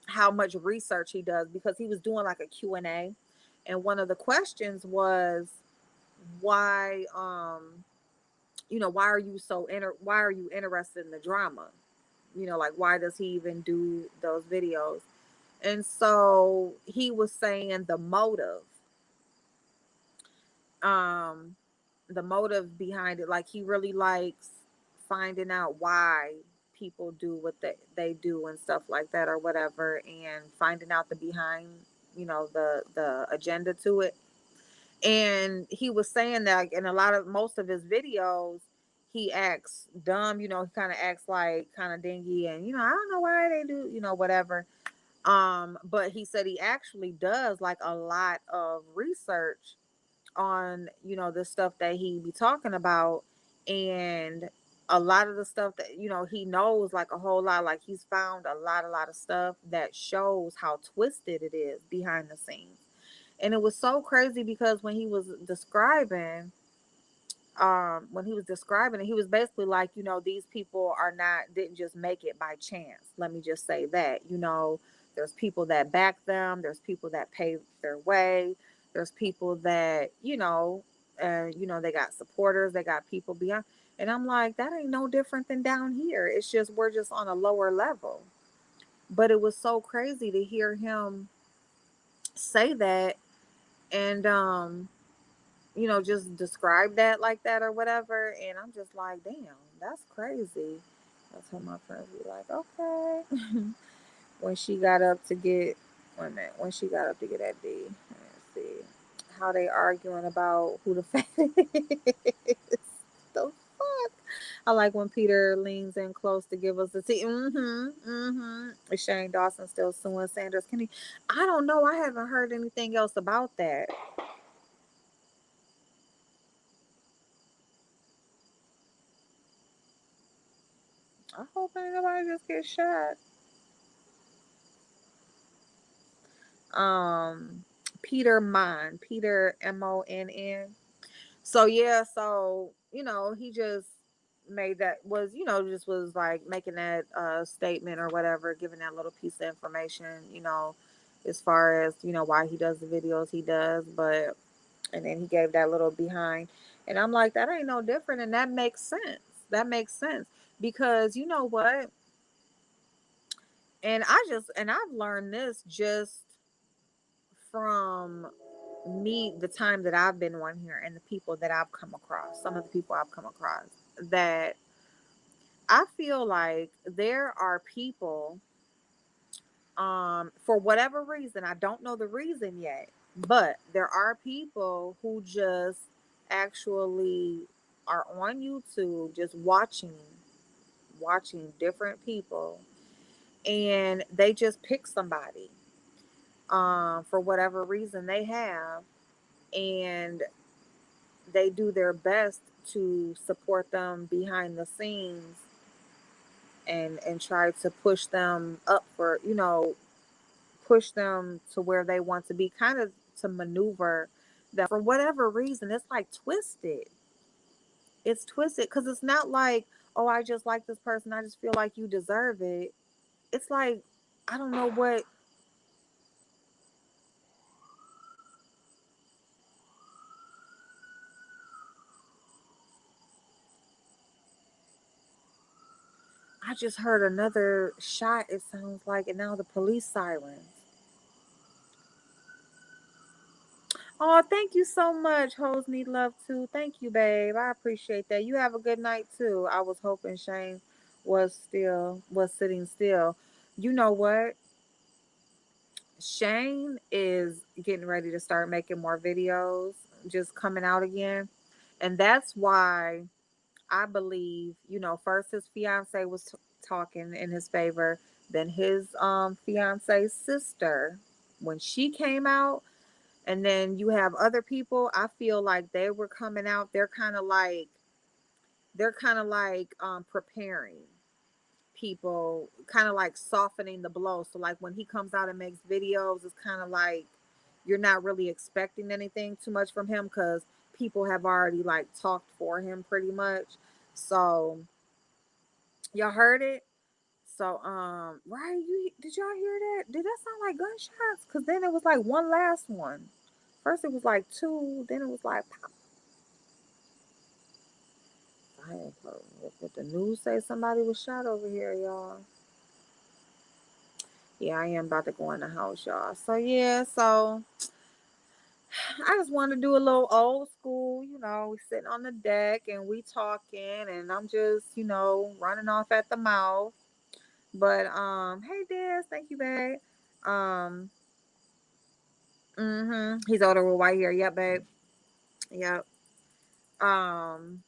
how much research he does, because he was doing like a Q&A, and one of the questions was why why are you why are you interested in the drama, like why does he even do those videos. And so he was saying um the motive behind it, like he really likes finding out why people do what they do and stuff like that or whatever, and finding out the behind, the agenda to it. And he was saying that, like, in most of his videos, he acts dumb, he kind of acts like kind of dingy, and I don't know why they do, whatever. But he said he actually does like a lot of research on, the stuff that he be talking about. And a lot of the stuff that, he knows like a whole lot, like he's found a lot of stuff that shows how twisted it is behind the scenes. And it was so crazy because when he was describing it, he was basically like, these people didn't just make it by chance. Let me just say that, there's people that back them. There's people that paved their way. There's people that, they got supporters. They got people beyond. And I'm like, that ain't no different than down here. It's just, we're just on a lower level. But it was so crazy to hear him say that. And, just describe that like that or whatever. And I'm just like, damn, that's crazy. That's what my friends be like, okay. When she got up to get, wait a minute, when she got up to get that D, let's see how they arguing about who the fat is. The fuck? I like when Peter leans in close to give us the tea. Is Shane Dawson still suing Sanders? Can he? I don't know. I haven't heard anything else about that. I hope ain't nobody just get shot. Um, Peter Mon, Peter Monn. So yeah, so he just made that was just was like making that statement or whatever, giving that little piece of information, as far as why he does the videos he does, but and then he gave that little behind, and I'm like, that ain't no different, and that makes sense. That makes sense because you know what, and I've learned this just from me, the time that I've been on here and the people that I've come across, some of the people I've come across, that I feel like there are people, for whatever reason, I don't know the reason yet, but there are people who just actually are on YouTube just watching different people, and they just pick somebody. for whatever reason they have, and they do their best to support them behind the scenes and try to push them up for, push them to where they want to be, kind of to maneuver them. For whatever reason, it's like twisted. It's twisted because it's not like, oh, I just like this person, I just feel like you deserve it. It's like, I don't know what. I just heard another shot, it sounds like, and now the police sirens. Oh, thank you so much. Hoes need love too. Thank you, babe. I appreciate that. You have a good night too. I was hoping Shane was sitting still. You know what? Shane is getting ready to start making more videos, just coming out again. And that's why I believe, first his fiance was talking in his favor, then his fiance's sister, when she came out, and then you have other people, I feel like they were coming out, they're kind of like preparing people, kind of like softening the blow. So like when he comes out and makes videos, it's kind of like you're not really expecting anything too much from him because people have already like talked for him pretty much. So y'all heard it. So right, you did y'all hear that? Did that sound like gunshots? Cause then it was like one last one. First it was like two, then it was like pop. I ain't what the news say, somebody was shot over here, y'all. Yeah, I am about to go in the house, y'all. So yeah, so I just want to do a little old school, we sitting on the deck and we talking, and I'm just, running off at the mouth. But hey Des, thank you, babe. Um, he's older with white hair. Yep, babe. Yep. Um,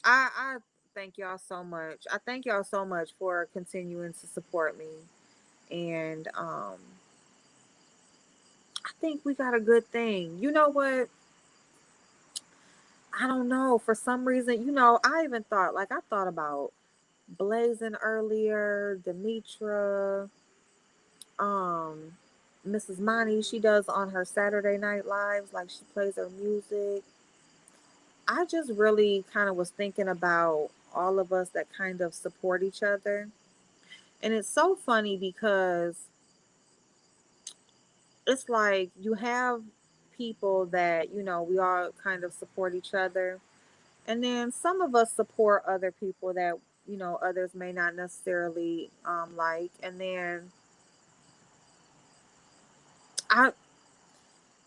I thank y'all so much. I thank y'all so much for continuing to support me. And I think we got a good thing. You know what? I don't know. For some reason, I even thought, like, I thought about Blazing earlier, Demetra, um, Mrs. Monty, she does on her Saturday Night Lives, like she plays her music. I just really kind of was thinking about all of us that kind of support each other. And it's so funny because it's like you have people that, we all kind of support each other. And then some of us support other people that, others may not necessarily like. And then I,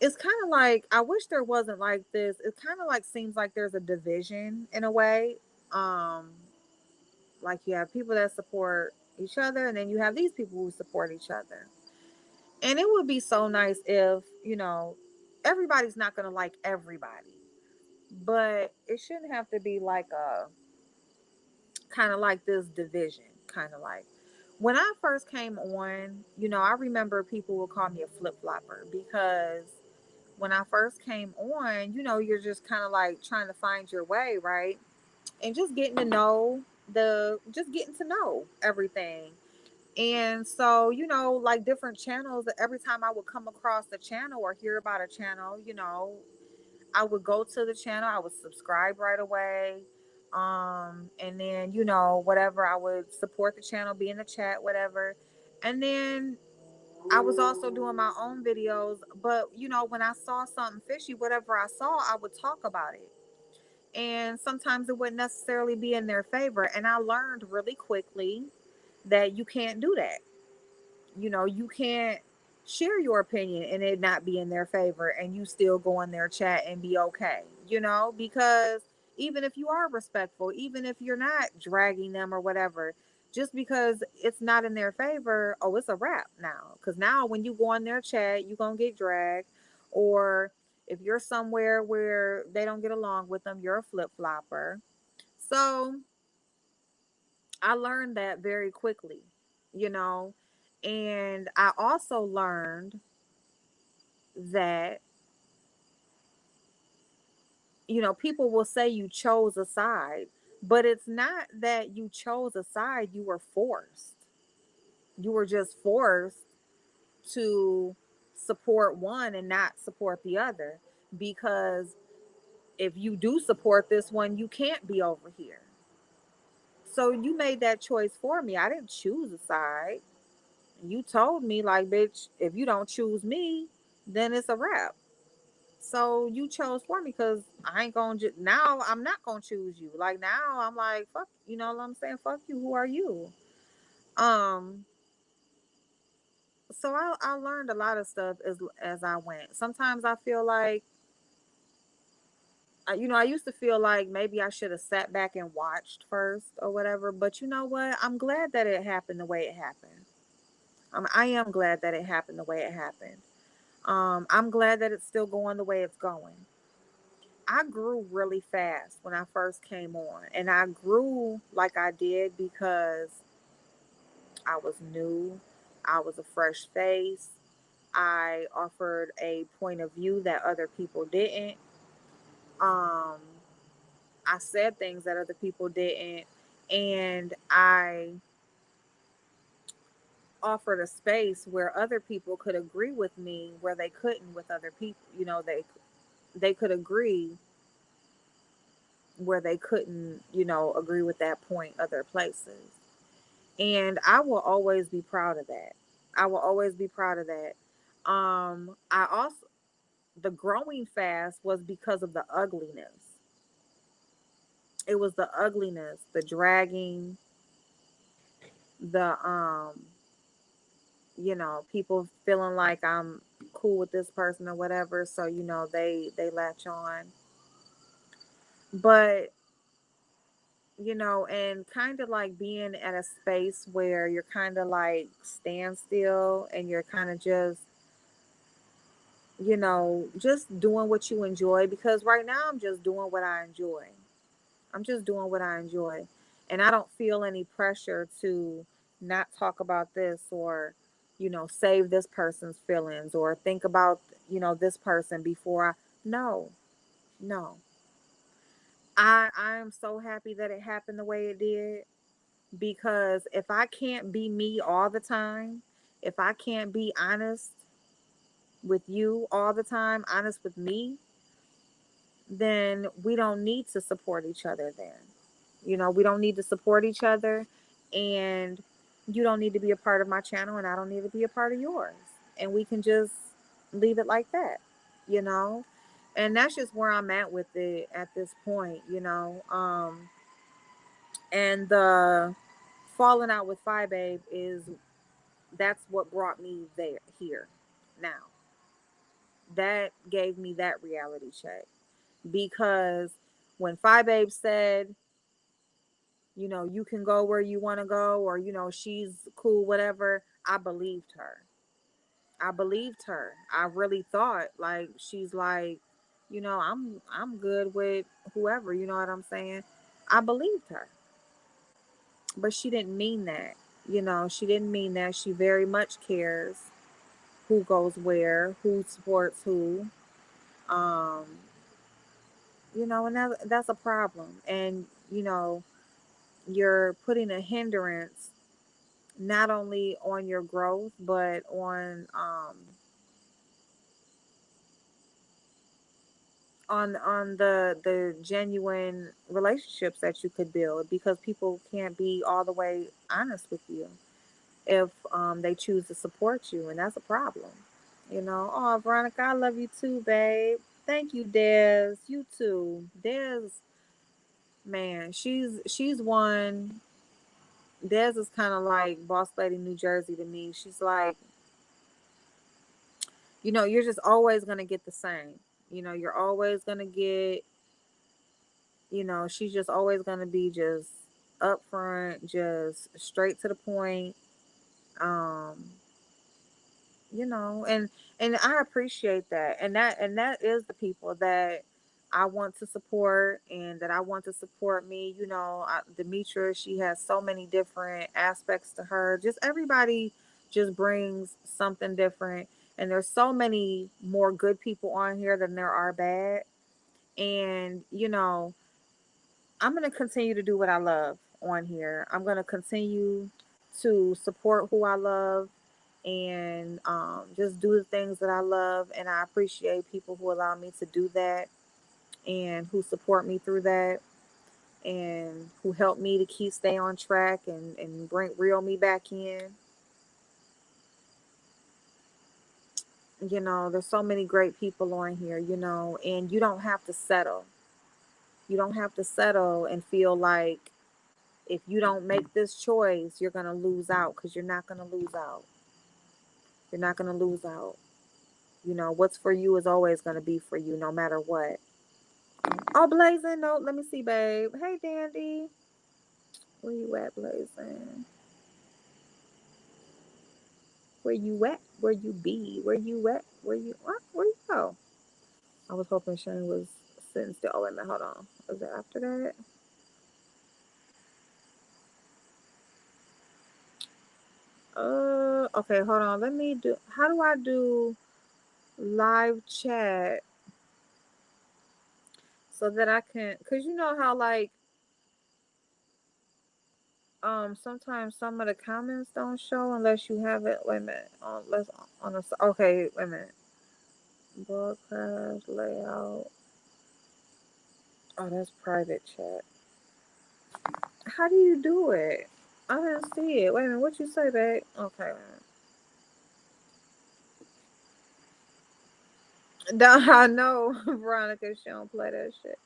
it's kind of like, I wish there wasn't like this. It kind of like seems like there's a division in a way. Um, like you have people that support each other, and then you have these people who support each other. And it would be so nice if, everybody's not going to like everybody, but it shouldn't have to be like a kind of like this division, kind of like when I first came on, I remember people would call me a flip flopper because when I first came on, you're just kind of like trying to find your way, right? And just getting to know everything. And so, like different channels, every time I would come across the channel or hear about a channel, I would go to the channel, I would subscribe right away. And then, whatever, I would support the channel, be in the chat, whatever. And then I was also doing my own videos, but when I saw something fishy, whatever I saw, I would talk about it. And sometimes it wouldn't necessarily be in their favor. And I learned really quickly that you can't do that. You can't share your opinion and it not be in their favor and you still go in their chat and be okay, because even if you are respectful, even if you're not dragging them or whatever, just because it's not in their favor, oh, it's a wrap now. Because now when you go in their chat, you're going to get dragged. Or if you're somewhere where they don't get along with them, you're a flip flopper. So I learned that very quickly, you know, And I also learned that, people will say you chose a side, but it's not that you chose a side, you were forced. You were just forced to support one and not support the other, because if you do support this one, you can't be over here. So you made that choice for me. I didn't choose a side. You told me, like, bitch, if you don't choose me, then it's a wrap. So you chose for me, because I ain't gonna now I'm not gonna choose you. Like, now I'm like, fuck, you know what I'm saying? Fuck you. Who are you? Um, so I learned a lot of stuff as I went. Sometimes I feel like, I used to feel like maybe I should have sat back and watched first or whatever. But you know what? I'm glad that it happened the way it happened. I am glad that it happened the way it happened. I'm glad that it's still going the way it's going. I grew really fast when I first came on, and I grew like I did because I was new. I was a fresh face. I offered a point of view that other people didn't. Um, I said things that other people didn't, and I offered a space where other people could agree with me where they couldn't with other people. They could agree where they couldn't, agree with that point other places. And I will always be proud of that. I will always be proud of that. I also The growing fast was because of the ugliness. It was the ugliness, the dragging, the people feeling like I'm cool with this person or whatever, so they latch on. But and kind of like being at a space where you're kind of like standstill, and you're kind of just doing what you enjoy, because right now I'm just doing what I enjoy. I'm just doing what I enjoy. And I don't feel any pressure to not talk about this, or, save this person's feelings, or think about, this person before I. No, no. I am so happy that it happened the way it did, because if I can't be me all the time, if I can't be honest with you all the time, honest with me, then we don't need to support each other then. We don't need to support each other, and you don't need to be a part of my channel, and I don't need to be a part of yours. And we can just leave it like that, you know? And that's just where I'm at with it at this point. And the falling out with Phi Babe that's what brought me here now. That gave me that reality check, because when Phi Babe said, you can go where you want to go, or, she's cool, whatever, I believed her. I believed her. I really thought, like, she's like, I'm good with whoever, you know what I'm saying? I believed her. But she didn't mean that. She didn't mean that. She very much cares who goes where, who supports who. Um, and that's a problem. And, you're putting a hindrance not only on your growth, but on the genuine relationships that you could build, because people can't be all the way honest with you if they choose to support you, and that's a problem. Oh, Veronica, I love you too, babe. Thank you, Des. You too. Des, man, she's one. Des is kind of like Boss Lady New Jersey to me. She's like, you're just always going to get the same. You're always going to get, she's just always going to be just upfront, just straight to the point. Um, and I appreciate that. And that is the people that I want to support, and that I want to support me. Demetra, she has so many different aspects to her. Just everybody just brings something different. And there's so many more good people on here than there are bad. And, I'm going to continue to do what I love on here. I'm going to continue to support who I love and just do the things that I love. And I appreciate people who allow me to do that and who support me through that and who help me to keep stay on track and bring reel me back in. There's so many great people on here, and you don't have to settle. You don't have to settle and feel like if you don't make this choice, you're going to lose out, because you're not going to lose out. You're not going to lose out. What's for you is always going to be for you no matter what. Oh, Blazing, no, let me see, babe. Hey, Dandy. Where you at, Blazing? Where you at? Where you be? Where you at? Where you go? I was hoping Shane was sitting still. Oh, wait a minute, hold on. Was it after that? Okay, hold on. How do I do live chat so that I can, cause you know how like, sometimes some of the comments don't show unless you have it. Wait a minute. Okay, wait a minute. Broadcast layout. Oh, that's private chat. How do you do it? I didn't see it. Wait a minute. What you say, babe? Okay. I know, Veronica. She don't play that shit.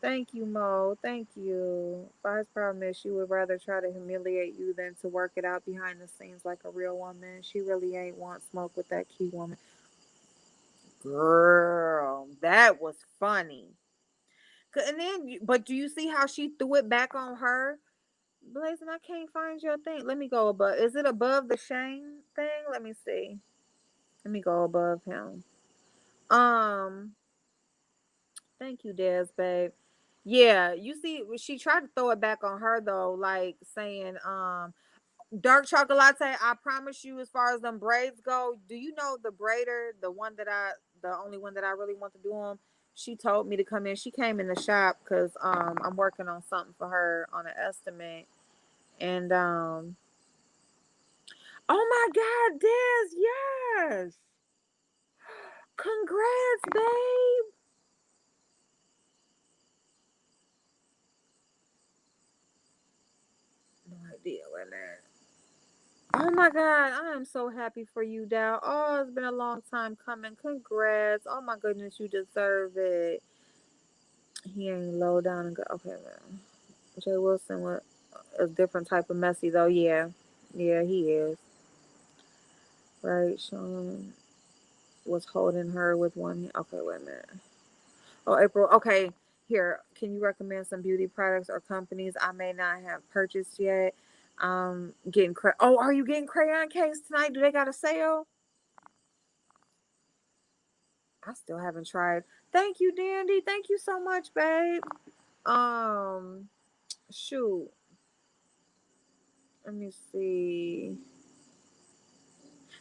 Thank you, Mo. Thank you. Fi's problem is she would rather try to humiliate you than to work it out behind the scenes like a real woman. She really ain't want smoke with that key woman. Girl, that was funny. And then, but do you see how she threw it back on her? Blazing, I can't find your thing. Let me go above. Is it above the Shane thing? Let me see. Let me go above him. Um, Thank you, Des, babe. Yeah, you see, she tried to throw it back on her though, like saying, dark chocolate latte. I promise you, as far as them braids go, do you know the braider, the only one that I really want to do them? She told me to come in. She came in the shop because I'm working on something for her on an estimate, and oh my God, Des, yes, congrats, babe. No idea when that. Oh my God, I am so happy for you, Dow. Oh, it's been a long time coming. Congrats. Oh my goodness, you deserve it. He ain't low down and go. Okay, man. Jay Wilson was a different type of messy, though. Yeah. Yeah, he is. Right? Sean was holding her with one. Okay, wait a minute. Oh, April. Okay, here. Can you recommend some beauty products or companies I may not have purchased yet? Oh, are you getting crayon case tonight? Do they got a sale? I still haven't tried. Thank you, Dandy. Thank you so much, babe. Um, Shoot. Let me see.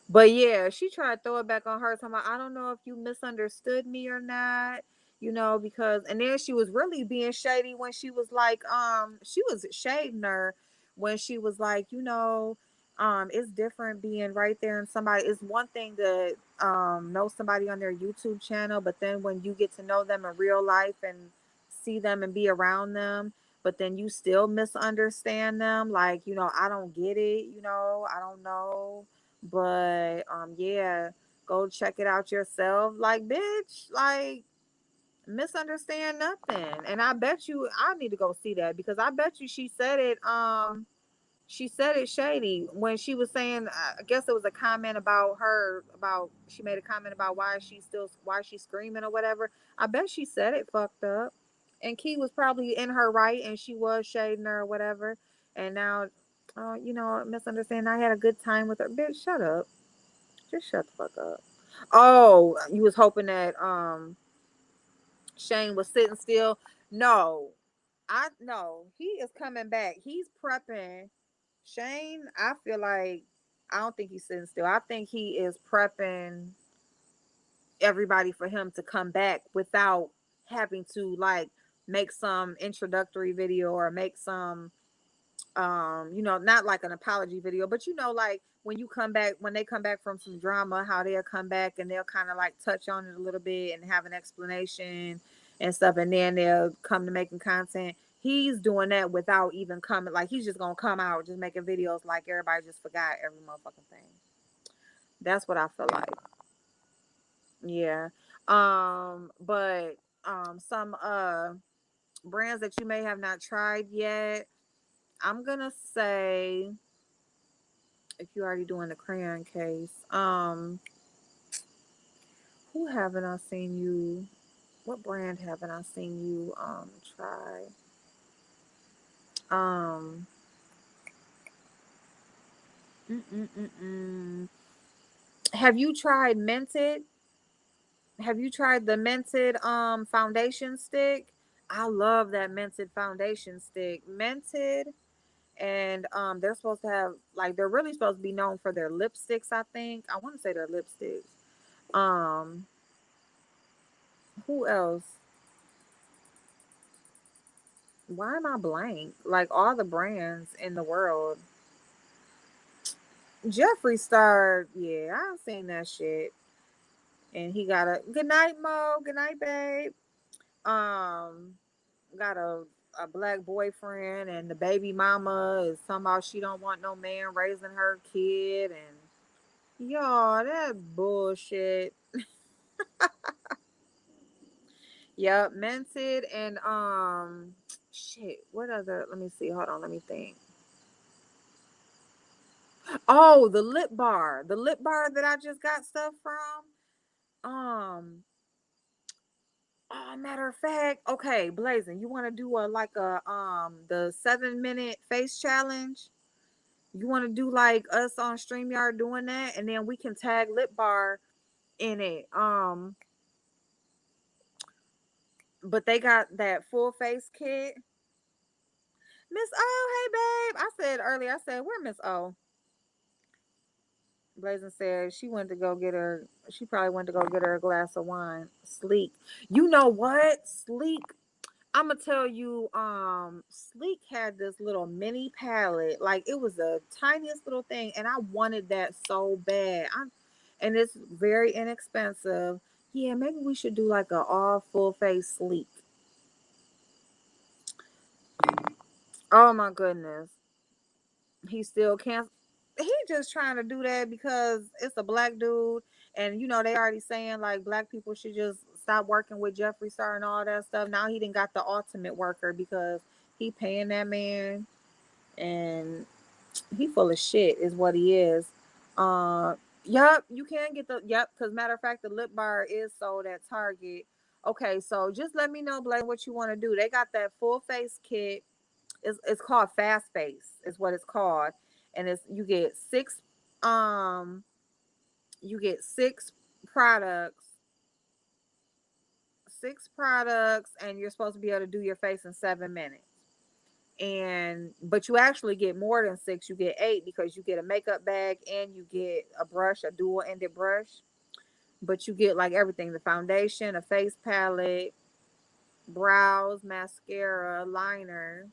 But yeah, she tried to throw it back on her. Talking about, I don't know if you misunderstood me or not, because and then she was really being shady when she was like, she was shading her when she was like, it's different being right there and somebody. It's one thing to know somebody on their YouTube channel, but then when you get to know them in real life and see them and be around them, but then you still misunderstand them, like, I don't get it, I don't know, but yeah, go check it out yourself. Like, bitch, like, misunderstand nothing. And I bet you I need to go see that, because I bet you she said it shady when she was saying, I guess it was a comment about her, about she made a comment about why she's screaming or whatever. I bet she said it fucked up. And Key was probably in her right and she was shading her or whatever. And now, misunderstanding. I had a good time with her. Bitch, shut up. Just shut the fuck up. Oh, you was hoping that Shane was sitting still. No. He is coming back. He's prepping. Shane, I feel like I don't think he's sitting still. I think he is prepping everybody for him to come back without having to like make some introductory video or make some not like an apology video, but like when you come back, when they come back from some drama, how they'll come back and they'll kind of like touch on it a little bit and have an explanation and stuff, and then they'll come to making content. He's doing that without even coming, like he's just gonna come out just making videos like everybody just forgot every motherfucking thing. That's what I feel like. Yeah. But some brands that you may have not tried yet, I'm gonna say, if you're already doing the crayon case, who haven't I seen you? What brand haven't I seen you try? Um, mm, mm, mm, mm. Have you tried Mented? Have you tried the Mented foundation stick? I love that Mented foundation stick. Mented, and they're supposed to have, like, they're really supposed to be known for their lipsticks, I think. I want to say they're lipsticks. Um, who else? Why am I blank? Like all the brands in the world. Jeffree Star, yeah, I've seen that shit. And he got a good night, Mo. Good night, babe. Um, got a black boyfriend, and the baby mama is talking about she don't want no man raising her kid, and y'all, that bullshit. Yep, Mented and shit. What other? Let me see. Hold on. Let me think. Oh, the lip bar that I just got stuff from. Matter of fact, okay, Blazing, you want to do a like a the 7 minute face challenge? You want to do like us on StreamYard doing that, and then we can tag lip bar in it. But they got that full face kit. Miss O, hey babe. I said earlier, I said, where Miss O? Blazing said she went to go get her. She probably went to go get her a glass of wine. Sleek. You know what? Sleek. I'm gonna tell you. Sleek had this little mini palette. Like it was the tiniest little thing, and I wanted that so bad. And it's very inexpensive. Yeah, maybe we should do like a all full face Sleek. Oh my goodness. He still can't. He just trying to do that because it's a black dude, and they already saying like black people should just stop working with Jeffree Star and all that stuff. Now he didn't got the ultimate worker because he paying that man, and he full of shit is what he is. Yup, you can get the because matter of fact, the lip bar is sold at Target. Okay, so just let me know, Blake, what you want to do. They got that full face kit. It's called Fast Face is what it's called, and it's um you get products six products, and you're supposed to be able to do your face in 7 minutes. And but you actually get more than six. You get eight because you get a makeup bag and you get a brush, a dual ended brush. But you get like everything: the foundation, a face palette, brows, mascara, liner.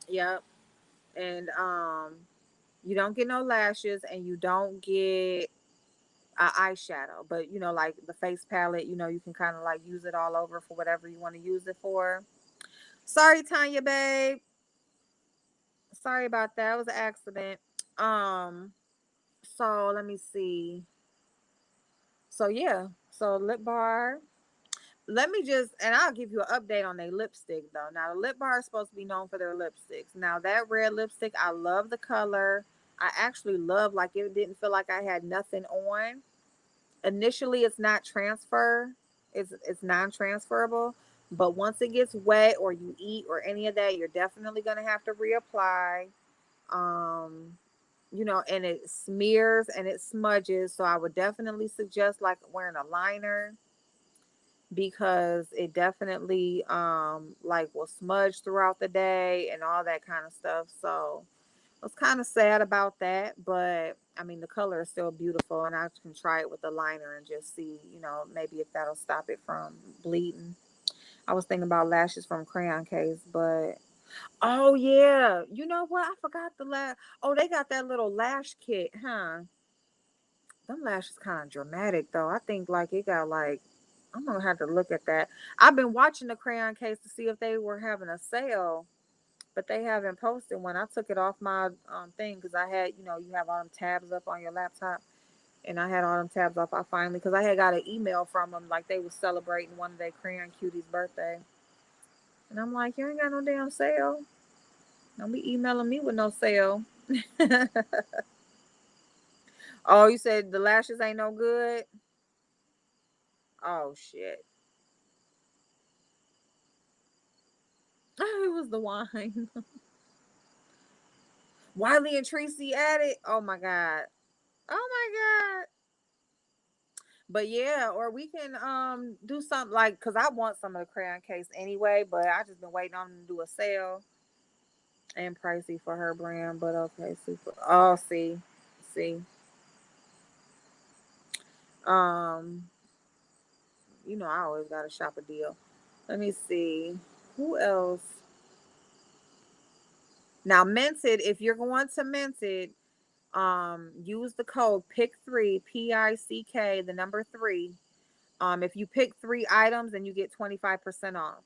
Yep. And you don't get no lashes, and you don't get eyeshadow. But like the face palette, you can kind of like use it all over for whatever you want to use it for. Sorry, Tanya, babe. Sorry about that. It was an accident. Um, so let me see. So yeah, so lip bar. Let me just, and I'll give you an update on their lipstick though. Now the lip bar is supposed to be known for their lipsticks. Now that red lipstick, I love the color. I actually love, like, it didn't feel like I had nothing on. Initially, it's not transfer. It's non-transferable. But once it gets wet or you eat or any of that, you're definitely gonna have to reapply. Um, and it smears and it smudges. So I would definitely suggest like wearing a liner because it definitely like will smudge throughout the day and all that kind of stuff. So I was kind of sad about that, but I mean, the color is still beautiful, and I can try it with the liner and just see, maybe if that'll stop it from bleeding. I was thinking about lashes from Crayon Case, but oh yeah, you know what? I forgot the lash. Oh, they got that little lash kit, huh? Them lashes kind of dramatic though. I think like it got like I'm gonna have to look at that. I've been watching the Crayon Case to see if they were having a sale, but they haven't posted one. I took it off my thing because I had, you have all them tabs up on your laptop, and I had all them tabs off. I finally, because I had got an email from them like they was celebrating one of their Crayon Cuties' birthday, and I'm like, you ain't got no damn sale. Don't be emailing me with no sale. Oh, you said the lashes ain't no good? Oh shit. It was the wine. Wiley and Tracy at it. Oh my god. Oh my god. But yeah, or we can do something like because I want some of the Crayon Case anyway, but I just been waiting on them to do a sale and pricey for her brand. But okay, super. Oh, see, um, I always gotta shop a deal. Let me see who else. Now, Minted. If you're going to Minted, use the code PICK3 PICK the number 3. If you pick 3 items, then you get 25% off,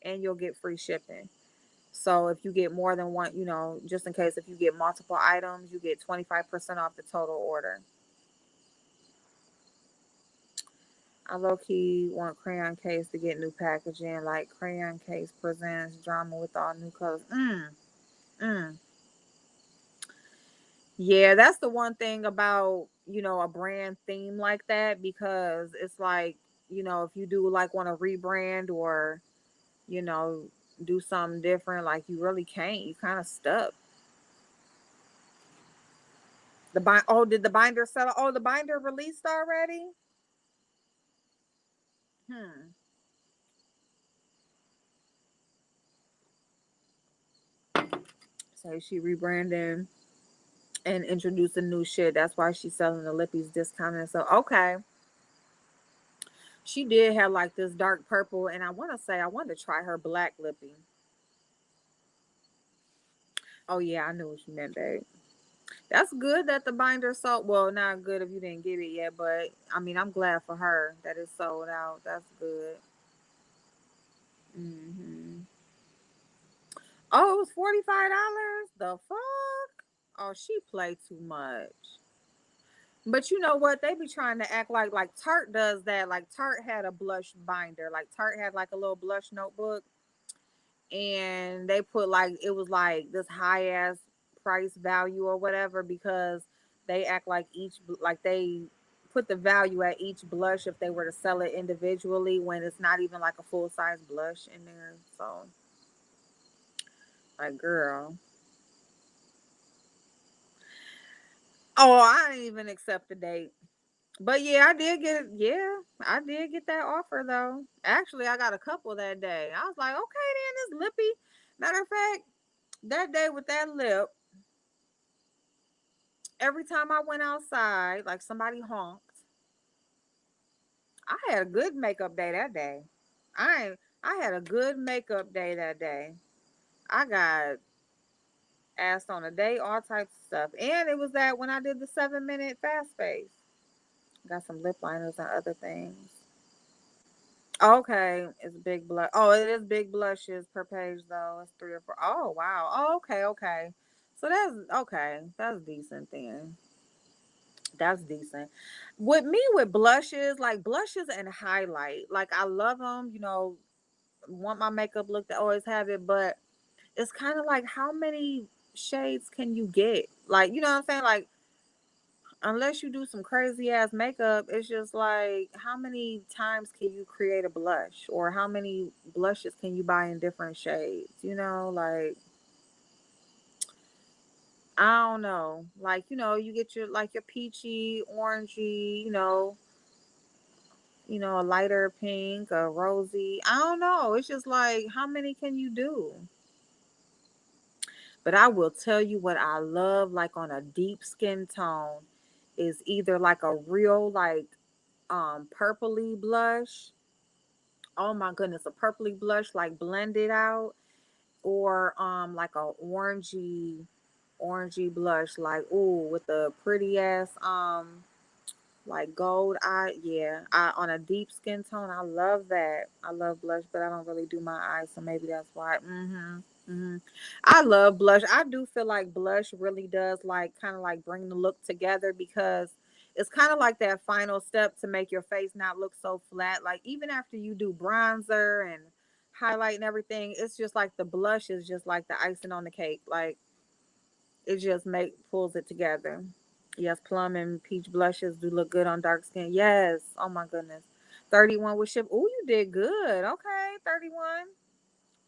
and you'll get free shipping. So if you get more than one, just in case if you get multiple items, you get 25% off the total order. I low key want Crayon Case to get new packaging, like Crayon Case presents drama with all new colors. Mm. Yeah, that's the one thing about, a brand theme like that, because it's like, if you do like want to rebrand or, you know, do something different, like you really can't. You kind of stuck. Oh, did the binder sell? Oh, the binder released already? Hmm. So she rebranding and introducing new shit. That's why she's selling the lippies discounted. So okay. She did have like this dark purple, and I wanted to try her black lippy. Oh yeah, I knew what you meant, babe. That's good that the binder sold. Well, not good if you didn't get it yet, but I mean, I'm glad for her that it sold out. That's good. Hmm. Oh, it was $45. The fuck? Oh, she played too much. But you know what? They be trying to act like Tarte does that. Like Tarte had a blush binder. Like Tarte had like a little blush notebook, and they put like it was like this high ass price value or whatever because they act like like they put the value at each blush if they were to sell it individually when it's not even like a full size blush in there. So like girl. Oh, I didn't even accept the date. But yeah, I did get it. Yeah, I did get that offer though. Actually, I got a couple that day. I was like, okay, then this lippy. Matter of fact, that day with that lip, every time I went outside, like somebody honked. I had a good makeup day that day. I had a good makeup day that day. I got asked on a date, all types of stuff. And it was that when I did the 7 minute fast face. Got some lip liners and other things. Okay, it's big blush. Oh, it is big blushes per page though. It's 3 or 4. Oh wow. Oh, okay. So that's okay. That's decent then. That's decent. With me with blushes, like blushes and highlight, like I love them. Want my makeup look to always have it, but it's kind of like how many shades can you get? Like you know what I'm saying? Like unless you do some crazy ass makeup, it's just like how many times can you create a blush or how many blushes can you buy in different shades? Like I don't know. Like, you get your like your peachy, orangey, a lighter pink, a rosy. I don't know. It's just like how many can you do? But I will tell you what I love, like on a deep skin tone, is either like a real like purpley blush. Oh my goodness, a purpley blush like blended out, or like a orangey blush, like ooh, with a pretty ass like gold eye. Yeah, I on a deep skin tone. I love that. I love blush, but I don't really do my eyes, so maybe that's why. I love blush. I do feel like blush really does like kind of like bring the look together, because it's kind of like that final step to make your face not look so flat. Like even after you do bronzer and highlight and everything, it's just like the blush is just like the icing on the cake. Like it just make pulls it together. Yes, plum and peach blushes do look good on dark skin. Yes. Oh my goodness. 31 with ship. Oh, you did good. Okay, 31.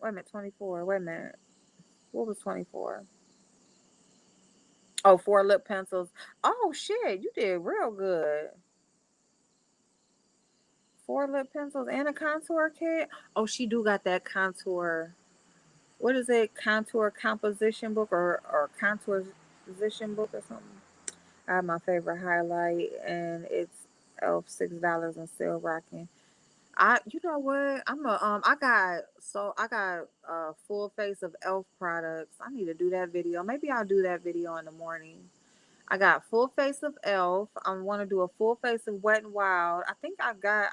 Wait a minute, 24. Wait a minute. What was 24? Oh, four lip pencils. Oh shit, you did real good. Four lip pencils and a contour kit. Oh, she do got that contour. What is it? Contour composition book, or contour position book or something. I have my favorite highlight, and it's $6 and still rocking. You know what? I got a full face of Elf products. I need to do that video. Maybe I'll do that video in the morning. I got full face of Elf. I want to do a full face of Wet and Wild. I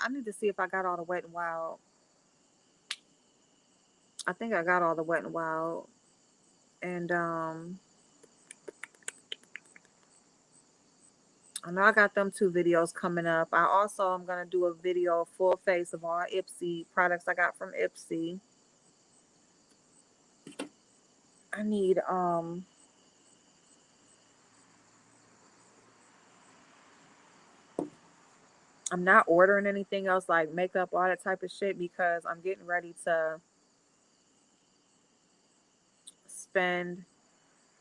need to see if I got all the Wet and Wild. I think I got all the Wet and Wild. And I know I got them two videos coming up. I also am gonna do a video full face of all Ipsy products I got from Ipsy. I need I'm not ordering anything else like makeup, all that type of shit, because I'm getting ready to spend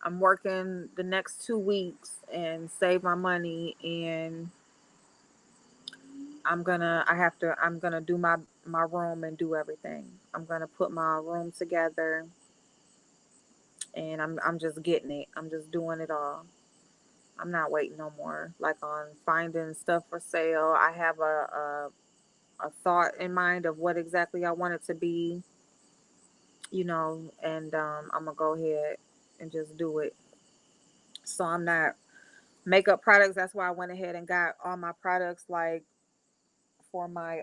I'm working the next 2 weeks and save my money, and I'm gonna do my room and do everything. I'm gonna put my room together, and I'm just getting it. I'm just doing it all. I'm not waiting no more. Like on finding stuff for sale. I have a thought in mind of what exactly I want it to be, and I'm gonna go ahead and just do it. So I'm not makeup products. That's why I went ahead and got all my products like for my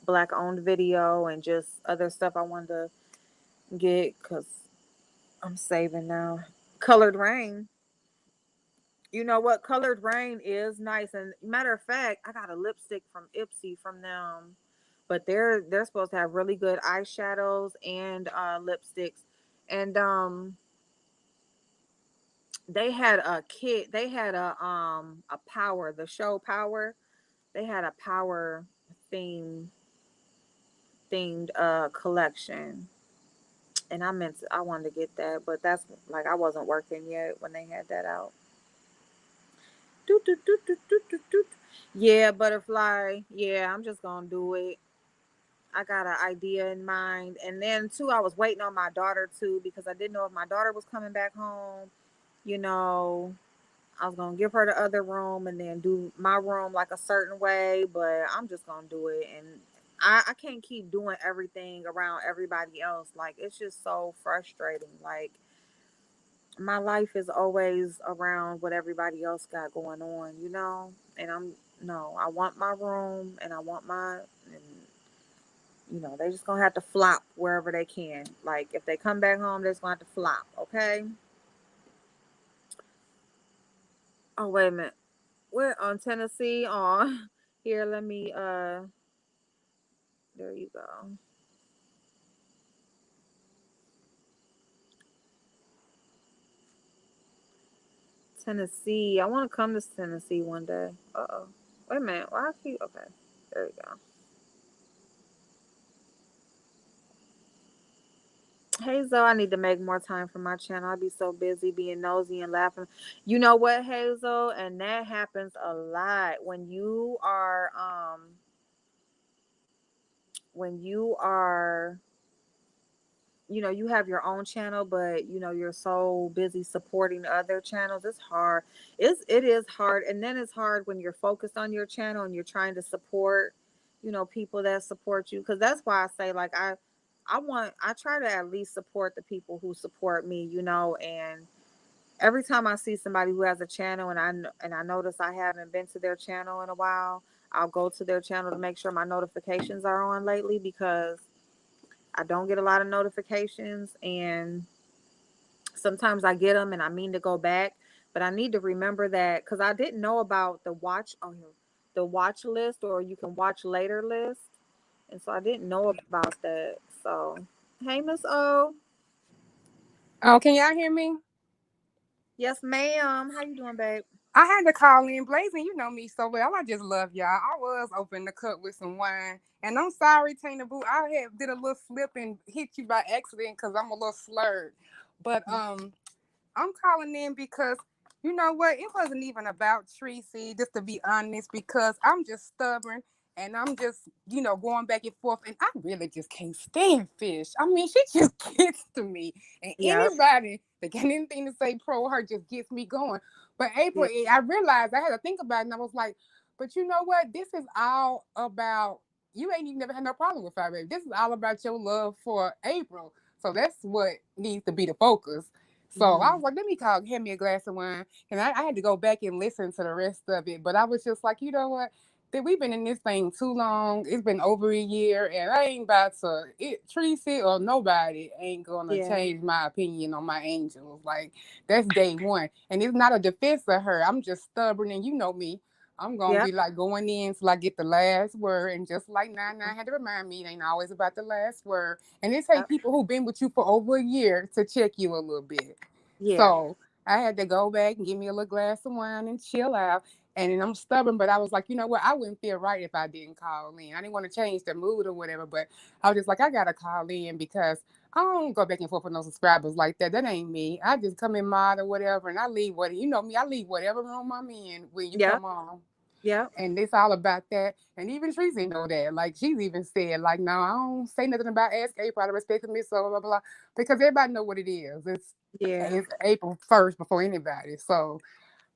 black owned video, and just other stuff I wanted to get because I'm saving now. Colored Rain. You know what? Colored Rain is nice. And matter of fact, I got a lipstick from Ipsy from them. But they're supposed to have really good eyeshadows and lipsticks. And they had a kit, they had a power, the show Power. They had a power theme themed collection. And I wanted to get that, but that's like I wasn't working yet when they had that out. Doot, doot, doot, doot, doot, doot, doot. Yeah, butterfly. Yeah, I'm just gonna do it. I got an idea in mind, and then too, I was waiting on my daughter too, because I didn't know if my daughter was coming back home. You know, I was gonna give her the other room and then do my room like a certain way, but I'm just gonna do it, and I can't keep doing everything around everybody else. Like it's just so frustrating. Like my life is always around what everybody else got going on, And I want my room, and and they just gonna have to flop wherever they can. Like if they come back home, they're just gonna have to flop, okay? Oh, wait a minute. We're on Tennessee. On here, let me there you go. Tennessee. I wanna come to Tennessee one day. Uh-oh. Wait a minute. Why I keep okay. There you go. Hazel, I need to make more time for my channel. I be so busy being nosy and laughing. You know what, Hazel? And that happens a lot when you are you have your own channel, but you're so busy supporting other channels. It's hard. It is hard, and then it's hard when you're focused on your channel and you're trying to support, people that support you. Because that's why I say, like, I try to at least support the people who support me, and every time I see somebody who has a channel and I notice I haven't been to their channel in a while, I'll go to their channel to make sure my notifications are on lately, because I don't get a lot of notifications, and sometimes I get them and I mean to go back, but I need to remember that, because I didn't know about the watch list, or you can watch later list, and so I didn't know about that. So, hey, Miss O. Oh, can y'all hear me? Yes, ma'am. How you doing, babe? I had to call in. Blazing, you know me so well. I just love y'all. I was opening the cup with some wine. And I'm sorry, Tina Boo. I had did a little slip and hit you by accident because I'm a little slurred. But I'm calling in because you know what? It wasn't even about Tracy, just to be honest, because I'm just stubborn and I'm just, going back and forth. And I really just can't stand fish. I mean, she just gets to me. And Yep. anybody that got anything to say pro her just gets me going. But April, Yeah. I realized I had to think about it and I was like, but you know what? This is all about you ain't even never had no problem with Fire Baby. This is all about your love for April. So that's what needs to be the focus. So I Mm. was like, let me call, hand me a glass of wine. And I had to go back and listen to the rest of it. But I was just like, you know what? That we've been in this thing too long. It's been over a year, and I ain't about to Tracy or nobody ain't gonna Yeah. change my opinion on my angels. Like that's day one. And it's not a defense of her. I'm just stubborn and you know me. I'm gonna Yep. be like going in till I get the last word. And just like Nine had to remind me, it ain't always about the last word. And it take Yep. people who've been with you for over a year to check you a little bit. Yeah. So I had to go back and give me a little glass of wine and chill out. And then I'm stubborn, but I was like, you know what? I wouldn't feel right if I didn't call in. I didn't want to change the mood or whatever, but I was just like, I gotta call in because I don't go back and forth with no subscribers like that. That ain't me. I just come in mod or whatever, and I leave what you know me. I leave whatever room I'm in when you Yep. come on. Yep. And it's all about that. And even Tracy know that. Like she's even said, like, no, I don't say nothing about Ask April. I respect me, so blah blah blah. Because everybody know what it is. Yeah. It's April first before anybody. So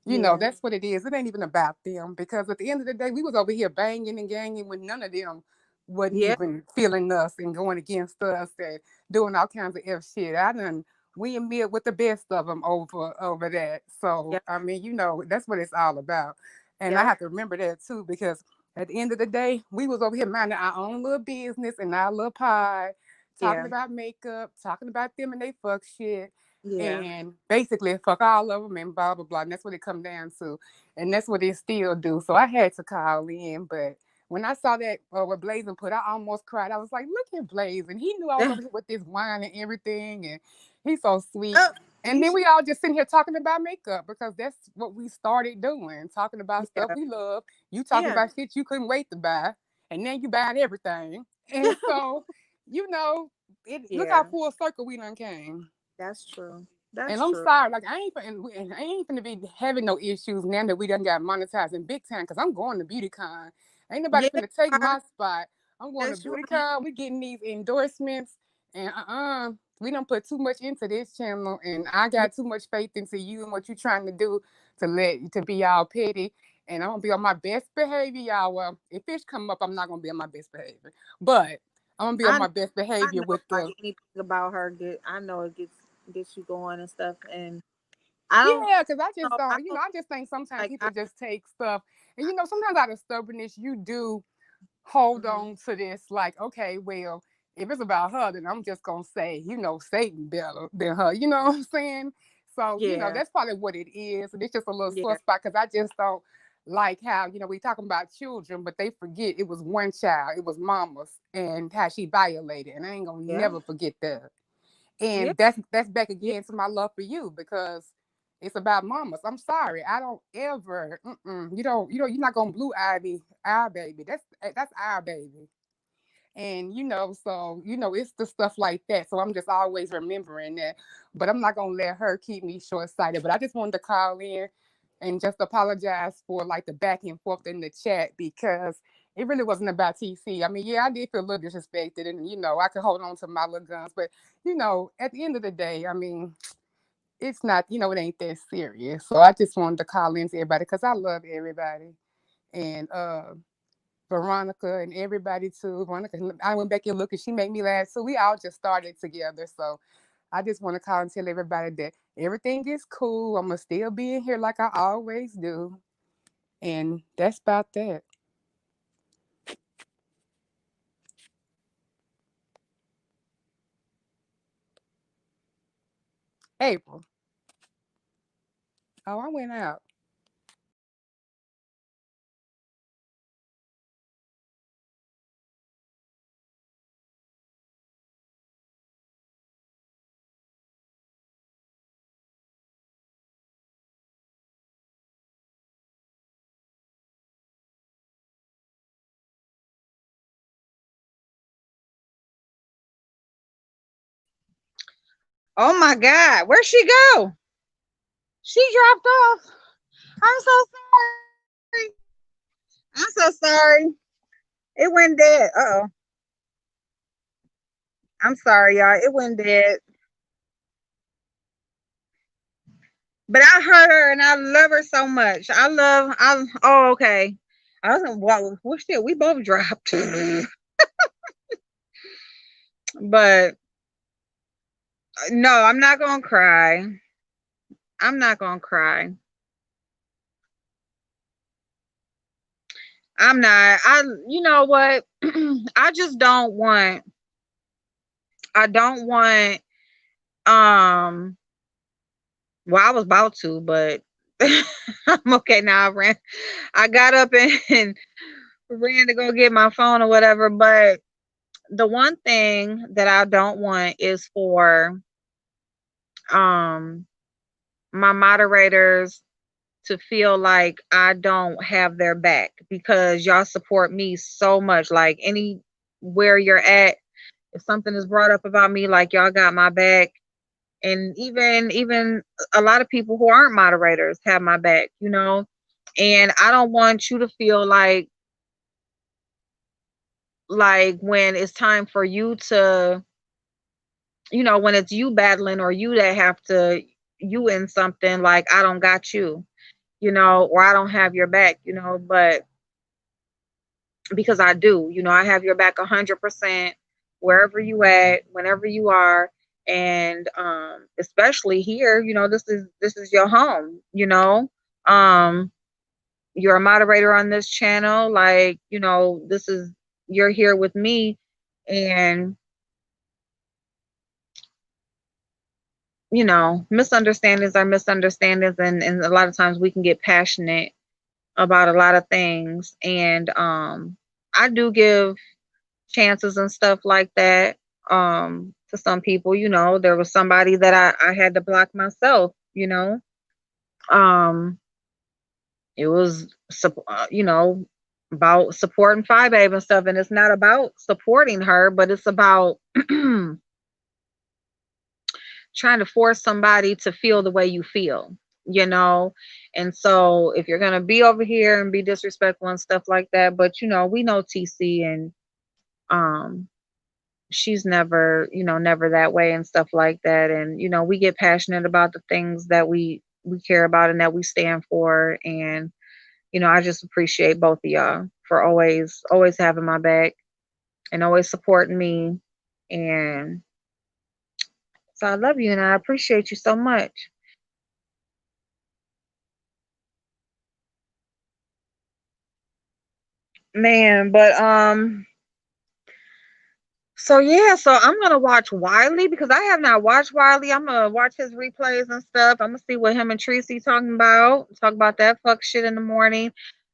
Yeah. that's what it is. It ain't even about them because at the end of the day, we was over here banging and ganging when none of them wasn't Yeah. even feeling us and going against us and doing all kinds of F shit. I done we and Mia with the best of them over that. So Yep. I mean, that's what it's all about. And I Yep. have to remember that too because at the end of the day, we was over here minding our own little business and our little pie, talking Yeah. about makeup, talking about them and they fuck shit Yeah. and basically fuck all of them and blah blah blah. And that's what it come down to, and that's what it still do. So I had to call in, but when I saw that what Blazing put, I almost cried. I was like, "Look at Blazing! He knew I was over here with this wine and everything, and he's so sweet." Oh, And you then should. we all just sitting here talking about makeup because that's what we started doing, talking about stuff Yeah. we love. You talking Yeah. about shit you couldn't wait to buy, and now you buying everything. And so, you know, look how Yeah. full circle we done came. That's true. And That's I'm true. sorry, like I ain't finna be having no issues now that we done got monetizing big time because I'm going to BeautyCon. Ain't nobody Yeah. finna take my spot. I'm going to Yes, you are. BeautyCon. We getting these endorsements, and we don't put too much into this channel, and I Yeah. got too much faith into you and what you trying to do to be all petty. And I'm gonna be on my best behavior, y'all. Well, if fish come up, I'm not gonna be on my best behavior, but I'm gonna be on I my best I behavior know, with like, the anything about her I know it gets you going and stuff, and I don't yeah, because I just know. I don't, don't I just think sometimes like. people just take stuff, and sometimes out of stubbornness, you do hold Mhm. on to this, like, okay, well, if it's about her, then I'm just gonna say, Satan better than her, you know what I'm saying? So, Yeah. that's probably what it is, and it's just a little sore Yeah. spot because I just don't like how, we talking about children, but they forget it was one child, it was mama's, and how she violated, and I ain't gonna Yeah. never forget that. Yeah. And that's back Yeah. again to my love for you because it's about mamas. I'm sorry, I don't ever. You're not gonna blue ivy our baby. That's our baby. And so it's the stuff like that. So I'm just always remembering that. But I'm not gonna let her keep me short sighted. But I just wanted to call in and just apologize for like the back and forth in the chat because It really wasn't about TC. I mean, yeah, I did feel a little disrespected, and I could hold on to my little guns, but at the end of the day, I mean, it's not, it ain't that serious. So I just wanted to call in to everybody because I love everybody, and Veronica and everybody too. Veronica, I went back and looked, and she made me laugh. So we all just started together. So I just want to call and tell everybody that everything is cool. I'm gonna still be in here like I always do, and that's about that. April. Oh, I went out. Oh my God, where'd she go? She dropped off. I'm so sorry. I'm so sorry. It went dead. Uh-oh. I'm sorry, y'all. It went dead. But I heard her and I love her so much. Oh, okay. I was like, well shit, we both dropped. But no, I'm not gonna cry. I'm not gonna cry. I'm not. You know what? I just don't want, I don't want, um, well, I was about to, but I'm okay now. I got up and ran to go get my phone or whatever. But the one thing that I don't want is for, um, my moderators to feel like I don't have their back because y'all support me so much. Like anywhere you're at, if something is brought up about me, like y'all got my back. And even a lot of people who aren't moderators have my back. And I don't want you to feel like when it's time for you to, when it's you battling or you that have to, you in something, like I don't got you, or I don't have your back, but because I do, I have your back 100% wherever you at, whenever you are. And especially here, this is your home. Um you're a moderator on this channel, like, this is, you're here with me. And misunderstandings are misunderstandings, and a lot of times we can get passionate about a lot of things. And I do give chances and stuff like that, to some people. There was somebody that I had to block myself. um it was about supporting Five Babe and stuff, and it's not about supporting her, but it's about trying to force somebody to feel the way you feel, you know. And so if you're gonna be over here and be disrespectful and stuff like that, but we know TC, and um she's never, never that way and stuff like that. And we get passionate about the things that we care about and that we stand for. And I just appreciate both of y'all for always having my back and always supporting me. And so I love you and I appreciate you so much. Man, but so yeah, so I'm gonna watch Wiley because I have not watched Wiley. I'm gonna watch his replays and stuff. I'm gonna see what him and Tracy talking about. Talk about that fuck shit in the morning.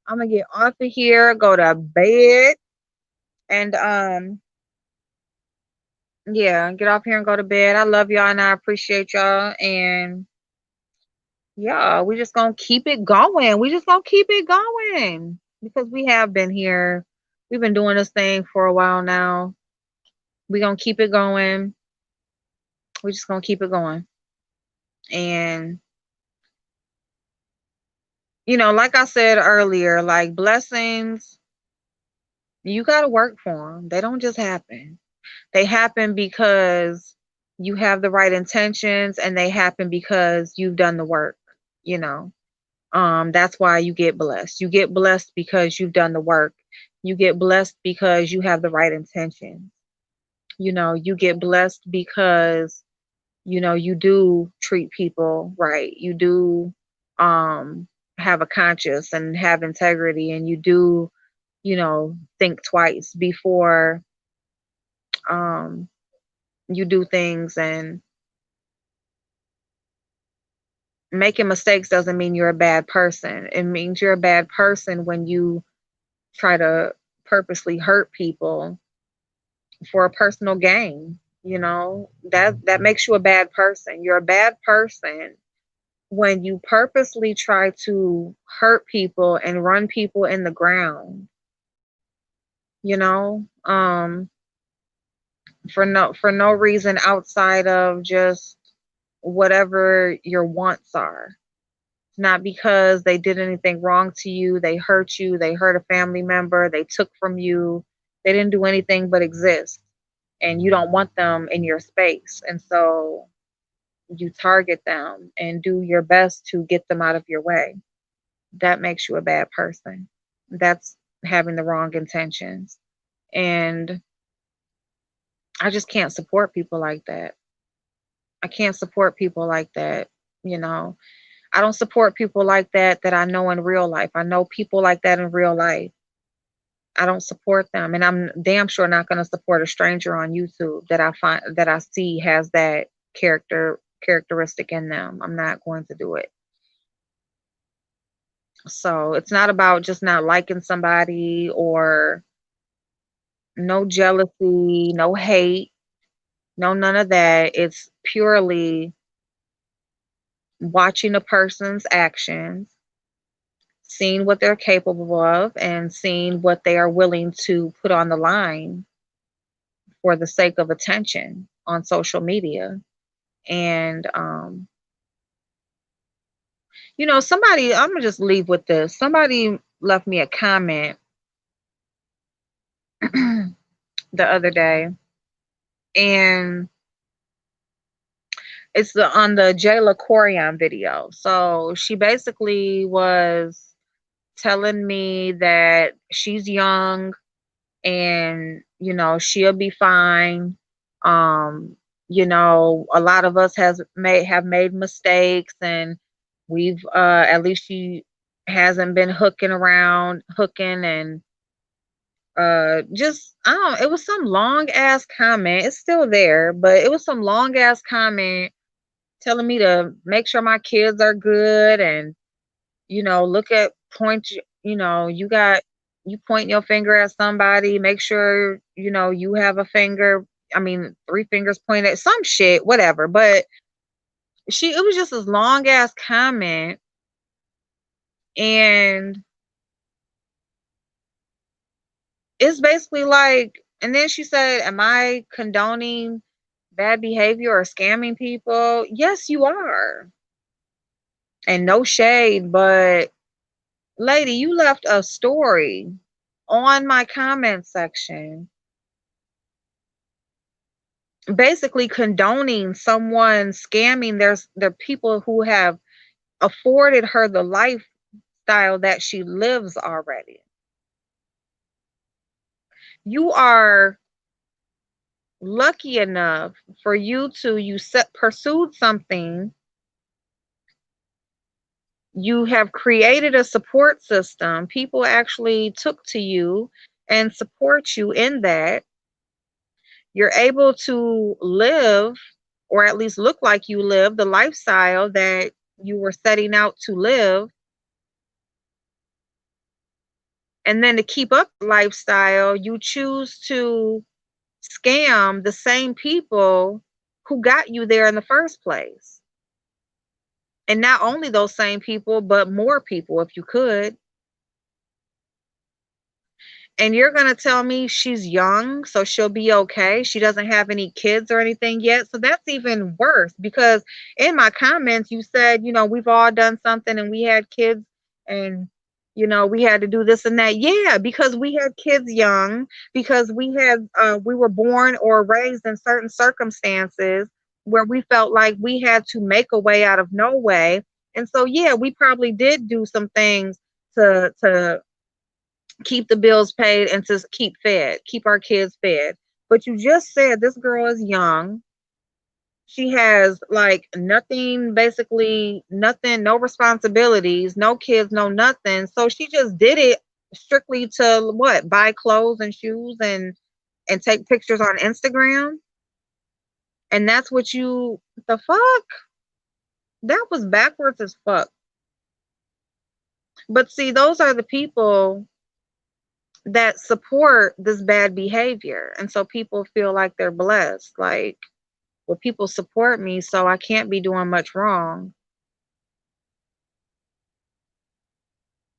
I'm gonna get off of here, go to bed, and yeah, get off here and go to bed. I love y'all and I appreciate y'all. And yeah, we just gonna keep it going. We just gonna keep it going because we have been here. We've been doing this thing for a while now. We gonna keep it going. We just gonna keep it going. And like I said earlier, like blessings You got to work for them. They don't just happen. They happen because you have the right intentions, and they happen because you've done the work, you know. That's why you get blessed. You get blessed because you've done the work. You get blessed because you have the right intentions. You get blessed because you do treat people right. You do um have a conscience and have integrity, and you do, think twice before um you do things. And making mistakes doesn't mean you're a bad person. It means you're a bad person when you try to purposely hurt people for a personal gain. That makes you a bad person. You're a bad person when you purposely try to hurt people and run people in the ground, you know, for no reason outside of just whatever your wants are. It's not because they did anything wrong to you, they hurt you, they hurt a family member, they took from you. They didn't do anything but exist. And you don't want them in your space. And so you target them and do your best to get them out of your way. That makes you a bad person. That's having the wrong intentions. And I just can't support people like that. I can't support people like that. You know, I don't support people like that I know in real life. I know people like that in real life. I don't support them, and I'm damn sure not going to support a stranger on YouTube that I see has that characteristic in them. I'm not going to do it. So it's not about just not liking somebody or no jealousy, no hate, no none of that. It's purely watching a person's actions, seeing what they're capable of, and seeing what they are willing to put on the line for the sake of attention on social media. And somebody, I'm gonna just leave with this. Somebody left me a comment the other day, and it's on the Jayla Corian video. So she basically was telling me that she's young, and she'll be fine. um a lot of us have made mistakes, and we've at least she hasn't been hooking, and just I don't, it was some long ass comment. It's still there, but it was some long ass comment telling me to make sure my kids are good, and look at point, you point your finger at somebody, make sure you have a finger, I mean, three fingers pointed at some shit, whatever. But it was just this long ass comment, and it's basically like, and then she said, am I condoning bad behavior or scamming people? Yes, you are. And no shade, but lady, you left a story on my comment section basically condoning someone scamming their people who have afforded her the lifestyle that she lives already. You are lucky enough for pursued something. You have created a support system. People actually took to you and support you in that. You're able to live, or at least look like you live, the lifestyle that you were setting out to live. And then to keep up the lifestyle, you choose to scam the same people who got you there in the first place. And not only those same people, but more people if you could. And you're going to tell me she's young, so she'll be okay. She doesn't have any kids or anything yet. So that's even worse, because in my comments, you said, we've all done something and we had kids, and You know, we had to do this and that. Yeah, because we had kids young, because we were born or raised in certain circumstances where we felt like we had to make a way out of no way. And so yeah, we probably did do some things to keep the bills paid and to keep our kids fed. But you just said this girl is young. She has like nothing, basically nothing, no responsibilities, no kids, no nothing. So she just did it strictly to what? Buy clothes and shoes and take pictures on Instagram. And that's what you the fuck? That was backwards as fuck. But see, those are the people that support this bad behavior. And so people feel like they're blessed. Like, well, people support me, so I can't be doing much wrong.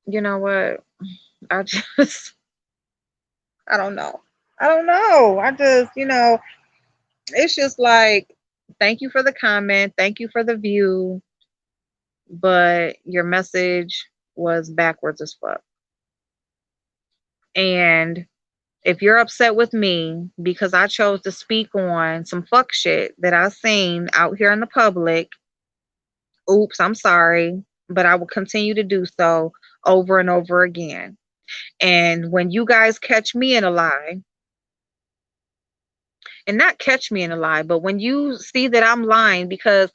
You know what? I just, I don't know. I don't know. I just, it's just like, thank you for the comment. Thank you for the view. But your message was backwards as fuck. And if you're upset with me because I chose to speak on some fuck shit that I seen out here in the public, oops, I'm sorry. But I will continue to do so over and over again. And when you guys catch me in a lie, and not catch me in a lie, but when you see that I'm lying, because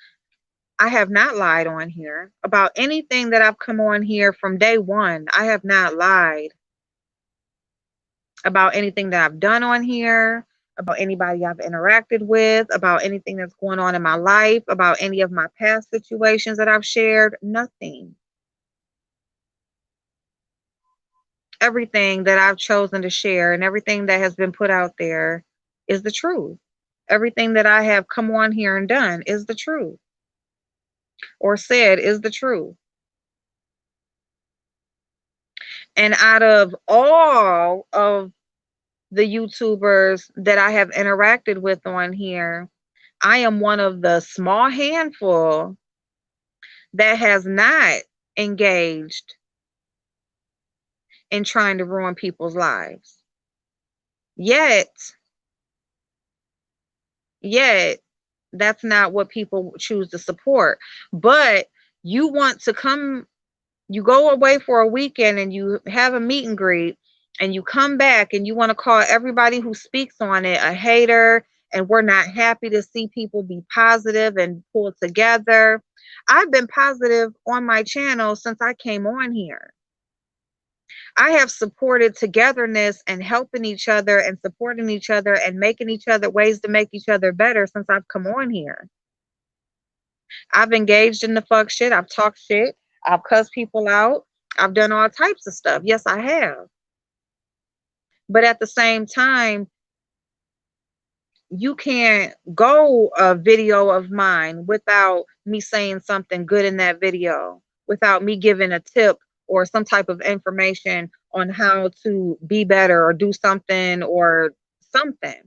I have not lied on here about anything that I've come on here from day one. I have not lied about anything that I've done on here, about anybody I've interacted with, about anything that's going on in my life, about any of my past situations that I've shared. Nothing. Everything that I've chosen to share and everything that has been put out there is the truth. Everything that I have come on here and done is the truth, or said is the truth. And out of all of the YouTubers that I have interacted with on here, I am one of the small handful that has not engaged in trying to ruin people's lives. Yet, that's not what people choose to support. But you want to come, you go away for a weekend and you have a meet and greet and you come back and you want to call everybody who speaks on it a hater, and we're not happy to see people be positive and pull together. I've been positive on my channel since I came on here. I have supported togetherness and helping each other and supporting each other and making each other ways to make each other better since I've come on here. I've engaged in the fuck shit. I've talked shit. I've cussed people out. I've done all types of stuff. Yes, I have. But at the same time, you can't go a video of mine without me saying something good in that video, without me giving a tip or some type of information on how to be better or do something or something.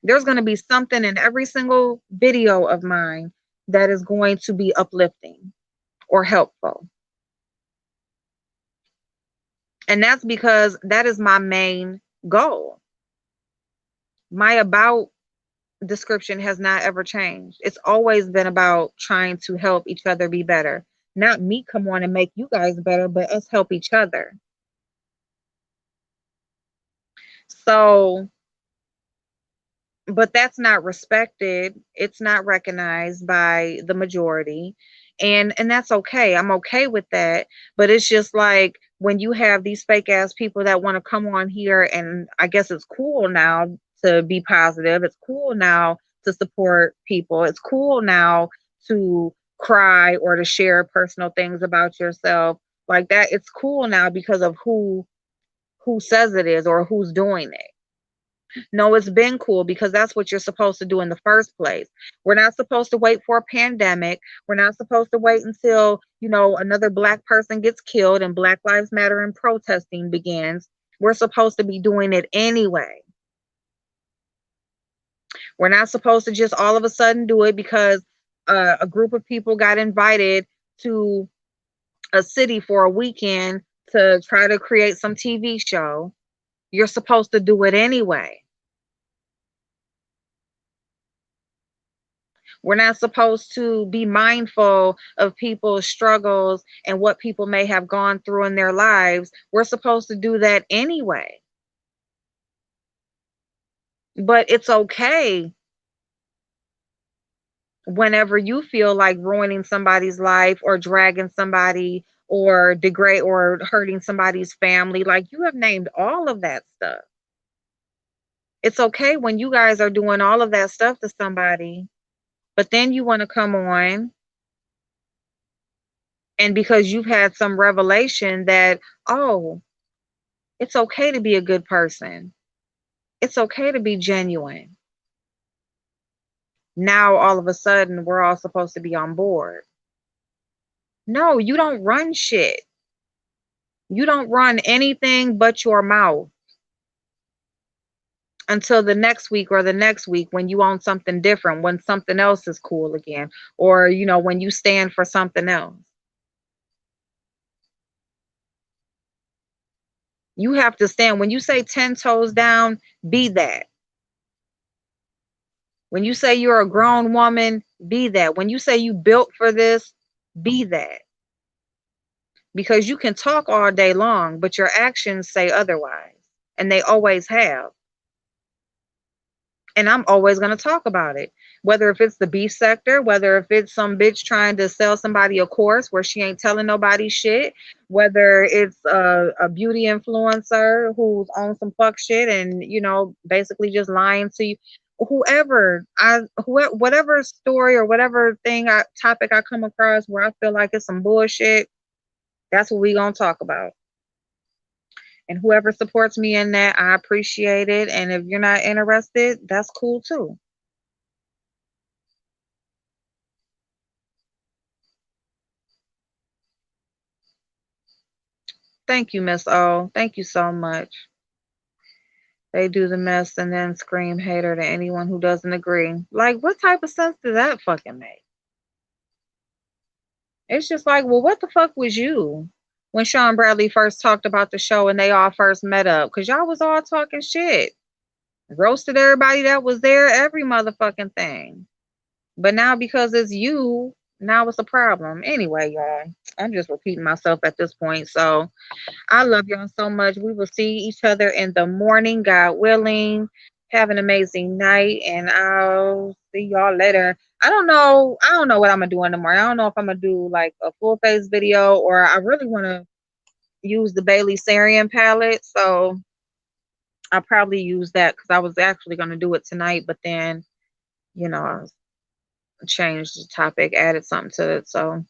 There's going to be something in every single video of mine that is going to be uplifting or helpful. And that's because that is my main goal. My about description has not ever changed. It's always been about trying to help each other be better. Not me come on and make you guys better, but us help each other. So, but that's not respected. It's not recognized by the majority. And that's okay. I'm okay with that. But it's just like when you have these fake ass people that want to come on here, and I guess it's cool now to be positive. It's cool now to support people. It's cool now to cry or to share personal things about yourself like that. It's cool now because of who says it is or who's doing it. No, it's been cool because that's what you're supposed to do in the first place. We're not supposed to wait for a pandemic. We're not supposed to wait until, another Black person gets killed and Black Lives Matter and protesting begins. We're supposed to be doing it anyway. We're not supposed to just all of a sudden do it because a group of people got invited to a city for a weekend to try to create some TV show. You're supposed to do it anyway. We're not supposed to be mindful of people's struggles and what people may have gone through in their lives. We're supposed to do that anyway. But it's okay whenever you feel like ruining somebody's life or dragging somebody or degrade or hurting somebody's family. Like, you have named all of that stuff. It's okay when you guys are doing all of that stuff to somebody, but then you want to come on, and because you've had some revelation that, oh, it's okay to be a good person, it's okay to be genuine. Now all of a sudden we're all supposed to be on board. No, you don't run shit. You don't run anything but your mouth until the next week or the next week when you own something different, when something else is cool again, or, when you stand for something else. You have to stand. When you say 10 toes down, be that. When you say you're a grown woman, be that. When you say you built for this, be that. Because you can talk all day long, but your actions say otherwise. And they always have. And I'm always going to talk about it. Whether if it's the beef sector, whether if it's some bitch trying to sell somebody a course where she ain't telling nobody shit, whether it's a beauty influencer who's on some fuck shit and, basically just lying to you. Whatever story or whatever topic I come across where I feel like it's some bullshit, that's what we gonna talk about. And whoever supports me in that, I appreciate it. And if you're not interested, that's cool too. Thank you, Miss O. Thank you so much. They do the mess and then scream hater to anyone who doesn't agree. Like, what type of sense does that fucking make? It's just like, well, what the fuck was you when Sean Bradley first talked about the show and they all first met up? Because y'all was all talking shit. Roasted everybody that was there, every motherfucking thing. But now because it's you, now it's a problem. Anyway, y'all, I'm just repeating myself at this point. So I love y'all so much. We will see each other in the morning, God willing. Have an amazing night, and I'll see y'all later. I don't know. I don't know what I'm gonna do in the morning. I don't know if I'm gonna do like a full face video, or I really want to use the Bailey Sarian palette. So I'll probably use that because I was actually gonna do it tonight, but then I changed the topic, added something to it. So,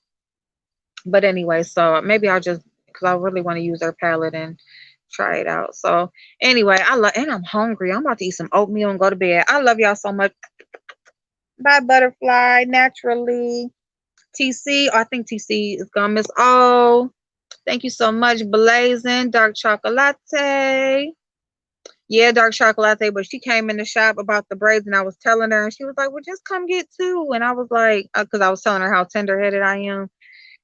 but anyway, so maybe I'll just, because I really want to use their palette and try it out. So anyway, and I'm hungry. I'm about to eat some oatmeal and go to bed. I love y'all so much. Bye, Butterfly. Naturally. TC. Oh, I think TC is gonna miss. Oh, thank you so much. Blazing Dark Chocolate. Yeah, Dark Chocolate. But she came in the shop about the braids, and I was telling her, and she was like, well, just come get two. And I was like, because I was telling her how tender-headed I am.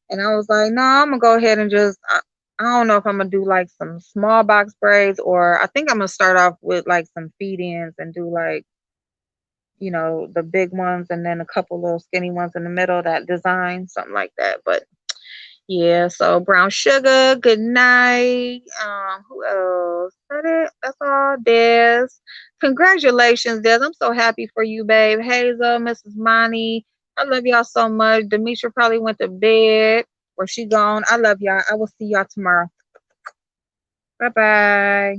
And I was like, no, I'm going to go ahead and just, I don't know if I'm going to do like some small box braids, or I think I'm going to start off with like some feed-ins and do like, the big ones and then a couple little skinny ones in the middle, that design, something like that. But yeah, so Brown Sugar, good night. Who else? That it? That's all. Des. Congratulations, Des. I'm so happy for you, babe. Hazel, Mrs. Monty. I love y'all so much. Demetria probably went to bed or she gone. I love y'all. I will see y'all tomorrow. Bye bye.